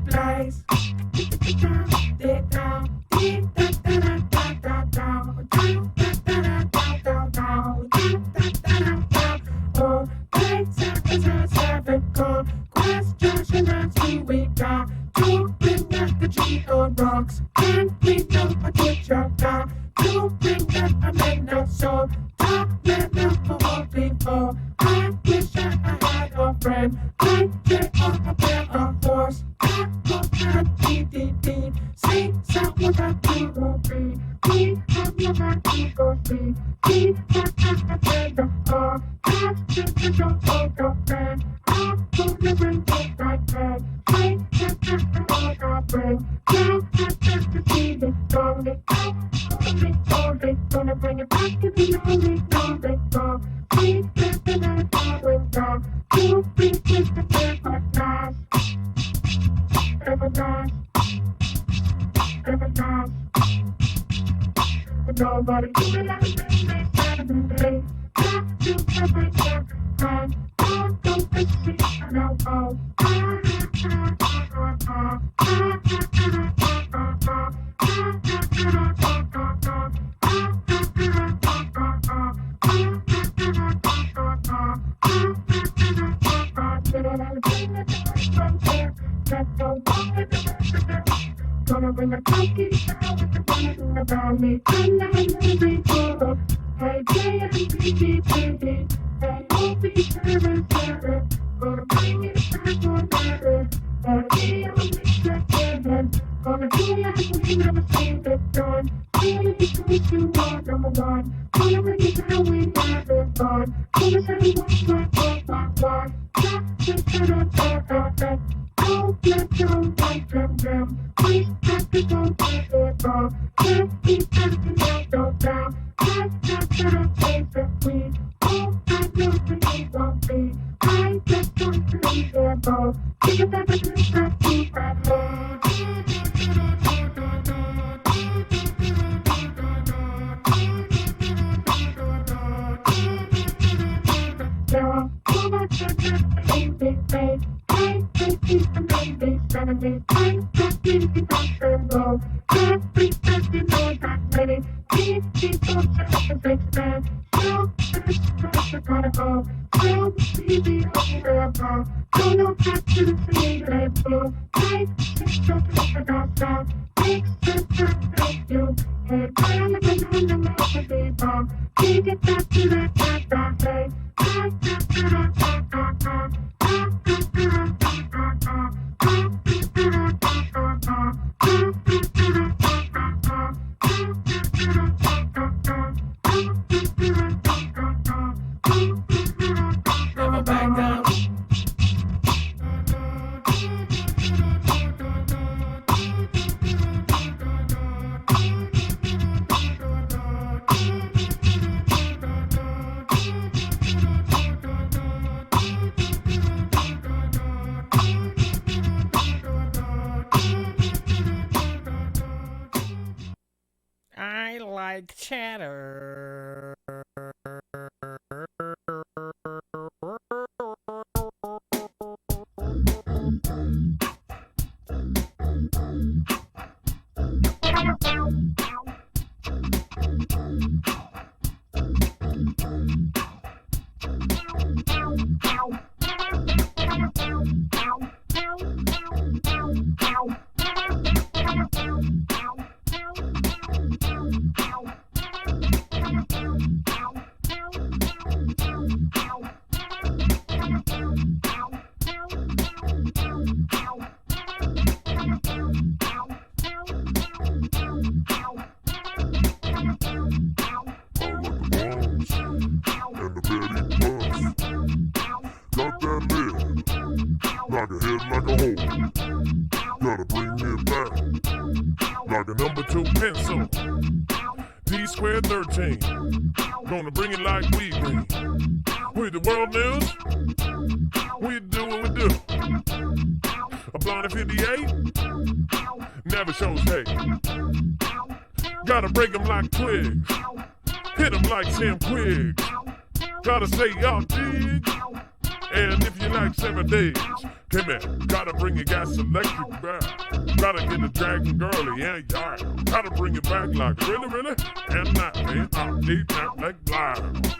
Blaze. Oh, questions and answers we got to bring back the G.O. rocks. And we know a teacher got to bring back a man of soul. Top man up for all people. I wish I had a friend. I get on a pair of horse. I don't have DDD. See, someone got to go free. We have your man to go free. We have a friend of all. I should go Gonna bring it back to the only song that's wrong. Please listen to that was wrong. You please listen to the last. Everlast. Everlast. But nobody do it like this. Saturday. Got to every time. Don't fix it. No, oh. Gonna bring a cocky down with the one about me. And I'm moving forward. Hey, JMPG, baby. Hey, OP, service. Gonna bring it back for better. Hey, I'm a Mr. Kevin. Gonna do like we never seen this done. Really think you are number one. Gonna bring it down, we never fun. Gonna say we want my don't let your light come down. Please have to go get it wrong. Can't be tempted, don't down. That's the place that we all have no thing won't be. I just don't believe them both. Because everything's not too bad. There are so much of this in big face. Keep the baby, 70, I'm just easy back and low. Every step you know that many. Keep people to the big man. Still, it's a protocol. Still, easy over above. Don't know back to the city, let's go. Life is just a dog sound. Makes sense to thank you. Hey, I'm a good one, I'm not a big bomb. Keep it back to that day. Never back down. I like chatter. Knock a head like a hole. Gotta bring it back like a number 2 pencil. D squared 13. Gonna bring it like we bring. With the world news, we do what we do. A blonde 58 never shows hate. Gotta break 'em like twigs. Hit 'em like Sam Quiggs. Gotta say y'all dig. And if you like 7 days, come here. Gotta bring your gas electric back. Gotta get the dragon girly, yeah. Gotta bring it back like really, and not man, I'm deep now like blind.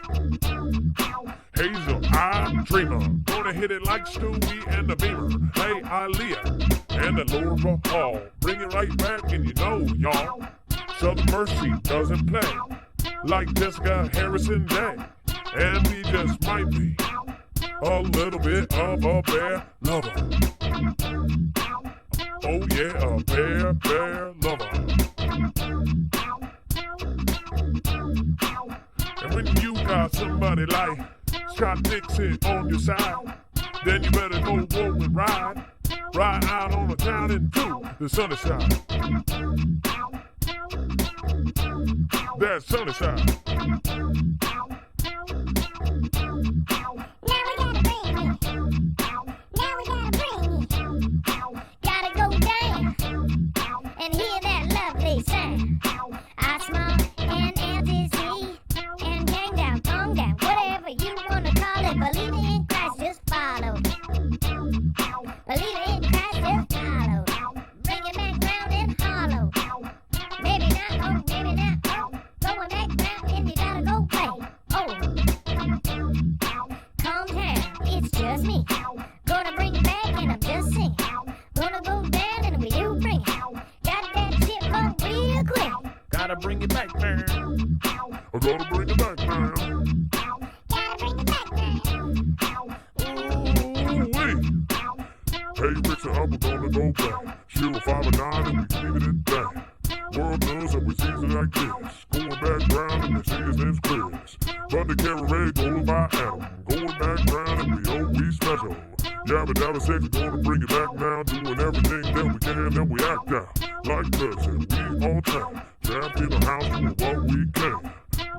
Hazel eye dreamer, gonna hit it like Stewie and the Beamer. Hey, Aaliyah and the Laura Hall, bring it right back, and you know, y'all, Southern Mercy doesn't play like Jessica Harrison Day, and we just might be a little bit of a bear lover. Oh yeah, a bear lover. And when you got somebody like Scott Dixon on your side, then you better go and ride out on a town in 2. The sun is shining. That sun is shining. Now we gotta bring it. Now we gotta bring it. Gotta go down and hear that lovely sound. I smile and LTC and hang down, calm down, whatever you wanna call it. Believe in Christ, just follow. Believe in Christ, just follow. Bring it back round and hollow. Maybe not, oh, maybe not, oh. Going back round and you gotta go play. Oh. Calm down, it's just me. Gonna bring it back and I'm just singing. Gonna go down and we do bring it. Got that shit run real quick. Gotta bring it back, man. I gotta bring it back, man. Gotta bring it back now. Ooh-wee. Hey, Rich and Humble gonna go back. Shoot a 5 or 9 and we leave it at that. World knows that we season like this. Going back round and the season's Chris. But the cabaret going by Adam. Going back round and we always special. Yabba dabba sex, gonna bring it back now. Doing everything that we can and we act out. Like this and we all time. Trapped in the house doing what we can.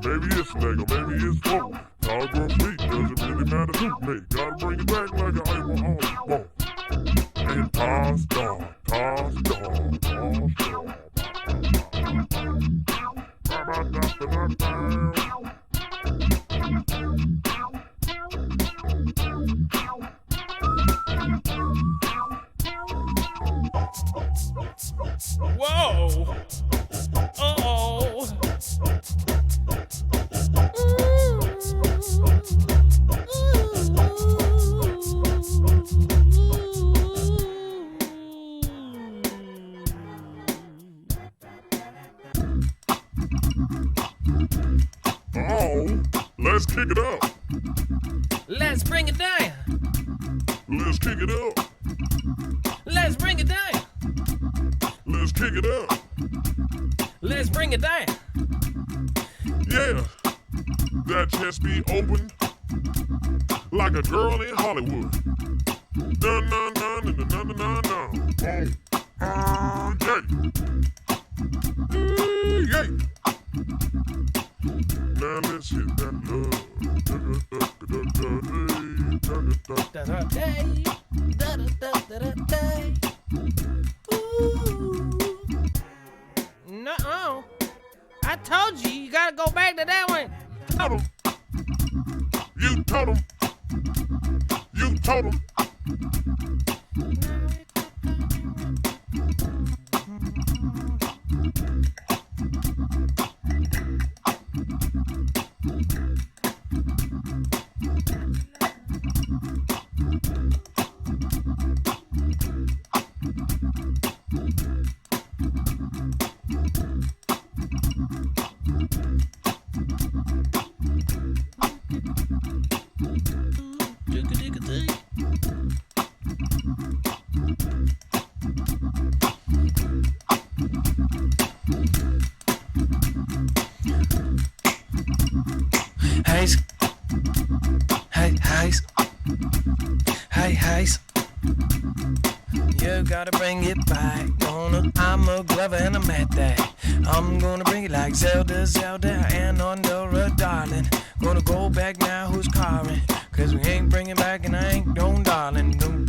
Maybe it's Lego, maybe it's four. Dog or feet, doesn't really matter to me. Gotta bring it back like I ain't on the ball. And toss dog, toss dog, toss dog. Whoa! Uh-oh! Oh, let's kick it up. Let's bring it down! Let's kick it up. Let's bring it down! Let's kick it up. Let's bring it down! Yeah, that chest be open like a girl in Hollywood. Dun dun dun dun dun dun dun dun. Yeah. Now let's hit that love. Da-da-day, da-da-da-da-da-day. Ooh. No, I told you, you gotta go back to that one. Told him. You told him. You told him. Hey, you gotta bring it back. I'm a Glover and I'm at that. I'm gonna bring it like Zelda, and Ondora, darling. Gonna go back now, who's calling? Cause we ain't bringing back and I ain't going, darling. No.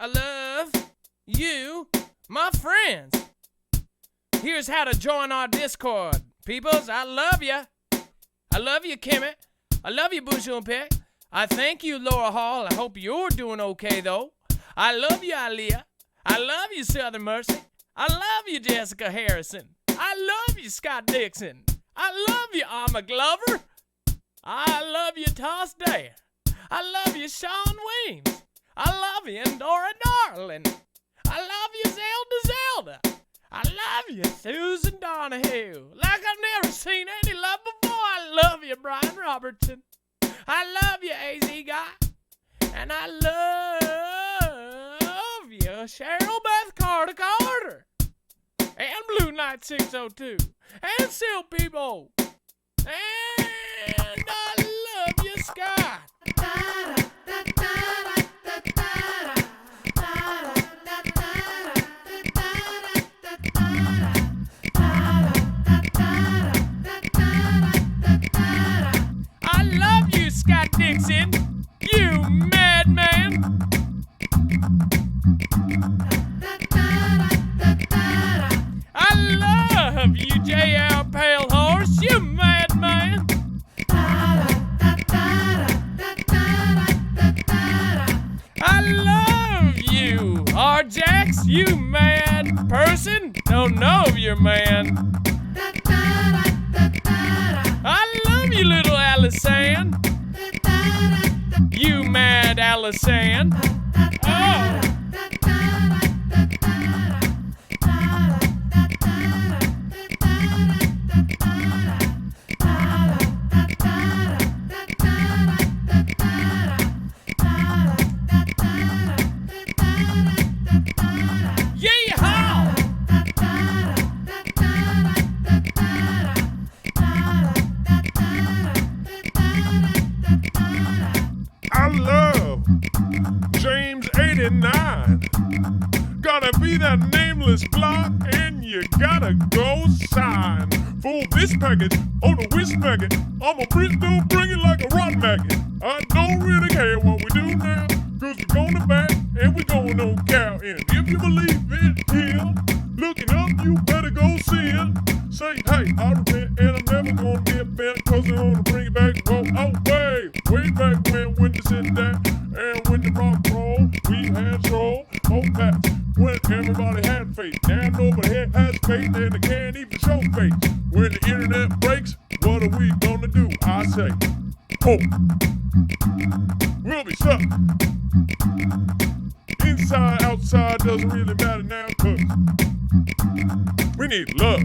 I love you, my friends. Here's how to join our Discord. Peoples, I love you. I love you, Kimmy. I love you, Bushel Peck. I thank you, Laura Hall. I hope you're doing okay, though. I love you, Aaliyah. I love you, Southern Mercy. I love you, Jessica Harrison. I love you, Scott Dixon. I love you, Alma Glover. I love you, Toss Dare. I love you, Sean Weems. I love you, Dora Darling. I love you, Zelda. I love you, Susan Donahue. Like I've never seen any love before. I love you, Brian Robertson. I love you, AZ Guy. And I love you, Cheryl Beth Carter. And Blue Knight 602. And Sil People. And I love you, Scott. I love you, Scott Dixon, you madman. I love you, J.L. Pale Horse, you madman. I love you, R-Jax, you mad person. Don't know if you're man. I love you, little Allison. You mad Allison. Oh. Yeehaw! I love James 89. Gotta be that nameless block, and you gotta go sign. For this package on the whisk packet, I'm a Bristol, bring it like a rock maggot. I don't really care what we do now, cause we're gonna back and we're going on cow. And if you believe it here, looking up, you better go see it. Say, hey, I repent, and I'm never gonna get bent, cause I'm gonna bring it back. Whoa, oh, way back when they said that, and when the rock roll, we had soul, oh, Pat, when everybody had faith. Now nobody has faith, and they can't even show faith. When the internet breaks, what are we gonna do? I say, hope. We'll be stuck. Inside, outside, doesn't really matter now, cause we need love.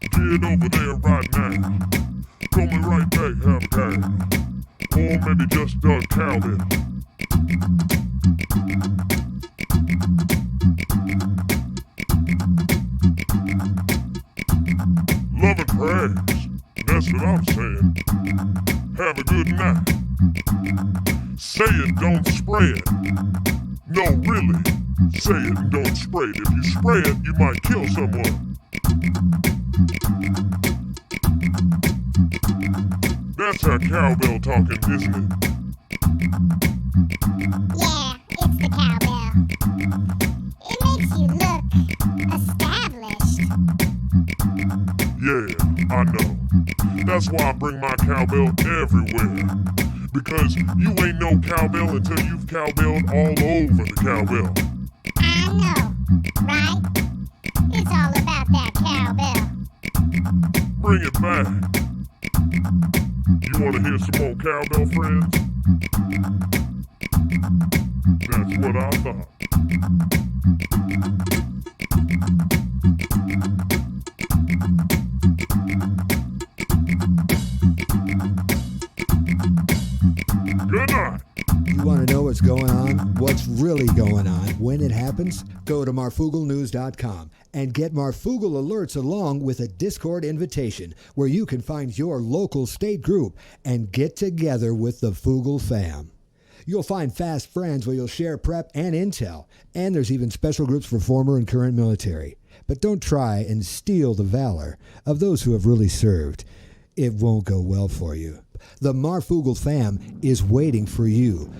Get over there right now. Throw me right back, have a time. Or maybe just a Calvin. Love and praise, that's what I'm saying. Have a good night. Say it, don't spray it. No, really, say it and don't spray it. If you spray it, you might kill someone. That's that cowbell talking, isn't it? Yeah, it's the cowbell. It makes you look established. Yeah, I know. That's why I bring my cowbell everywhere. Because you ain't no cowbell until you've cowbelled all over the cowbell. I know, right? It's all about that cowbell. Bring it back. You want to hear some more cowbell, friends? That's what I thought. Good night. You want to know what's going on? What's really going on? When it happens? Go to marfooglenews.com and get Marfoogle alerts along with a Discord invitation where you can find your local state group and get together with the Foogle fam. You'll find fast friends where you'll share prep and intel, and there's even special groups for former and current military. But don't try and steal the valor of those who have really served. It won't go well for you. The Marfoogle fam is waiting for you.